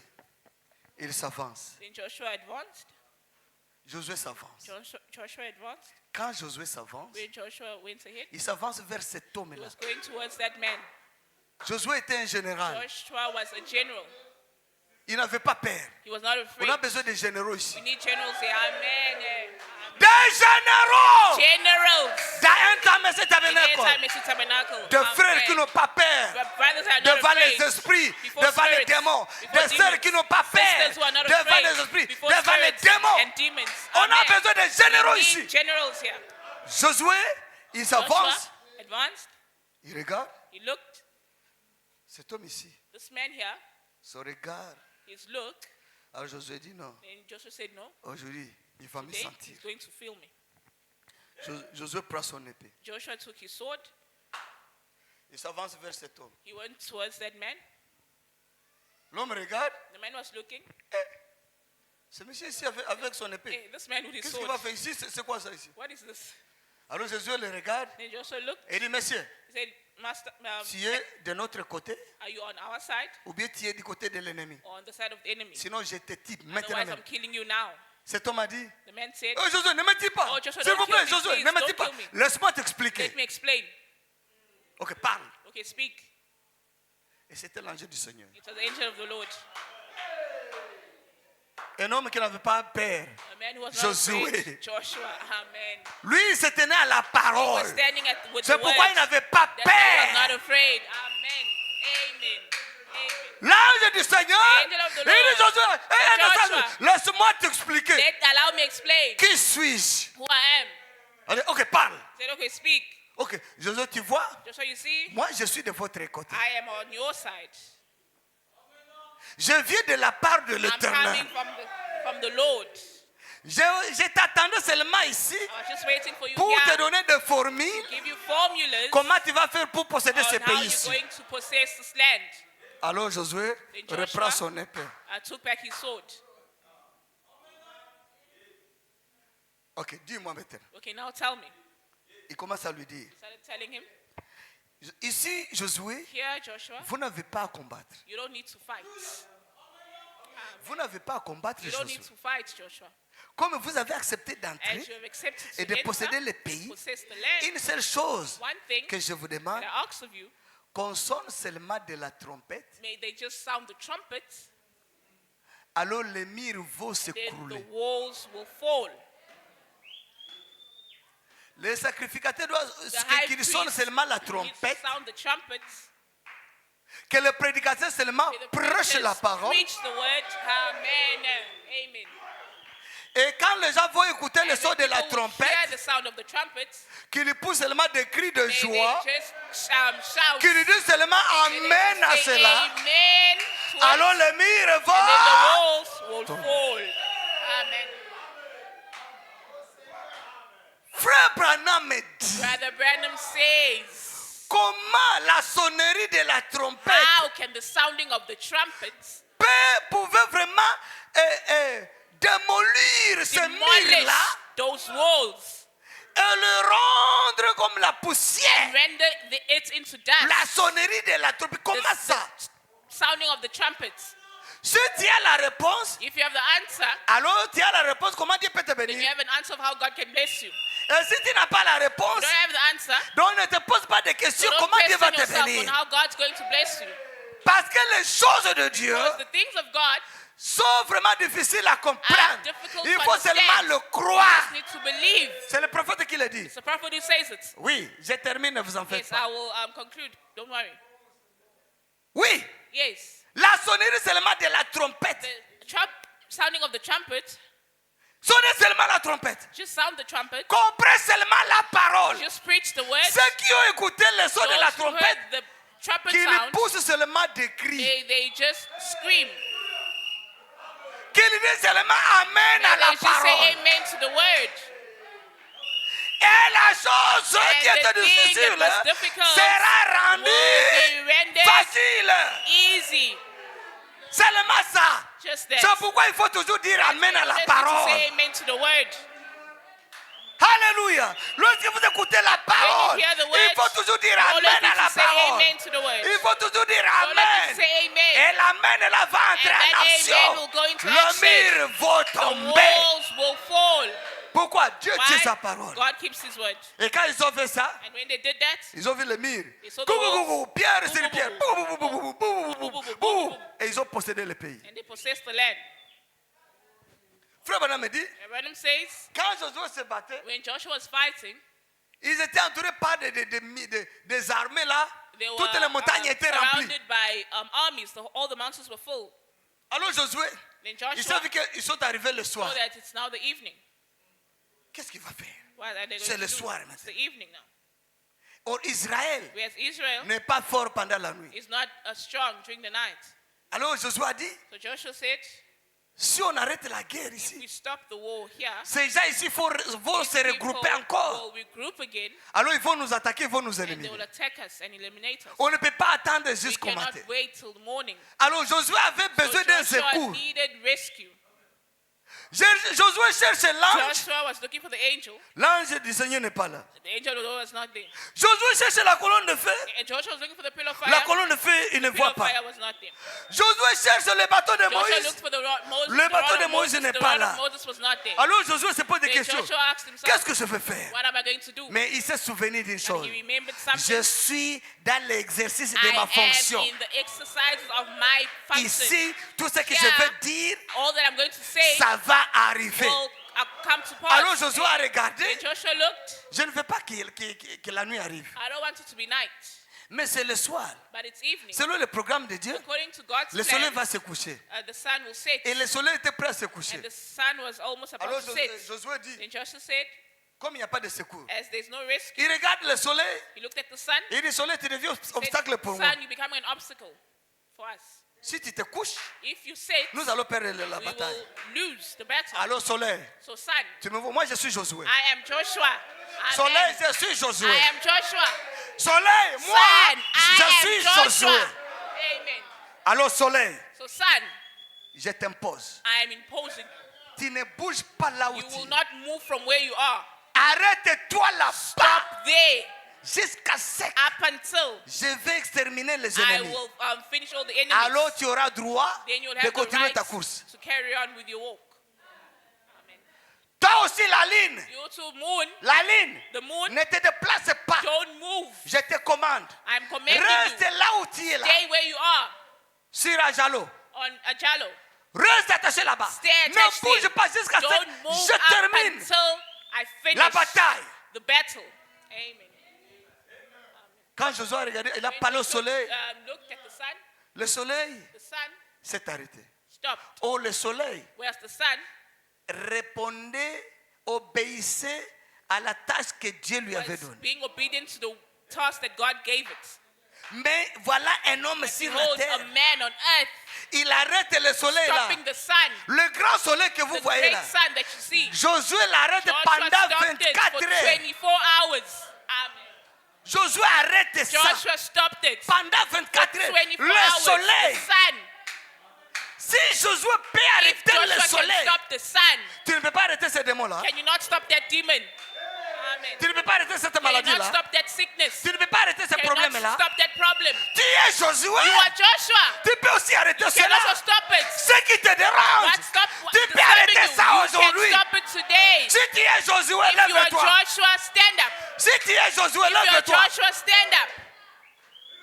il s'avance.
Then Joshua advanced.
Josué s'avance.
Joshua advanced.
Quand Josué s'avance,
When Joshua went ahead,
il s'avance vers cet
he
homme-là.
was going towards that man.
Josué était un général.
Joshua was a general.
Il n'avait pas peur.
He was not
On
afraid.
a besoin de généraux ici.
We need generals here. Amen.
Des généraux
Generals.
dans un temps, mais c'est
In the end
tabernacle.
time, it's a tabernacle.
De frères qui
Amen.
n'ont pas peur
But brothers are not
devant les
afraid.
esprits,
Before
devant les
spirits,
démons.
before
Des sœurs
demons.
qui n'ont pas peur
Sisters who are not
devant
afraid.
les esprits,
Before
devant les
spirits
démons.
and demons.
On a
Amen.
besoin de généraux
We
ici.
need generals here.
Josué, il s'avance,
Joshua advanced.
il regarde
He looked.
cet homme ici.
This man here,
Son regard
his look
Alors Josué dit non.
And Joshua said, no,
Aujourd'hui, il va me
today
sentir.
he's going to feel me.
Josué prend son épée.
Joshua took his sword.
Il s'avance vers cet homme.
He went towards that man.
L'homme regarde.
The man was looking.
Ce monsieur ici avec son épée.
Hey, this man with his
Qu'est-ce qu'il
sword.
va faire ici? C'est quoi ça ici?
What is this?
Alors Josué le regarde
Then Joshua looked.
et dit, monsieur,
He said, Master,
tu es de notre côté
are you on our side
ou bien tu es du côté de l'ennemi?
or on the side of the enemy?
Sinon, je te tue maintenant
Otherwise,
même.
I'm killing you now.
Cet homme a dit,
The man said,
oh Josué, ne me tue pas.
Oh, Joshua,
S'il
don't
vous plaît,
kill me,
Josué,
please,
ne me
don't
tue pas.
kill me.
Laisse-moi t'expliquer.
let me explain.
Ok, parle.
Okay, speak.
Et c'était l'ange du Seigneur.
It was the angel of the Lord.
Un homme qui n'avait pas peur.
A man who was not
Josué.
afraid. Joshua. Amen.
Lui, il se tenait à la
He was
parole.
standing with
C'est
the
pourquoi il
word.
n'avait pas
That's why he was not
peur.
afraid. Amen. Amen. Amen.
L'ange du Seigneur,
The angel of the
il dit
Lord
Josué,
said, Joshua,
laisse-moi t'expliquer.
Allow me explain
Qui suis-je?
who I am.
Allez, ok, parle.
He said, okay, speak.
Ok, Josué, tu vois,
Joshua, you see,
moi je suis de votre côté.
I am on your side.
Je viens de la part de
I'm
l'Éternel.
coming from the Lord.
Je t'attendais seulement ici
I was just waiting for you
pour te
here
donner des formules.
to give you formulas
Comment tu vas faire pour posséder
on
ce
how
pays
you're
ici?
going to possess this land.
Alors Josué
Then Joshua-
reprend son épée.
I took back his sword.
Ok, dis-moi maintenant.
Okay, now tell me.
Il commence à lui dire.
Started telling him,
Ici, Josué,
here, Joshua,
vous n'avez pas à combattre.
you don't need to fight.
Vous n'avez pas à combattre,
You don't
Josué.
need to fight, Joshua.
Comme vous avez accepté
As
d'entrer
you have accepted
et
to
de posséder
enter,
le pays,
possess the land,
une seule chose
one thing
que je vous demande,
that I ask of you,
qu'on sonne seulement de la trompette,
may they just sound the trumpet,
alors les murs vont
then the
s'écrouler.
walls will fall.
Les sacrificateurs doivent
The high
qu'ils sonnent
priest
seulement la
needs to
trompette,
sound the trumpets.
que le prédicateur seulement
May the
prêche la
preachers
parole.
preach the word. Amen. Amen.
Et quand les gens vont écouter le
And
son
the
de la
people will hear
trompette,
the sound of the trumpets.
qu'ils poussent seulement des cris de
May
joie,
they just shout.
qu'ils disent seulement
May they
Amen à
say
cela,
Amen to it,
alors les murs
and then the
vont.
walls will fall. Amen.
Frère Branham me dit,
Brother Branham says,
comment la sonnerie de la trompette
how can the sounding of the trumpets
pouvait vraiment démolir ce
demolish
mur-là
those walls
et le rendre comme la poussière?
and render it into dust?
La sonnerie de la trompette, comment ça?
Sounding of the trumpets.
Si tu as la réponse,
If you have the answer,
alors tu as la réponse, comment Dieu peut te
then you
bénir?
have an answer of how God can bless you.
Et si tu n'as pas la
You
réponse,
don't have the answer,
donc ne te pose pas de
so
questions,
don't
comment Dieu va
question
te
yourself on
bénir?
how God's going to bless you.
Parce que les choses de Dieu
Because the things of God
sont vraiment difficiles à
are
comprendre.
difficult
Il
to
faut
understand.
seulement le
You
croire.
just need to believe.
C'est le prophète qui le dit.
It's the prophet who says it.
Oui, je termine, ne vous en faites
Yes,
pas.
I will conclude. Don't worry.
Oui,
Yes.
la sonnerie seulement de la trompette.
The sounding of the trumpet,
Sonnez seulement la trompette.
just sound the trumpet.
Comprenez seulement la parole.
Just preach the word.
Ceux qui ont écouté le son de la
Those who heard
trompette,
the trumpet
qu'ils
sound,
poussent seulement des cris.
they just scream.
Qu'ils disent seulement Amen à
They
la
just say
parole.
amen to the word.
Et la chose qui
And
était
the thing
difficile
that was difficult
sera
will
rendue
be rendered
facile.
easy.
Seulement ça.
Just that.
C'est pourquoi il faut toujours dire Amen à la
You just need to
parole.
say amen to the word.
Alléluia. Lorsque vous écoutez la parole,
hear the
il
word,
faut toujours dire
you always
Amen
need
à la
to say
parole.
amen to the word.
Il faut toujours dire
You always need
Amen.
to say amen.
Et l'Amen là va entrer
And
en
that
action.
amen will go into
Le
action.
mur va
The
tomber.
walls will fall.
Pourquoi? Dieu tient
Why?
sa parole.
God keeps his word.
Et quand ils ont fait ça,
And when they did that,
ils ont vu le mur.
They saw the
Gou, gou,
walls.
gou, gou. Pierre
Bou,
sur
bou,
pierre.
bou,
Bou, bou, bou, bou, bou, bou, bou,
bou,
bou.
bou.
Et ils ont possédé le pays.
and they possessed the land.
Frère Branham me dit,
And Branham says,
quand Josué se battait,
when Joshua was fighting,
ils étaient entourés par des armées là.
they were
Toutes les montagnes étaient remplies.
surrounded by armies. All the mountains were full.
Alors Josué,
Then
ils
Joshua
savent qu'ils sont arrivés le
saw
soir.
that it's now the evening.
Qu'est-ce qu'il va faire?
What are they going
C'est
to
le
do?
soir
It's
maintenant.
the evening now.
Or Israël
Whereas Israel
n'est pas fort pendant la nuit.
is not strong during the night.
Alors Josué a dit,
So Joshua said,
Si on arrête la guerre
If we
ici,
stop the war here,
ces gens ici vont se regrouper encore.
will regroup again,
Alors ils vont nous attaquer, ils vont nous
and they
éliminer.
will attack us and eliminate us.
On ne peut pas attendre
We
jusqu'au
cannot
matin.
wait till the morning.
Alors Josué avait
So
besoin d'un
Joshua
secours.
needed rescue.
Josué cherche l'ange.
Joshua was looking for the angel.
L'ange du Seigneur n'est pas là.
The angel of the Lord was not there.
Josué cherche la colonne de feu.
And Joshua was looking for the pillar of fire.
La colonne de feu, il ne
The pillar
voit
of
pas.
fire was not there.
Josué cherche le bateau de
Joshua
Moïse.
looked for the rod, Moses.
Le
The
bateau
rod
de
of
Moïse
Moses,
n'est
the
pas
rod
là.
of Moses was not there.
Alors Josué se pose des
Then
questions.
Joshua asked himself,
Qu'est-ce que je vais faire?
what am I going to do?
Mais il s'est souvenu d'une
And
chose.
he remembered something.
Je suis dans l'exercice de
I
ma
am
fonction.
in the exercises of my function.
Ici, tout ce que je
Here,
vais dire,
all that I'm going to say
ça va arriver.
will come to pass.
Alors Josué a regardé.
And Joshua looked.
Je ne veux pas que la nuit arrive.
I don't want it to be night,
Mais c'est le soir.
but it's evening.
Selon le programme de Dieu,
According to God's
le soleil
plan,
va se coucher.
the sun will set.
Et le soleil était prêt à se coucher.
And the sun was almost about
Alors
to set.
Josué dit,
Then Joshua said,
comme il n'y a pas de secours,
as there's no rescue,
il regarde le soleil.
he looked at the sun.
Il dit, soleil, tu deviens
Said,
obstacle pour moi.
sun, you're becoming an obstacle for us.
Si tu te couches,
If you sit,
nous allons perdre la
we
bataille.
will lose the battle.
Alors soleil,
So sun,
tu me vois, moi je suis Josué.
I am Joshua.
Soleil,
Amen.
je suis Josué.
I am Joshua.
Soleil, moi,
Sun, I
je
am
suis
Joshua.
Josué.
Amen.
Alors soleil,
So sun,
je t'impose.
I am imposing.
Tu ne bouges pas là où
You
tu
will
es.
not move from where you are.
Arrête-toi là-bas
Stop there
jusqu'à ce que
up until
je vais exterminer les
I
ennemis.
will finish all the enemies.
Alors tu auras droit
Then you'll
de
have the
continuer
right
ta course.
to carry on with your walk. Amen.
Toi aussi la ligne,
You too, moon,
la ligne,
the moon,
ne te déplace pas.
don't move.
Je te commande.
I'm commanding
Reste
you.
là où tu es là.
Stay where you are
Sur Ajalo.
on Ajalo.
Reste attaché là-bas.
Stay
Ne
attached
bouge
there.
pas jusqu'à ce
Don't
que
move
je
up
termine
until I finish
la bataille.
the battle. Amen.
Quand Josué a regardé, il a
When
parlé au
Joshua,
soleil.
looked at the sun.
Le soleil
The sun
s'est arrêté.
stopped.
Oh, le soleil
Whereas the sun
répondait, obéissait à la tâche que Dieu lui avait
was
donnée.
being obedient to the task that God gave it.
Mais voilà un homme sur la
Behold, a
terre.
man on earth
Il arrête le soleil là.
stopping the sun,
Le grand soleil que vous
the
voyez
great
là.
sun that you see.
Josué l'arrête
Joshua
pendant
stopped it
24
for
heures.
24 hours. Amen.
Josué arrête ça
Joshua stopped it for
pendant 24 heures.
24
Le
hours.
soleil.
The sun.
Si Josué peut
If
arrêter le
Joshua can
soleil,
stop the sun,
tu ne peux pas arrêter ce démon-là.
can you not stop that demon? Amen.
Tu ne peux pas arrêter cette
Can you not
maladie-là.
stop that sickness?
Tu ne peux pas arrêter ce
Can you not
problème-là.
stop that problem?
Tu es Josué.
You are Joshua.
Tu peux aussi arrêter
Can
cela.
also stop it.
Ce qui te dérange,
What stop
tu peux
disturbing
arrêter
you?
ça
You can
aujourd'hui.
stop it today.
Si tu es Josué,
If you are
lève-toi.
Joshua, stand up.
Si tu es Josué,
If you are
lève-toi.
Joshua, stand up.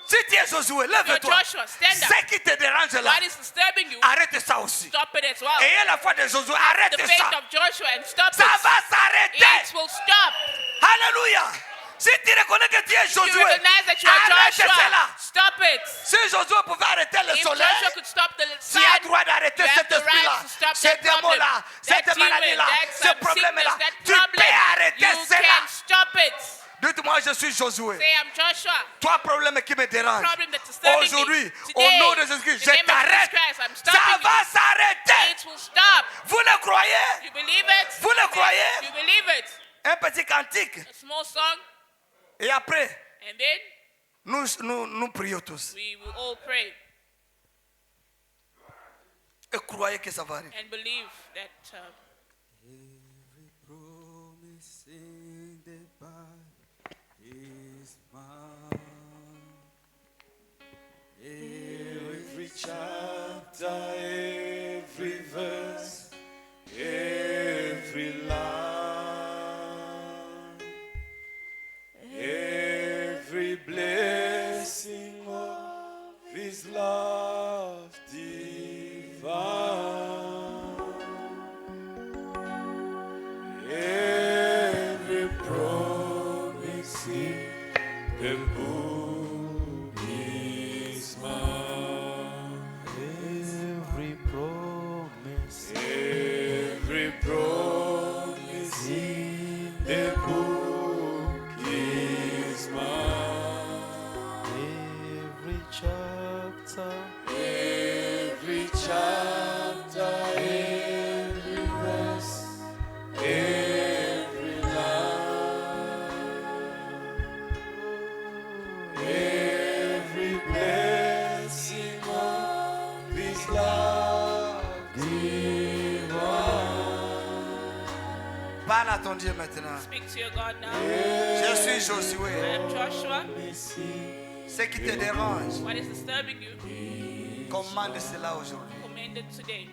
Si tu es Josué,
If you are
lève-toi.
Joshua, stand up.
Ce qui te dérange là,
What is disturbing you?
arrête ça aussi.
Stop it as well.
Ayez la foi de Josué,
The
arrête
faith
ça.
of Joshua and stop
Ça
it.
va s'arrêter.
It will stop.
Alléluia. Si tu reconnais que tu es
If you
Josué,
recognize that you are
arrête
Joshua,
cela.
stop it.
Si Josué pouvait arrêter le
If
soleil,
Joshua could stop the
tu
sun,
as droit d'arrêter
you have
cet
the right
esprit-là,
to stop
ce
that problem,
démon-là, cette
that demon,
maladie-là,
that
ce problème-là.
sickness, that
Tu peux
problem.
arrêter
You
cela.
can stop it.
Dites-moi, je suis Josué.
Say, I'm Joshua.
Toi, problème qui me dérange.
Problem that's disturbing
Aujourd'hui,
me.
au
Today,
nom de Jésus-Christ,
in the
je
name of
t'arrête.
Jesus Christ, I'm
Ça
stopping
va
you.
s'arrêter.
It will stop.
Vous le croyez?
You believe it?
Vous le croyez?
You believe it?
Un petit cantique.
A small song,
Et après,
and then
nous prions tous.
we will all pray
Et croyez que ça va arriver.
and believe that
Every promise in the Bible is mine. Every chapter, every verse, every line, every blessing of His love divine. Every promise in the book is mine. Every promise in the book is mine. Every chapter,
Dieu maintenant.
Speak to your God now.
Je suis
I
Josué.
am Joshua.
Ce qui te dérange,
What is disturbing you?
commande cela aujourd'hui.
Command it today.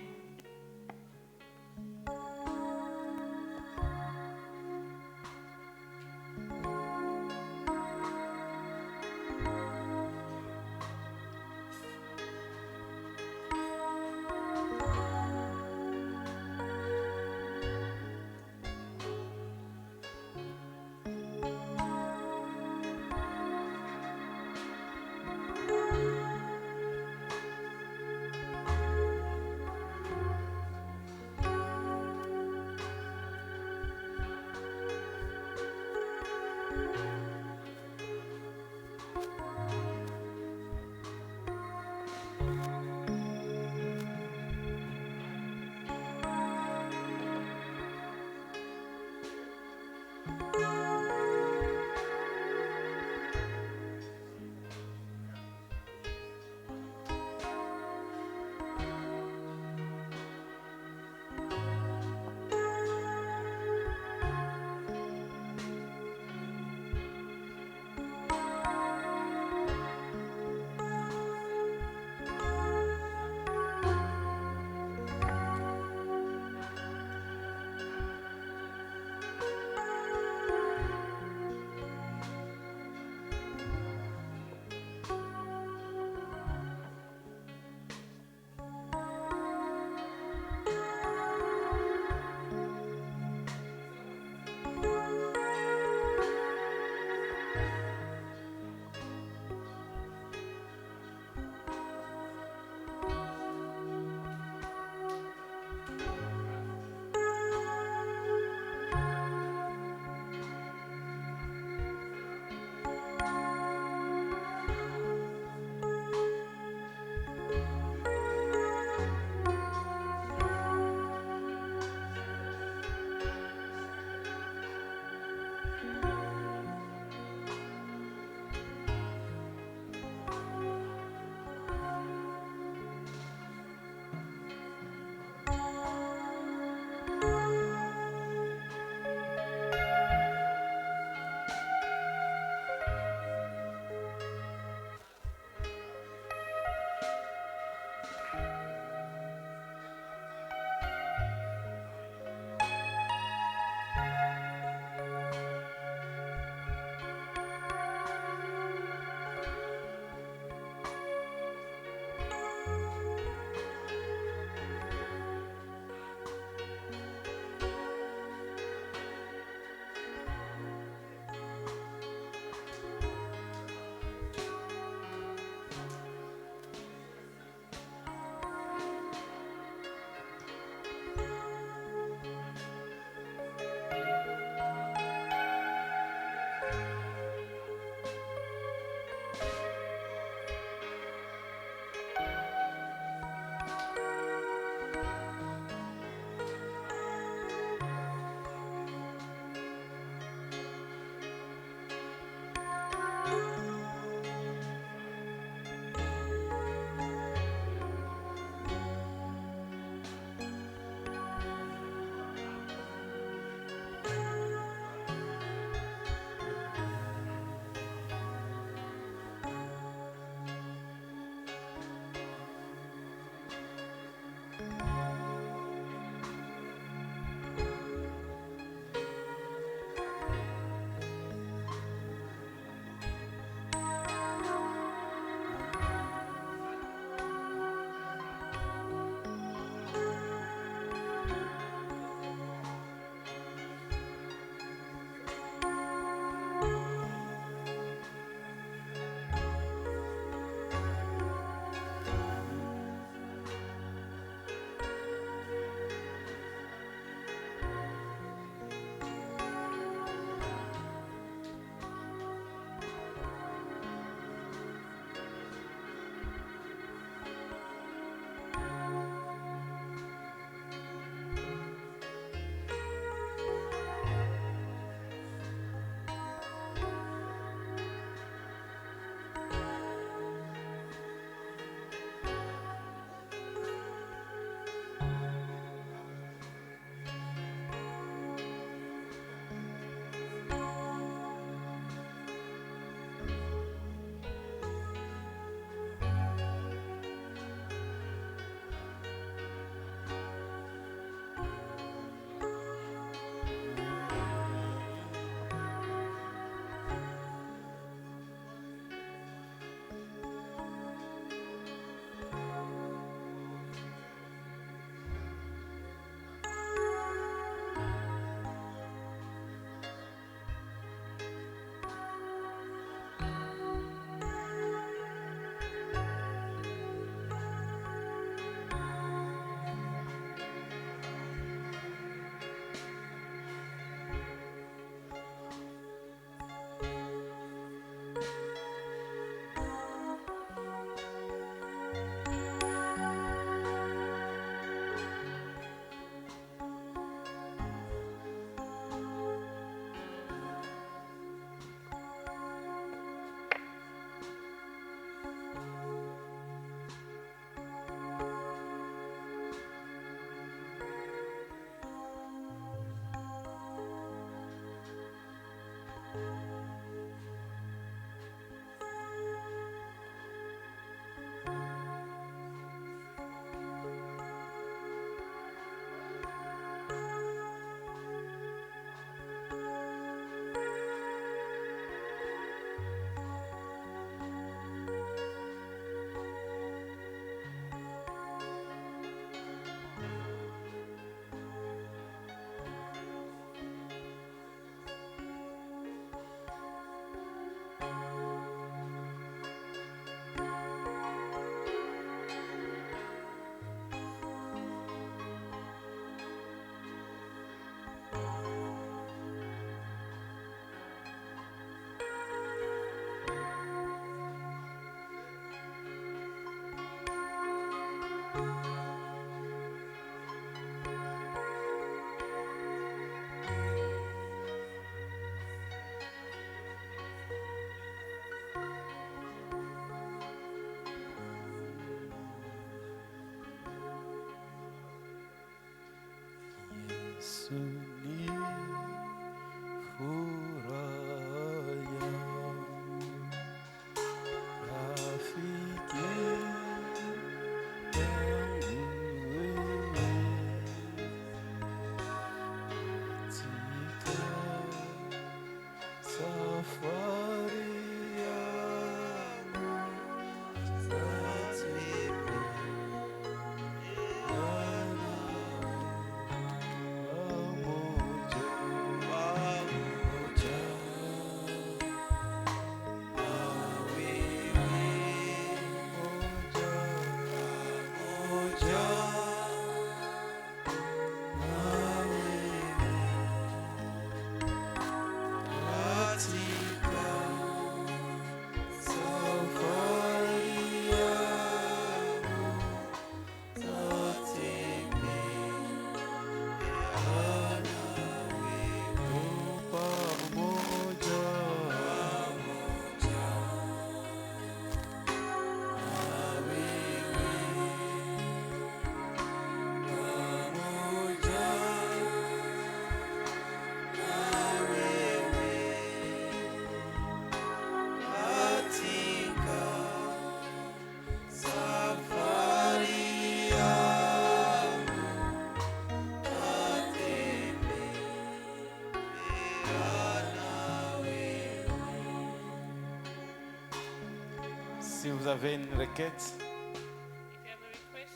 Si vous avez une requête,
If you have a request,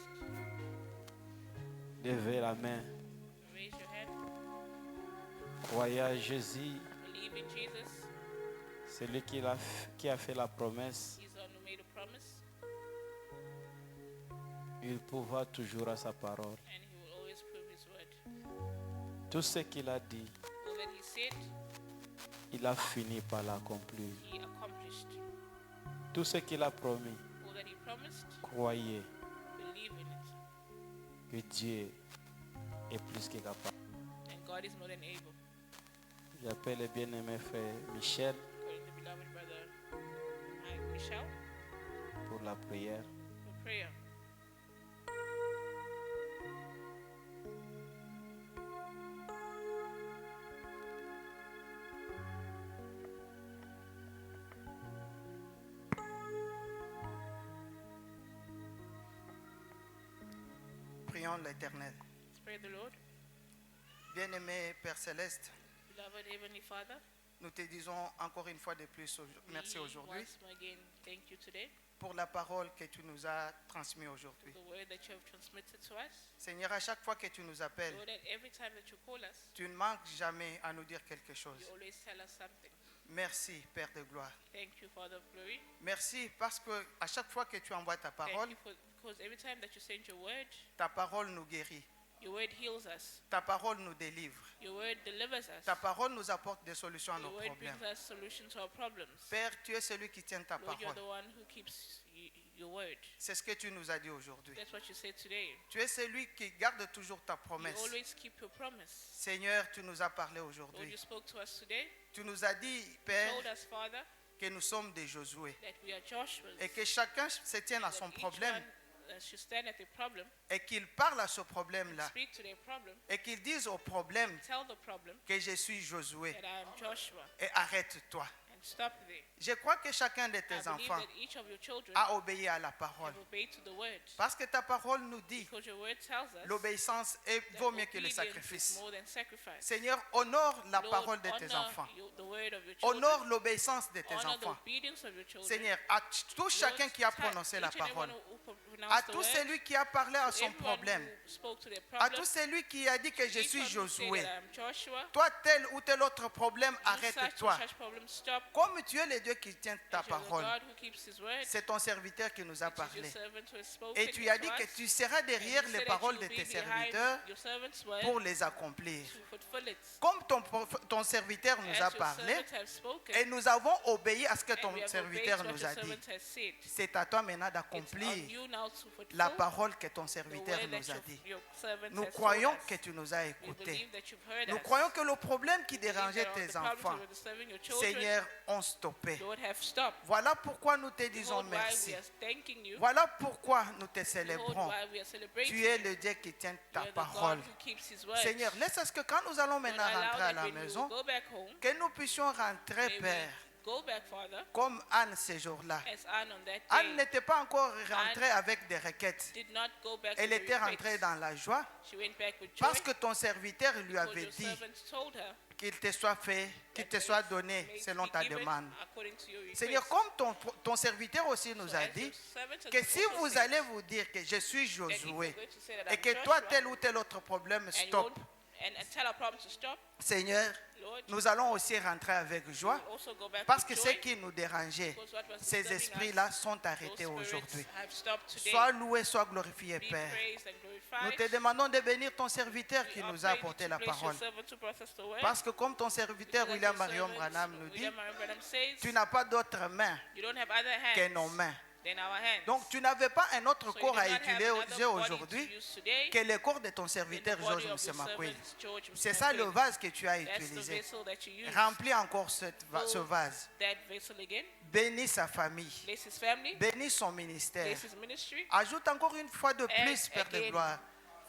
levez la main.
raise your hand.
Croyez à Jésus,
Believe in Jesus.
celui qui a fait la promesse.
He's the one who made a promise,
Il pourra toujours à sa parole.
and he will always prove his word.
Tout ce qu'il a dit,
All that he said,
il a fini par l'accomplir.
he accomplished.
Tout ce qu'il a promis,
All that he promised,
croyez
believe in it.
que Dieu est plus que capable.
And God is more than able.
J'appelle le bien-aimé frère Michel
According to beloved brother Michelle,
pour la prière.
for prayer.
Prions l'Éternel.
Let's pray the Lord.
Bien-aimé Père Céleste,
Beloved Heavenly Father,
nous te disons encore une fois de plus merci
we
aujourd'hui
once more again thank you today
pour la parole que tu nous as transmise
for
aujourd'hui.
the word that you have transmitted to us.
Seigneur, à chaque fois que tu nous appelles,
Lord, that every time that you call us,
tu ne manques jamais à nous dire quelque chose.
you always tell us something.
Merci, Père de gloire.
Thank you, Father of glory.
Merci parce que à chaque fois que tu envoies ta
Thank
parole,
you because every time that you send your word
nous guérit.
heals us.
Ta parole nous délivre.
Your word delivers us.
Ta parole nous apporte des solutions à nos
Your word
problèmes.
brings us solutions to our problems.
Père, tu es celui qui tient ta
Lord, you're
parole.
the one who keeps your word.
C'est ce que tu nous as dit aujourd'hui.
That's what you said today.
Tu es celui qui garde toujours ta
You
promesse.
always keep your promise.
Seigneur, tu nous as parlé
Lord,
aujourd'hui.
you spoke to us today.
Tu nous as dit, Père,
Told us, Father,
que nous sommes des Josué
that we are Joshua's.
et que chacun se tienne à
That
son
each
problème
one, should stand at their problem,
et qu'il parle à ce problème-là
speak to their problem,
et qu'il dise au problème
tell the problem
que je suis Josué
that I am Joshua,
et arrête-toi.
and stop there.
Je crois que chacun de
I
tes
believe
enfants
that each of your children
a obéi à la parole.
have obeyed to the word.
Parce que ta parole nous dit
Because your word tells us
l'obéissance
that
vaut mieux que le
obedience is
sacrifice.
more than sacrifice.
Seigneur, honore la
Lord,
parole de tes
honor
enfants.
the word of your children.
Honore l'obéissance de tes
Honor the
enfants.
obedience of your children.
Seigneur, à tout
Lord,
chacun qui a
touch
prononcé la
each and everyone
parole,
who
à
pronounced the
tout
word,
celui qui a parlé à son
everyone
problème,
who spoke to their
à
problem,
tout celui qui a dit que je
each
suis
one who said
Josué.
that I am Joshua,
Toi, tel ou tel autre problème,
you such
arrête-toi.
or such problem, stop.
Comme tu es le Dieu qui tient ta
As you're the
parole,
God who keeps his word,
c'est ton serviteur qui nous a
it is your
parlé.
servant who has spoken
Et tu as dit
to
que
us,
tu seras
and
derrière
you
les
said that
paroles
you
de
will
tes
be behind
serviteurs
your servant's word
pour les accomplir.
to fulfill it.
Comme ton serviteur nous
As
a
your
parlé,
servant has spoken,
et nous avons obéi à ce que
and
ton
we have obeyed
serviteur
what
nous
your
a dit.
servant has said.
C'est à toi maintenant
It's on
d'accomplir
you now to fulfill
la parole que ton
the
serviteur
word
nous
that
a dit.
your servant
Nous
has
croyons
told us.
que tu nous as
We
écoutés.
believe that you've heard
Nous
us.
croyons que le problème qui
We believe
dérangeait
that all
tes
the problems
enfants,
that were disturbing your children,
Seigneur, ont stoppé.
Lord, have stopped.
Voilà pourquoi nous te disons
Behold why
merci.
we are thanking you.
Voilà pourquoi nous te
Behold
célébrons.
why we are celebrating
Tu es
you.
le Dieu qui tient
You
ta
are the
parole.
God who keeps his word.
Seigneur, laisse à ce que quand nous allons
Lord,
maintenant
allow
rentrer à
that
la
when we
maison,
go back home,
que nous puissions rentrer,
may we
Père,
go back, Father,
comme Anne ce jour-là.
as Anne on that
Anne
day
n'était pas encore rentrée avec des requêtes.
did not go back
Elle
with
était
regrets.
rentrée dans la joie
She went back with joy
parce que ton serviteur lui
because
avait
your
dit
servant told her
qu'il te soit fait, qu'il te
that
soit
may
donné
it
selon
be
ta
given
demande.
according to your request.
Seigneur, comme ton serviteur aussi nous
So
a
as
dit
your servant has
que si
also
vous
said
allez vous dire que je suis
that if you're
Josué
going to say that
et
I'm
que toi
Joshua,
tel ou tel autre problème
and you
stop,
won't- and tell our problem to stop,
Seigneur,
Lord,
nous allons aussi rentrer avec
we
joie
will also go back
parce que
with
ce
joy
qui nous dérangeait,
because what was
ces
disturbing
esprits-là
us,
sont
those
arrêtés
spirits
aujourd'hui.
have stopped today.
Sois loué, sois glorifié,
Be
Père.
praised and glorified.
Nous te demandons de bénir ton serviteur qui
We are
nous a
praying
apporté
to
la
place your
parole.
servant to process the word.
Parce que comme ton serviteur
Because
William
as your
Marion
servant,
Branham nous dit,
William Marion Branham says,
tu n'as pas d'autres mains
you don't have other hands
que nos mains.
than our hands.
Donc tu n'avais pas un autre
So you
corps
do
à
not have
utiliser
another body
aujourd'hui
to use today
que le corps de ton
than the
serviteur
body
Georges
of your
Msemakweli.
servant George
C'est ça le
Msemakweli.
vase que tu as
That's the
utilisé.
vessel that you use.
Remplis encore ce
Fill
vase.
that vessel again.
Bénis sa famille.
Bless his family.
Bénis son ministère.
Bless his ministry.
Ajoute encore une fois de plus,
And
Père de
again,
gloire,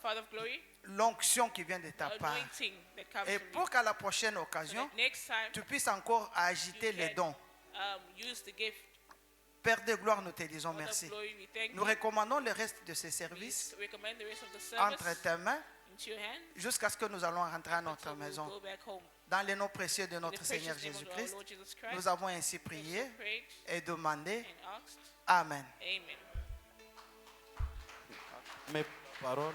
Father of glory,
l'onction qui vient de ta part.
anointing that comes
Et
from
pour qu'à la prochaine
you. So
occasion,
that next time
tu puisses encore agiter
you
les
can,
dons.
use the gift.
Père de gloire, nous te disons
Father of
merci.
glory, we thank
Nous
you.
recommandons le reste de ces
We
services
recommend the rest of the service
entre tes mains
into your hands
jusqu'à ce que nous allons rentrer à notre
until we
maison.
go back home.
Dans le nom précieux de
In the
notre Seigneur
precious name of our
Jésus-Christ,
Lord Jesus Christ,
nous avons ainsi
we
prié
have prayed
et demandé.
and asked.
Amen.
Amen.
Mes paroles,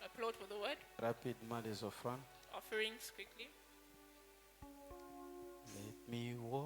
Applaud for the word.
rapidement les offrandes.
Offerings quickly.
Let me walk